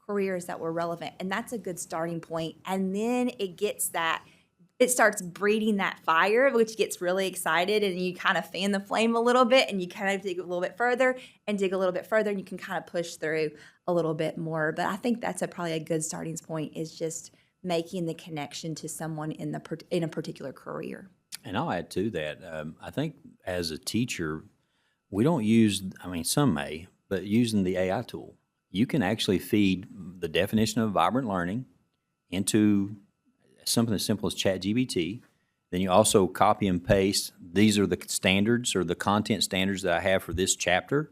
[SPEAKER 13] careers that were relevant. And that's a good starting point. And then it starts breeding that fire, which gets really excited, and you kind of fan the flame a little bit, and you kind of dig a little bit further and dig a little bit further, and you can kind of push through a little bit more. But I think that's probably a good starting point, is just making the connection to someone in in a particular career.
[SPEAKER 2] And I'll add to that, I think as a teacher, we don't use, I mean, some may, but using the AI tool, you can actually feed the definition of vibrant learning into something as simple as ChatGPT. Then you also copy and paste, these are the standards or the content standards that I have for this chapter,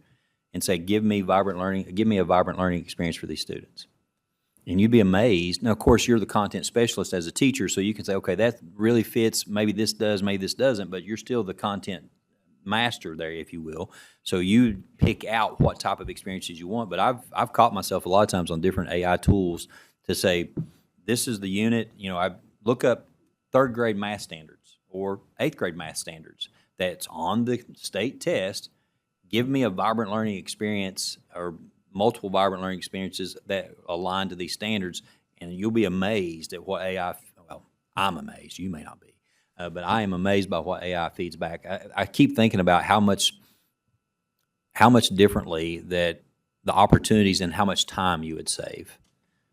[SPEAKER 2] and say, give me a vibrant learning experience for these students. And you'd be amazed. Now, of course, you're the content specialist as a teacher, so you can say, okay, that really fits, maybe this does, maybe this doesn't, but you're still the content master there, if you will. So you pick out what type of experiences you want. But I've caught myself a lot of times on different AI tools to say, this is the unit, I look up 3rd grade math standards or 8th grade math standards that's on the state test. Give me a vibrant learning experience or multiple vibrant learning experiences that align to these standards, and you'll be amazed at what AI, well, I'm amazed, you may not be, but I am amazed by what AI feeds back. I keep thinking about how much differently that the opportunities and how much time you would save.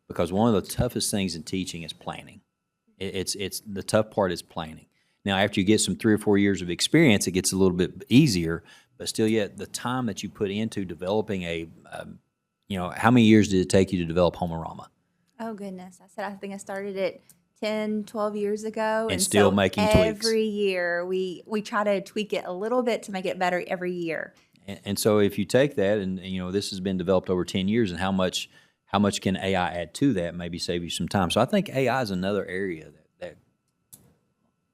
[SPEAKER 2] Because one of the toughest things in teaching is planning. It's the tough part is planning. Now, after you get some 3 or 4 years of experience, it gets a little bit easier, but still yet the time that you put into developing how many years did it take you to develop Homerama?
[SPEAKER 13] Oh, goodness. I think I started it 10, 12 years ago.
[SPEAKER 2] And still
[SPEAKER 13] so
[SPEAKER 2] making tweaks.
[SPEAKER 13] Every year, we try to tweak it a little bit to make it better every year.
[SPEAKER 2] And so if you take that and, this has been developed over 10 years, and how much can AI add to that, maybe save you some time. So I think AI is another area that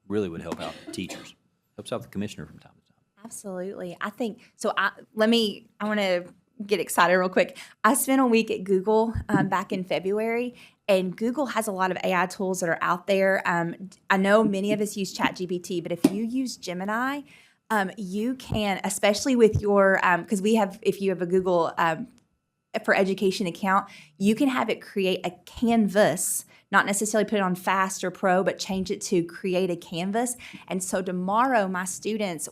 [SPEAKER 2] really would help out teachers, helps out the commissioner from time to time.
[SPEAKER 13] Absolutely. I think, so I want to get excited real quick. I spent a week at Google back in February, and Google has a lot of AI tools that are out there. I know many of us use ChatGPT, but if you use Gemini, you can, especially with your, because if you have a Google for Education account, you can have it create a canvas, not necessarily put it on Fast or Pro, but change it to create a canvas. And so tomorrow,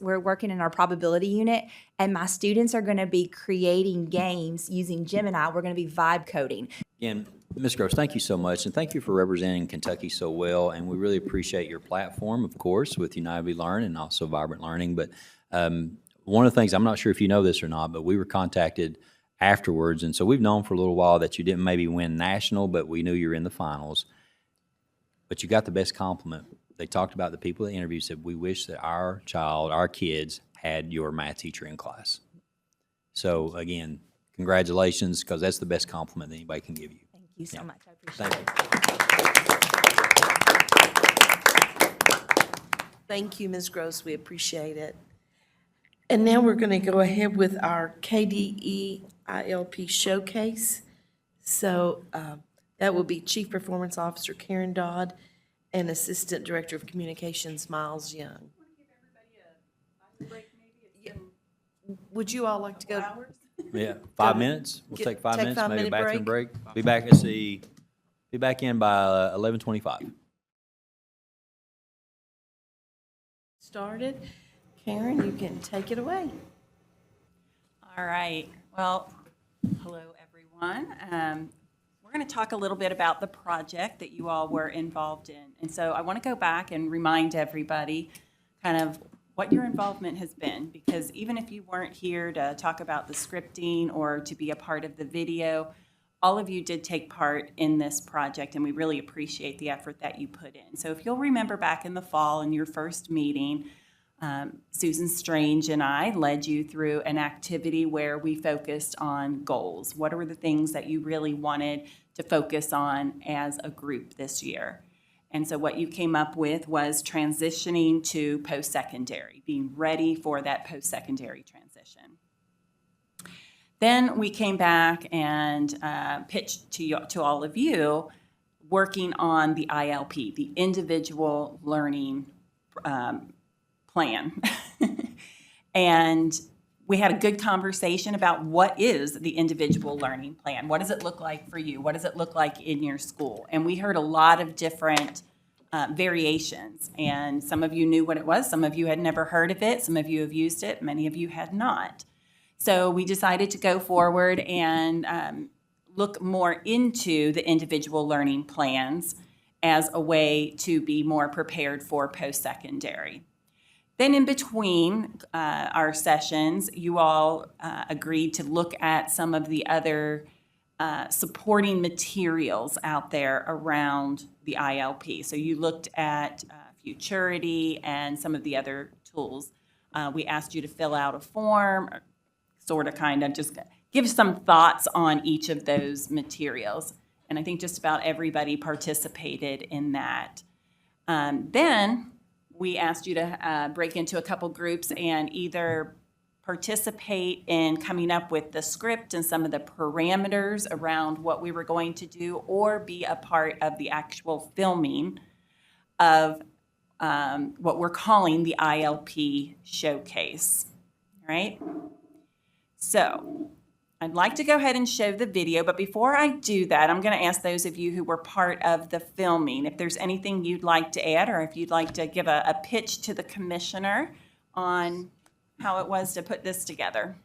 [SPEAKER 13] we're working in our probability unit, and my students are going to be creating games using Gemini. We're going to be vibe coding.
[SPEAKER 2] Again, Ms. Gross, thank you so much, and thank you for representing Kentucky so well, and we really appreciate your platform, of course, with United We Learn and also Vibrant Learning. But one of the things, I'm not sure if you know this or not, but we were contacted afterwards, and so we've known for a little while that you didn't maybe win national, but we knew you were in the finals. But you got the best compliment. They talked about the people that interviewed, said, we wish that our kids had your math teacher in class. So again, congratulations, because that's the best compliment that anybody can give you.
[SPEAKER 13] Thank you so much. I appreciate it.
[SPEAKER 1] Thank you, Ms. Gross. We appreciate it. And now we're going to go ahead with our KDE ILP showcase. So that will be Chief Performance Officer Karen Dodd and Assistant Director of Communications Miles Young. Would you all like to go?
[SPEAKER 2] Yeah, 5 minutes. We'll take 5 minutes, maybe a
[SPEAKER 1] 5-minute
[SPEAKER 2] bathroom break. Be back, let's see, be back in by 11:25.
[SPEAKER 1] Started. Karen, you can take it away.
[SPEAKER 14] All right. Well, hello, everyone. We're going to talk a little bit about the project that you all were involved in. And so I want to go back and remind everybody kind of what your involvement has been, because even if you weren't here to talk about the scripting or to be a part of the video, all of you did take part in this project, and we really appreciate the effort that you put in. So if you'll remember back in the fall in your first meeting, Susan Strange and I led you through an activity where we focused on goals. What are the things that you really wanted to focus on as a group this year? And so what you came up with was transitioning to post-secondary, being ready for that post-secondary transition. Then we came back and pitched to all of you working on the ILP, the individual learning plan. And we had a good conversation about what is the individual learning plan. What does it look like for you? What does it look like in your school? And we heard a lot of different variations. And some of you knew what it was. Some of you had never heard of it. Some of you have used it. Many of you had not. So we decided to go forward and look more into the individual learning plans as a way to be more prepared for post-secondary. Then in between our sessions, you all agreed to look at some of the other supporting materials out there around the ILP. So you looked at Futurity and some of the other tools. We asked you to fill out a form, sort of kind of just give some thoughts on each of those materials. And I think just about everybody participated in that. Then we asked you to break into a couple groups and either participate in coming up with the script and some of the parameters around what we were going to do, or be a part of the actual filming of what we're calling the ILP showcase, right? So I'd like to go ahead and show the video, but before I do that, I'm going to ask those of you who were part of the filming if there's anything you'd like to add, or if you'd like to give a pitch to the commissioner on how it was to put this together.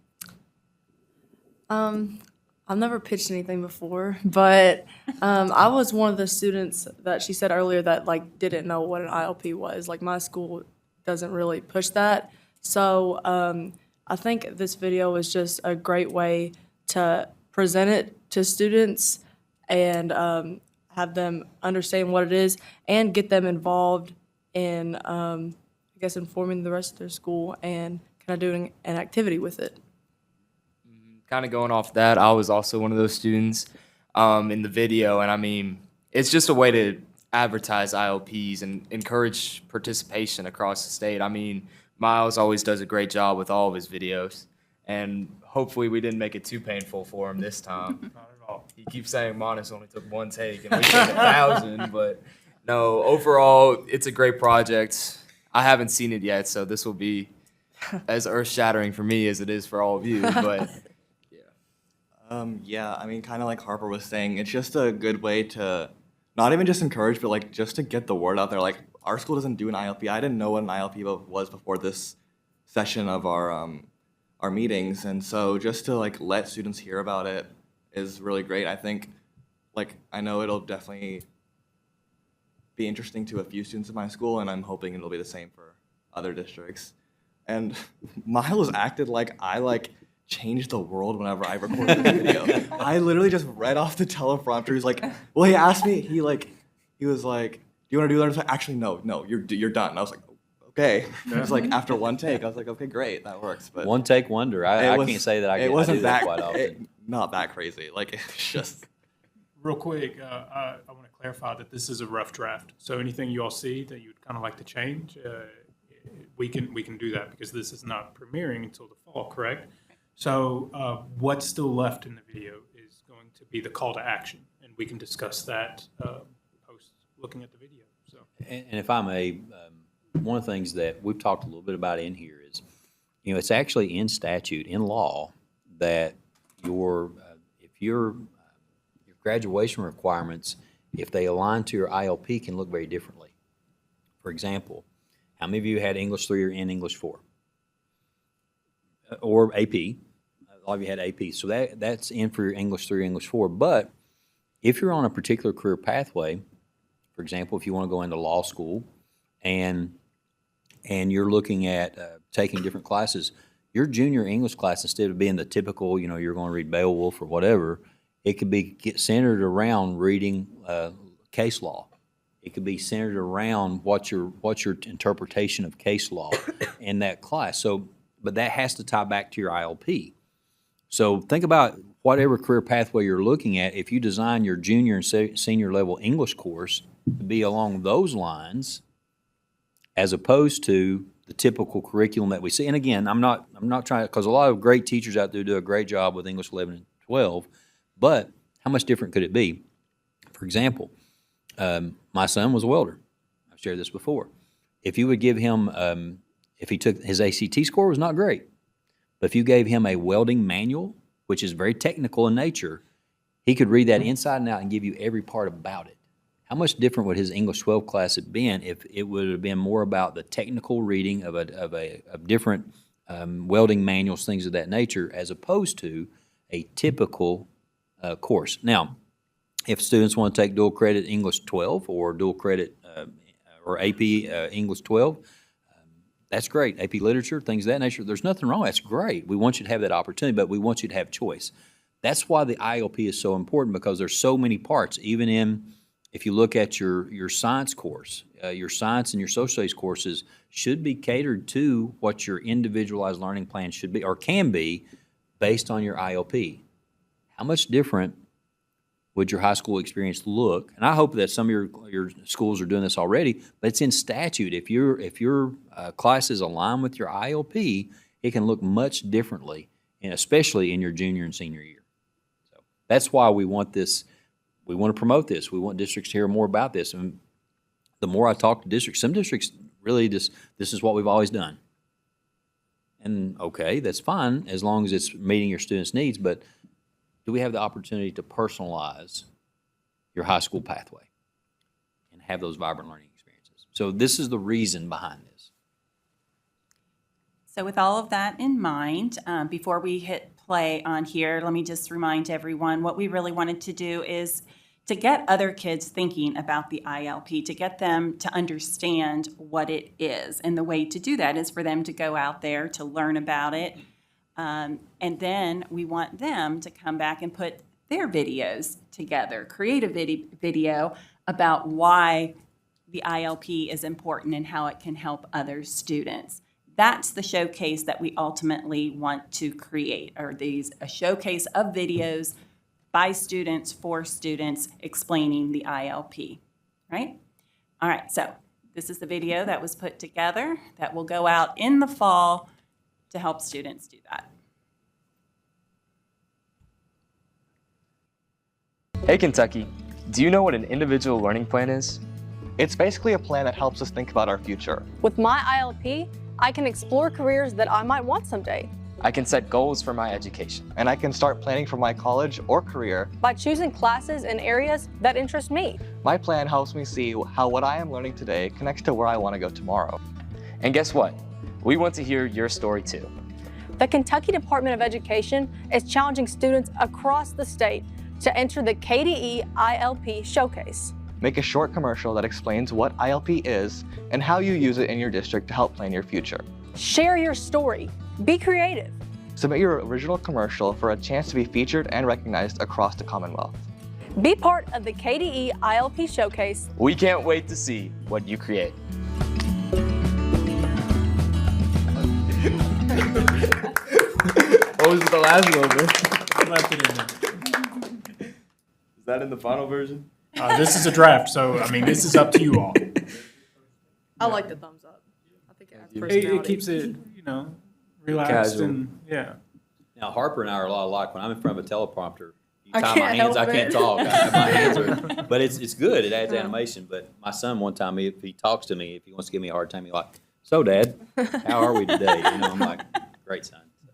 [SPEAKER 9] I've never pitched anything before, but I was one of the students that she said earlier that like didn't know what an ILP was. Like my school doesn't really push that. So I think this video is just a great way to present it to students and have them understand what it is and get them involved in, I guess, informing the rest of their school and kind of doing an activity with it.
[SPEAKER 4] Kind of going off that, I was also one of those students in the video, and I mean, it's just a way to advertise ILPs and encourage participation across the state. I mean, Miles always does a great job with all of his videos, and hopefully we didn't make it too painful for him this time. Not at all. He keeps saying Monis only took one take, and we took 1,000, but no, overall, it's a great project. I haven't seen it yet, so this will be as earth-shattering for me as it is for all of you, but
[SPEAKER 11] yeah, I mean, kind of like Harper was saying, it's just a good way to not even just encourage, but like just to get the word out there. Like our school doesn't do an ILP. I didn't know what an ILP was before this session of our meetings, and so just to like let students hear about it is really great. I think, like, I know it'll definitely be interesting to a few students in my school, and I'm hoping it'll be the same for other districts. And Miles acted like I changed the world whenever I recorded the video. I literally just read off the teleprompter. He's like, well, he asked me, he was like, do you want to do that? I was like, actually, no, you're done. And I was like, okay. It was like after one take, I was like, okay, great, that works. But
[SPEAKER 2] One take wonder. I can't say that I do that quite often.
[SPEAKER 11] Not that crazy. Like, it's just.
[SPEAKER 15] Real quick, I want to clarify that this is a rough draft. So anything you all see that you'd kind of like to change, we can do that because this is not premiering until the fall, correct? So what's still left in the video is going to be the call to action, and we can discuss that post looking at the video. So,
[SPEAKER 2] And if I may, one of the things that we've talked a little bit about in here is, it's actually in statute, in law, that your graduation requirements, if they align to your ILP, can look very differently. For example, how many of you had English 3 or in English 4? Or AP. A lot of you had AP. So that's in for your English 3 or English 4. But if you're on a particular career pathway, for example, if you want to go into law school and you're looking at taking different classes, your junior English class, instead of being the typical, you're going to read Beowulf or whatever, it could be centered around reading case law. It could be centered around what's your interpretation of case law in that class. So, but that has to tie back to your ILP. So think about whatever career pathway you're looking at. If you design your junior and senior level English course to be along those lines, as opposed to the typical curriculum that we see. And again, I'm not trying to, because a lot of great teachers out there do a great job with English 11 and 12, but how much different could it be? For example, my son was a welder. I've shared this before. If you would give him, if he took his ACT score was not great, but if you gave him a welding manual, which is very technical in nature, he could read that inside and out and give you every part about it. How much different would his English 12 class have been if it would have been more about the technical reading of different welding manuals, things of that nature, as opposed to a typical course? Now, If students want to take dual credit English 12 or dual credit or AP English 12, that's great. AP Literature, things of that nature, there's nothing wrong. That's great. We want you to have that opportunity, but we want you to have choice. That's why the ILP is so important, because there's so many parts. Even if you look at your science course, your science and your social studies courses should be catered to what your individualized learning plan should be or can be based on your ILP. How much different would your high school experience look? And I hope that some of your schools are doing this already, but it's in statute. If your classes align with your ILP, it can look much differently, and especially in your junior and senior year. So that's why we want this. We want to promote this. We want districts to hear more about this. And the more I talk to districts, some districts really just, this is what we've always done. And okay, that's fine as long as it's meeting your students' needs, but do we have the opportunity to personalize your high school pathway and have those vibrant learning experiences? So this is the reason behind this.
[SPEAKER 14] So with all of that in mind, before we hit play on here, let me just remind everyone what we really wanted to do is to get other kids thinking about the ILP, to get them to understand what it is. And the way to do that is for them to go out there to learn about it. And then we want them to come back and put their videos together, create a video about why the ILP is important and how it can help other students. That's the showcase that we ultimately want to create, or a showcase of videos by students for students explaining the ILP, right? All right, so this is the video that was put together that will go out in the fall to help students do that.
[SPEAKER 11] Hey Kentucky, do you know what an individual learning plan is? It's basically a plan that helps us think about our future.
[SPEAKER 16] With my ILP, I can explore careers that I might want someday.
[SPEAKER 11] I can set goals for my education. And I can start planning for my college or career
[SPEAKER 16] By choosing classes in areas that interest me.
[SPEAKER 11] My plan helps me see how what I am learning today connects to where I want to go tomorrow. And guess what? We want to hear your story too.
[SPEAKER 16] The Kentucky Department of Education is challenging students across the state to enter the KDE ILP Showcase.
[SPEAKER 11] Make a short commercial that explains what ILP is and how you use it in your district to help plan your future.
[SPEAKER 16] Share your story. Be creative.
[SPEAKER 11] Submit your original commercial for a chance to be featured and recognized across the Commonwealth.
[SPEAKER 16] Be part of the KDE ILP Showcase.
[SPEAKER 11] We can't wait to see what you create. What was the last little bit?
[SPEAKER 15] Left it in there.
[SPEAKER 11] Is that in the final version?
[SPEAKER 15] This is a draft, so I mean, this is up to you all.
[SPEAKER 9] I like the thumbs up. I think it adds
[SPEAKER 15] It
[SPEAKER 9] personality.
[SPEAKER 15] keeps it, relaxed
[SPEAKER 2] Casual.
[SPEAKER 15] and, yeah.
[SPEAKER 2] Now, Harper and I are a lot alike. When I'm in front of a teleprompter, you
[SPEAKER 9] I
[SPEAKER 2] tie my
[SPEAKER 9] can't
[SPEAKER 2] hands, I
[SPEAKER 9] help
[SPEAKER 2] can't
[SPEAKER 9] it.
[SPEAKER 2] talk. My hands are, but it's good. It adds animation. But my son, one time, if he talks to me, if he wants to give me a hard time, he's like, "So, Dad, how are we today?" I'm like, "Great, son." So.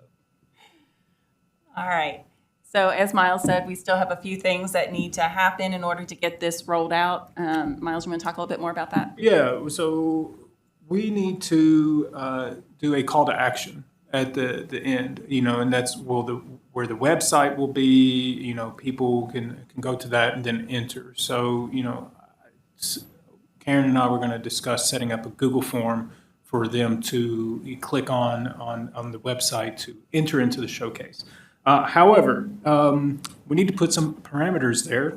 [SPEAKER 14] All right. So as Miles said, we still have a few things that need to happen in order to get this rolled out. Miles, you want to talk a little bit more about that?
[SPEAKER 15] Yeah, so we need to do a call to action at the end, and that's where the website will be. People can go to that and then enter. So, Karen and I were going to discuss setting up a Google form for them to click on the website to enter into the showcase. However, we need to put some parameters there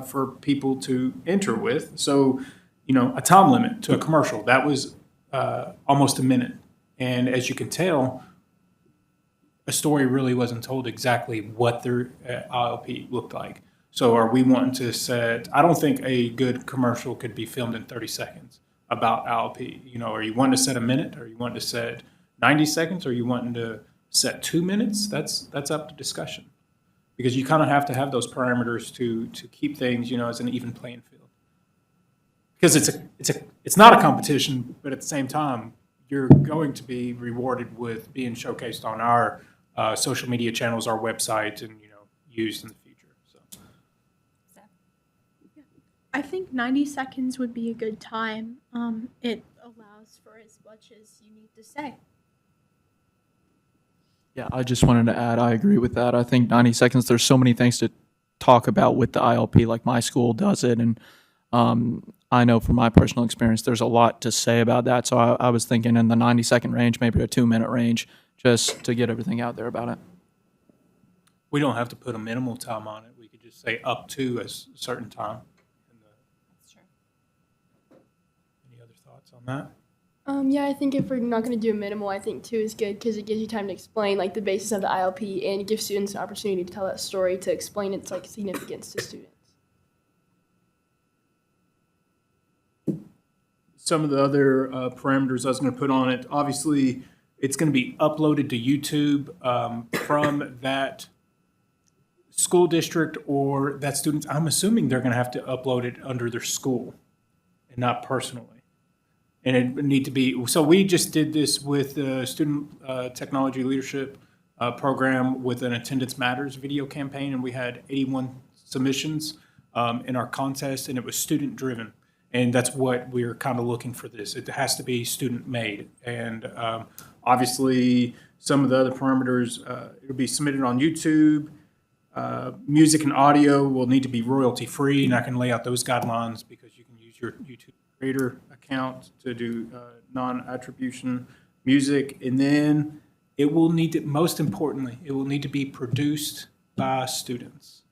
[SPEAKER 15] for people to enter with. So, a time limit to a commercial. That was almost a minute. And as you can tell, a story really wasn't told exactly what their ILP looked like. So are we wanting to set, I don't think a good commercial could be filmed in 30 seconds about ILP. Are you wanting to set a minute? Are you wanting to set 90 seconds? Are you wanting to set 2 minutes? That's up to discussion. Because you kind of have to have those parameters to keep things, as an even playing field. Because it's not a competition, but at the same time, you're going to be rewarded with being showcased on our social media channels, our website, and used in the future. So
[SPEAKER 6] I think 90 seconds would be a good time. It allows for as much as you need to say.
[SPEAKER 10] Yeah, I just wanted to add, I agree with that. I think 90 seconds, there's so many things to talk about with the ILP, like my school does it. And I know from my personal experience, there's a lot to say about that. So I was thinking in the 90-second range, maybe a 2-minute range, just to get everything out there about it.
[SPEAKER 15] We don't have to put a minimal time on it. We could just say up to a certain time.
[SPEAKER 14] That's true.
[SPEAKER 15] Any other thoughts on that?
[SPEAKER 17] Yeah, I think if we're not going to do a minimal, I think 2 is good because it gives you time to explain like the basis of the ILP and it gives students an opportunity to tell that story to explain its like significance to students.
[SPEAKER 15] Some of the other parameters I was going to put on it, obviously, it's going to be uploaded to YouTube from that school district or that students. I'm assuming they're going to have to upload it under their school and not personally. And it would need to be, so we just did this with the Student Technology Leadership Program with an Attendance Matters video campaign, and we had 81 submissions in our contest, and it was student-driven. And that's what we're kind of looking for this. It has to be student-made. And obviously, some of the other parameters, it'll be submitted on YouTube. Music and audio will need to be royalty-free, and I can lay out those guidelines because you can use your YouTube Creator account to do non-attribution music. And then it will need to, most importantly, it will need to be produced by students.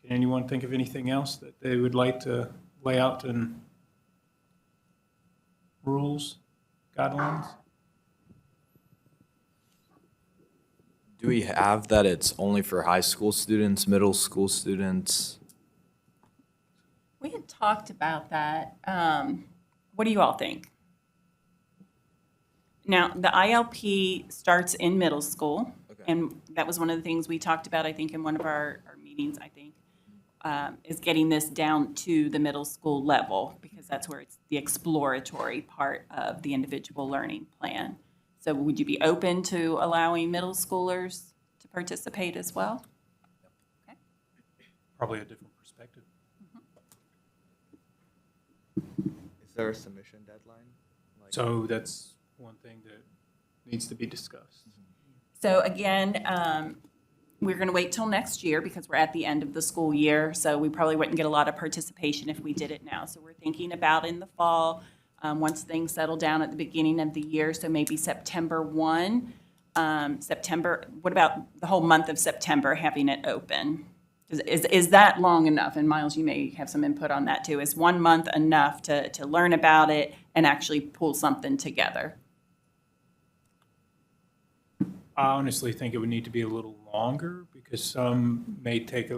[SPEAKER 15] Can anyone think of anything else that they would like to lay out in rules, guidelines?
[SPEAKER 3] Do we have that it's only for high school students, middle school students?
[SPEAKER 14] We had talked about that. What do you all think? Now, the ILP starts in middle school, and that was one of the things we talked about, I think, in one of our meetings, I think, is getting this down to the middle school level, because that's where it's the exploratory part of the individual learning plan. So would you be open to allowing middle schoolers to participate as well? Okay.
[SPEAKER 15] Probably a different perspective.
[SPEAKER 11] Is there a submission deadline?
[SPEAKER 15] So that's one thing that needs to be discussed.
[SPEAKER 14] So again, we're going to wait till next year because we're at the end of the school year. So we probably wouldn't get a lot of participation if we did it now. So we're thinking about in the fall, once things settle down at the beginning of the year. So maybe September 1, what about the whole month of September, having it open? Is that long enough? And Miles, you may have some input on that too. Is 1 month enough to learn about it and actually pull something together?
[SPEAKER 15] I honestly think it would need to be a little longer because some may take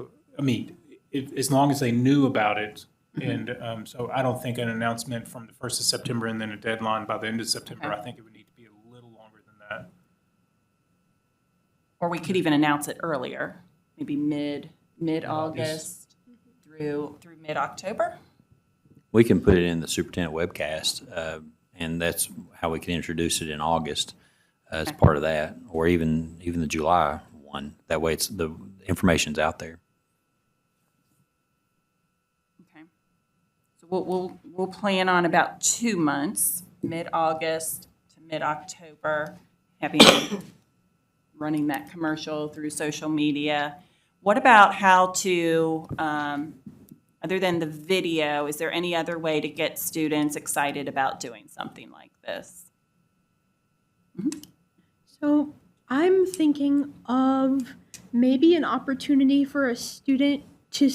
[SPEAKER 15] as long as they knew about it. And so I don't think an announcement from the 1st of September and then a deadline by the end of September,
[SPEAKER 14] Okay.
[SPEAKER 15] I think it would need to be a little longer than that.
[SPEAKER 14] Or we could even announce it earlier, maybe mid-August through mid-October?
[SPEAKER 2] We can put it in the superintendent webcast, and that's how we can introduce it in August as part of that, or even the July one. That way, it's the information's out there.
[SPEAKER 14] Okay. So we'll plan on about 2 months, mid-August to mid-October, running that commercial through social media. What about how to, other than the video, is there any other way to get students excited about doing something like this?
[SPEAKER 6] So I'm thinking of maybe an opportunity for a student to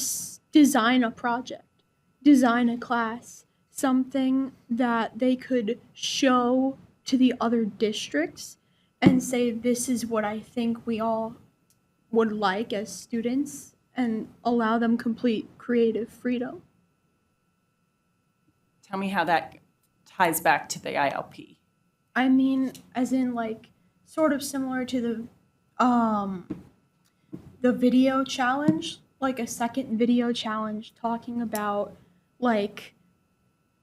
[SPEAKER 6] design a project, design a class, something that they could show to the other districts and say, this is what I think we all would like as students, and allow them complete creative freedom.
[SPEAKER 14] Tell me how that ties back to the ILP.
[SPEAKER 6] I mean, as in like sort of similar to the video challenge, like a second video challenge talking about like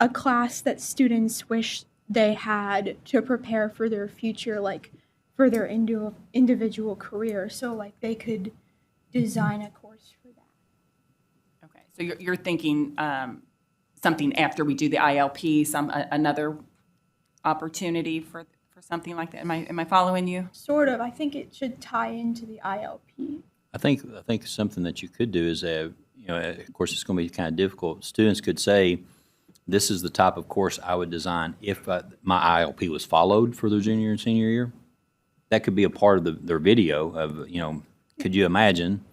[SPEAKER 6] a class that students wish they had to prepare for their future, like for their individual career. So like they could design a course for that.
[SPEAKER 14] Okay, so you're thinking something after we do the ILP, another opportunity for something like that. Am I following you?
[SPEAKER 6] Sort of. I think it should tie into the ILP.
[SPEAKER 2] I think something that you could do is, you know, of course, it's going to be kind of difficult. Students could say, this is the type of course I would design if my ILP was followed for their junior and senior year. That could be a part of their video of, you know, could you imagine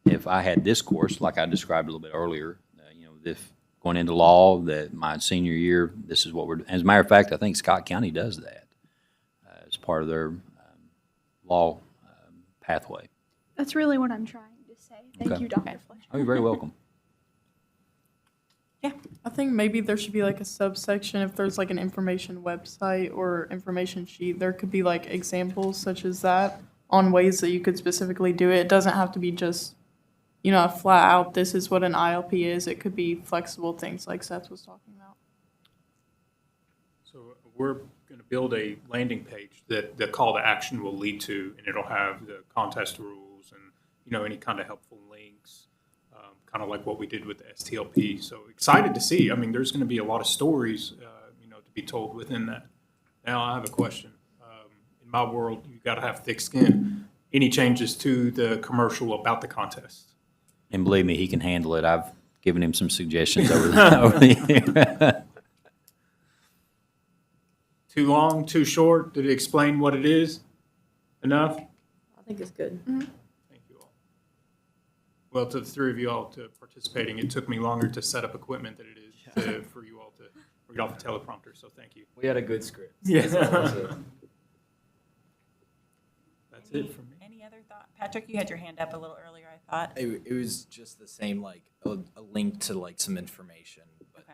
[SPEAKER 2] if I had this course, like I described a little bit earlier, you know, if going into law, that my senior year, this is what we're, as a matter of fact, I think Scott County does that as part of their law pathway.
[SPEAKER 6] That's really what I'm trying to say. Thank
[SPEAKER 2] Okay.
[SPEAKER 6] you, Dr. Fletcher.
[SPEAKER 2] Oh, you're very welcome.
[SPEAKER 18] I think maybe there should be like a subsection if there's like an information website or information sheet. There could be like examples such as that on ways that you could specifically do it. It doesn't have to be just, you know, a flat out, this is what an ILP is. It could be flexible things like Seth was talking about.
[SPEAKER 15] So we're going to build a landing page that the call to action will lead to, and it'll have the contest rules and, you know, any kind of helpful links, kind of like what we did with the STLP. So excited to see. I mean, there's going to be a lot of stories, you know, to be told within that. Now I have a question. In my world, you got to have thick skin. Any changes to the commercial about the contest?
[SPEAKER 2] And believe me, he can handle it. I've given him some suggestions over the year.
[SPEAKER 15] Too long, too short? Did it explain what it is? Enough?
[SPEAKER 9] I think it's good.
[SPEAKER 15] Thank you all. Well, to the three of you all to participating, it took me longer to set up equipment than it is for you all to read off the teleprompter, so thank you.
[SPEAKER 4] We had a good script.
[SPEAKER 15] Yeah.
[SPEAKER 4] That's
[SPEAKER 15] it for me.
[SPEAKER 14] Any other thought? Patrick, you had your hand up a little earlier, I thought.
[SPEAKER 3] It was just the same, like, a link to, like, some information, but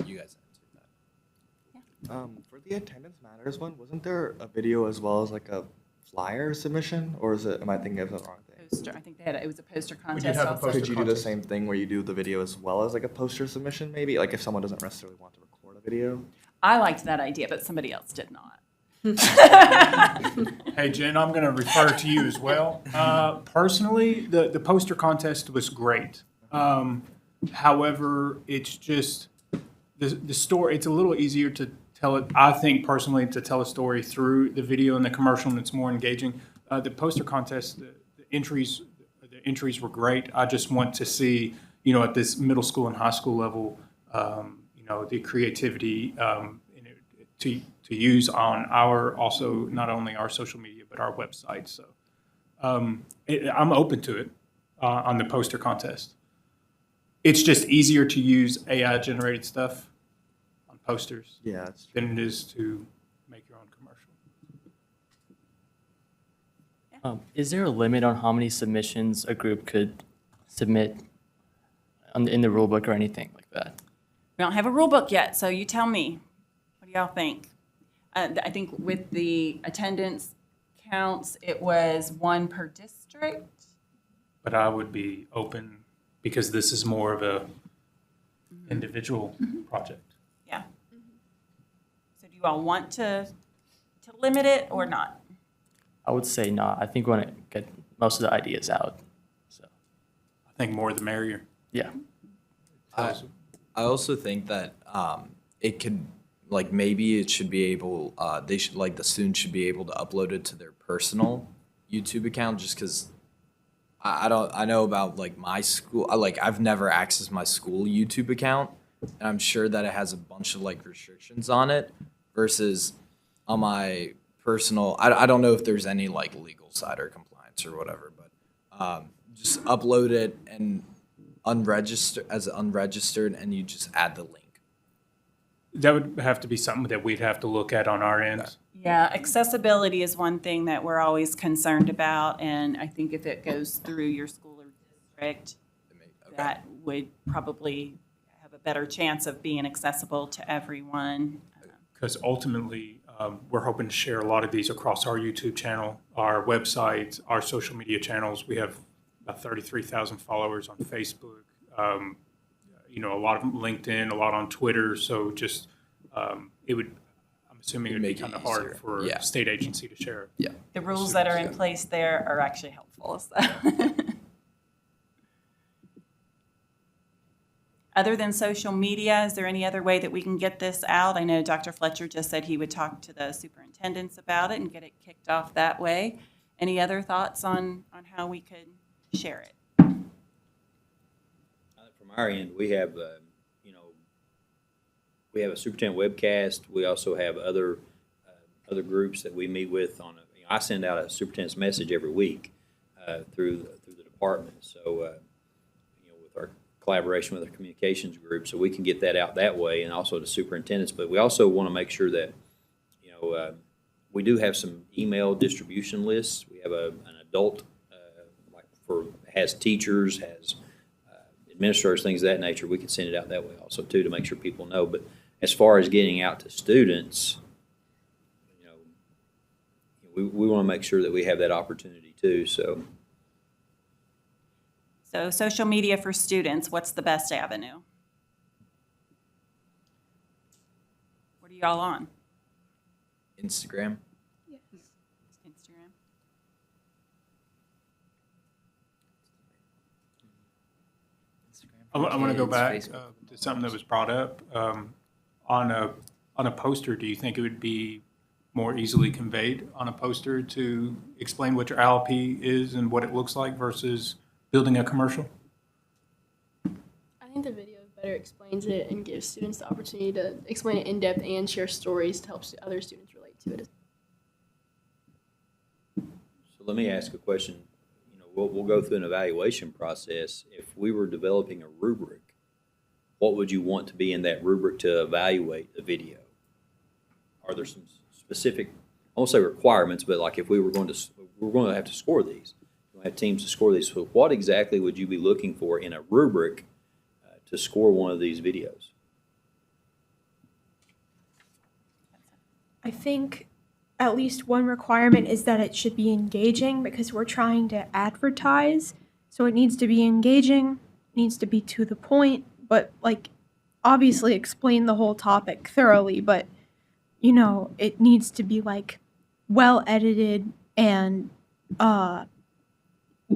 [SPEAKER 3] you guys answered that.
[SPEAKER 11] For the attendance matters one, wasn't there a video as well as like a flyer submission, or is it? Am I thinking of the wrong thing?
[SPEAKER 14] Poster. I think they had it was a poster
[SPEAKER 15] did
[SPEAKER 14] contest.
[SPEAKER 15] have a
[SPEAKER 14] also.
[SPEAKER 15] poster
[SPEAKER 11] Could you do the same thing where you do the video as well as like a poster submission, maybe? Like if someone doesn't necessarily want to record a video.
[SPEAKER 14] I liked that idea, but somebody else did not.
[SPEAKER 15] Hey, Jen, I'm going to refer to you as well. Personally, the poster contest was great. However, it's just the story, it's a little easier to tell it, I think personally, to tell a story through the video and the commercial, and it's more engaging. The poster contest, the entries were great. I just want to see, you know, at this middle school and high school level, you know, the creativity to use on our, also not only our social media, but our website. So I'm open to it on the poster contest. It's just easier to use AI-generated stuff on posters than it is to make your own commercial.
[SPEAKER 12] Is there a limit on how many submissions a group could submit in the rule book or anything like that?
[SPEAKER 14] We don't have a rule book yet, so you tell me. What do y'all think? I think with the attendance counts, it was 1 per district.
[SPEAKER 15] But I would be open, because this is more of a individual project.
[SPEAKER 14] Yeah. So do you all want to limit it or not?
[SPEAKER 12] I would say not. I think we want to get most of the ideas out. So
[SPEAKER 15] I think more the merrier.
[SPEAKER 12] Yeah.
[SPEAKER 3] I also think that it could, like, maybe it should be able, they should, like, the students should be able to upload it to their personal YouTube account, just because I know about, like, my school, I've never accessed my school YouTube account, and I'm sure that it has a bunch of, like, restrictions on it, versus on my personal, I don't know if there's any, like, legal side or compliance or whatever, but just upload it and unregistered, and you just add the link.
[SPEAKER 15] That would have to be something that we'd have to look at on our end.
[SPEAKER 14] Yeah, accessibility is one thing that we're always concerned about, and I think if it goes through your school or district, that would probably have a better chance of being accessible to everyone.
[SPEAKER 15] Because ultimately, we're hoping to share a lot of these across our YouTube channel, our website, our social media channels. We have about 33,000 followers on Facebook. You know, a lot of them LinkedIn, a lot on Twitter. So just it would, I'm assuming it would be kind of hard for a state agency to share.
[SPEAKER 3] Yeah.
[SPEAKER 14] The rules that are in place there are actually helpful. So. Other than social media, is there any other way that we can get this out? I know Dr. Fletcher just said he would talk to the superintendents about it and get it kicked off that way. Any other thoughts on how we could share it?
[SPEAKER 2] From our end, we have, we have a superintendent webcast. We also have other groups that we meet with on I send out a superintendent's message every week through the department. So, with our collaboration with our communications group, so we can get that out that way, and also to superintendents. But we also want to make sure that, we do have some email distribution lists. We have an adult, has teachers, has administrators, things of that nature. We can send it out that way also too, to make sure people know. But as far as getting out to students, we want to make sure that we have that opportunity too. So
[SPEAKER 14] social media for students, what's the best avenue? What are y'all on?
[SPEAKER 3] Instagram.
[SPEAKER 14] Instagram.
[SPEAKER 15] I want to go
[SPEAKER 3] Kids,
[SPEAKER 15] back
[SPEAKER 3] Facebook.
[SPEAKER 15] to something that was brought up. On a poster, do you think it would be more easily conveyed on a poster to explain what your ILP is and what it looks like versus building a commercial?
[SPEAKER 17] I think the video better explains it and gives students the opportunity to explain it in depth and share stories to help other students relate to it.
[SPEAKER 2] So let me ask a question. We'll go through an evaluation process. If we were developing a rubric, what would you want to be in that rubric to evaluate the video? Are there some specific, I won't say requirements, but like if we're going to have to score these, we'll have teams to score these. So what exactly would you be looking for in a rubric to score one of these videos?
[SPEAKER 6] I think at least one requirement is that it should be engaging because we're trying to advertise. So it needs to be engaging, needs to be to the point, but obviously explain the whole topic thoroughly, but it needs to be well edited and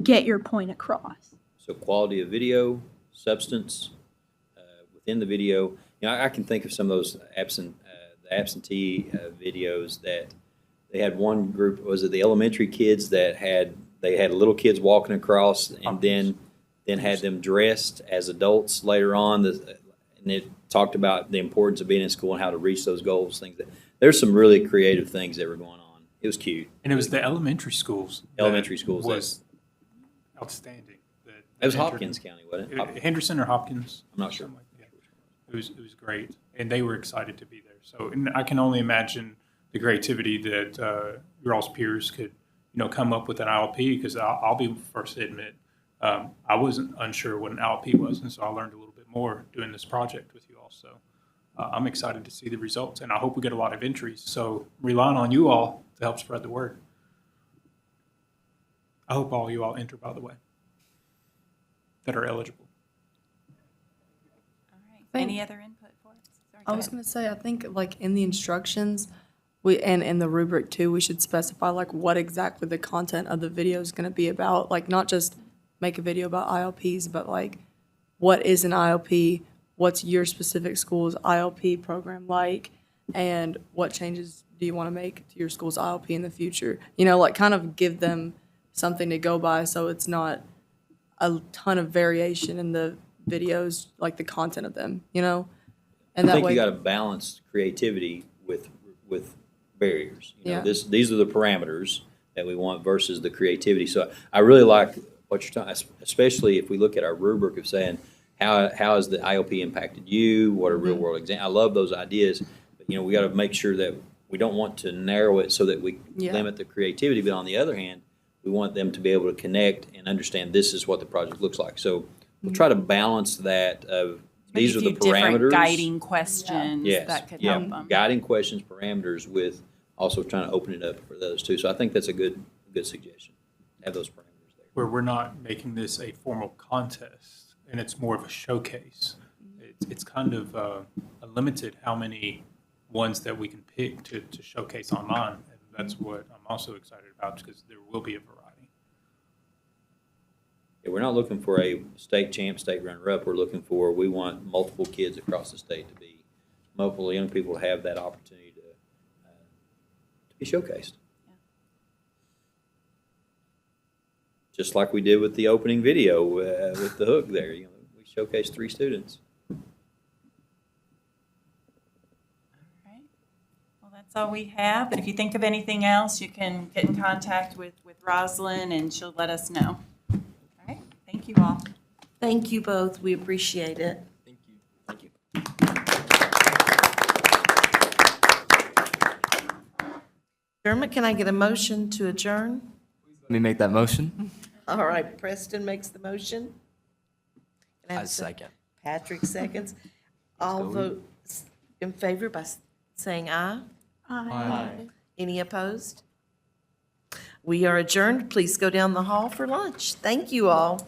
[SPEAKER 6] get your point across.
[SPEAKER 2] So quality of video, substance within the video. I can think of some of those the absentee videos that they had one group, was it the elementary kids that had little kids walking across and then had them dressed as adults later on. And it talked about the importance of being in school and how to reach those goals, there's some really creative things that were going on. It was cute.
[SPEAKER 15] And it was the elementary schools.
[SPEAKER 2] Elementary schools.
[SPEAKER 15] Was outstanding.
[SPEAKER 2] It was Hopkins County, wasn't it?
[SPEAKER 15] Henderson or Hopkins?
[SPEAKER 2] I'm not sure.
[SPEAKER 15] It was great, and they were excited to be there. So, and I can only imagine the creativity that your all's peers could, come up with an ILP. Because I'll be first to admit, I wasn't unsure what an ILP was, and so I learned a little bit more doing this project with you all. So, I'm excited to see the results, and I hope we get a lot of entries. So, relying on you all to help spread the word. I hope all you all enter, by the way, that are eligible.
[SPEAKER 14] Any other input for us? Sorry,
[SPEAKER 9] I was going to say, I think in the instructions, and in the rubric too, we should specify what exactly the content of the video is going to be about. Not just make a video about ILPs, but what is an ILP? What's your specific school's ILP program like? And what changes do you want to make to your school's ILP in the future? Kind of give them something to go by so it's not a ton of variation in the videos, the content of them, And
[SPEAKER 2] I
[SPEAKER 9] that
[SPEAKER 2] think
[SPEAKER 9] way,
[SPEAKER 2] you got to balance creativity with barriers.
[SPEAKER 9] Yeah.
[SPEAKER 2] These are the parameters that we want versus the creativity. So I really like what you're talking, especially if we look at our rubric of saying how has the IOP impacted you? What are real world examples? I love those ideas, but we got to make sure that we don't want to narrow it so that we limit the creativity. But on the other hand, we want them to be able to connect and understand this is what the project looks like. So we'll try to balance that of these are the
[SPEAKER 14] different
[SPEAKER 2] parameters.
[SPEAKER 14] guiding questions that could help them.
[SPEAKER 2] Guiding questions, parameters, with also trying to open it up for those too. So I think that's a good suggestion. Have those parameters there.
[SPEAKER 15] Where we're not making this a formal contest, and it's more of a showcase. It's kind of limited how many ones that we can pick to showcase online. And that's what I'm also excited about, because there will be a variety.
[SPEAKER 2] Yeah, we're not looking for a state champ, state runner-up. We want multiple kids across the state to be, multiple young people to have that opportunity to be showcased. just like we did with the opening video with the hook there. You know, we showcased 3 students.
[SPEAKER 14] Well, that's all we have, but if you think of anything else, you can get in contact with Rosalind and she'll let us know. All right, thank you all.
[SPEAKER 1] Thank you both. We appreciate it.
[SPEAKER 3] Thank you.
[SPEAKER 1] Dermot, can I get a motion to adjourn?
[SPEAKER 4] Let me make that motion.
[SPEAKER 1] All right, Preston makes the motion. Can I have
[SPEAKER 3] I second.
[SPEAKER 1] Patrick seconds. All vote in favor by saying aye.
[SPEAKER 6] Aye.
[SPEAKER 1] Any opposed? We are adjourned. Please go down the hall for lunch. Thank you all.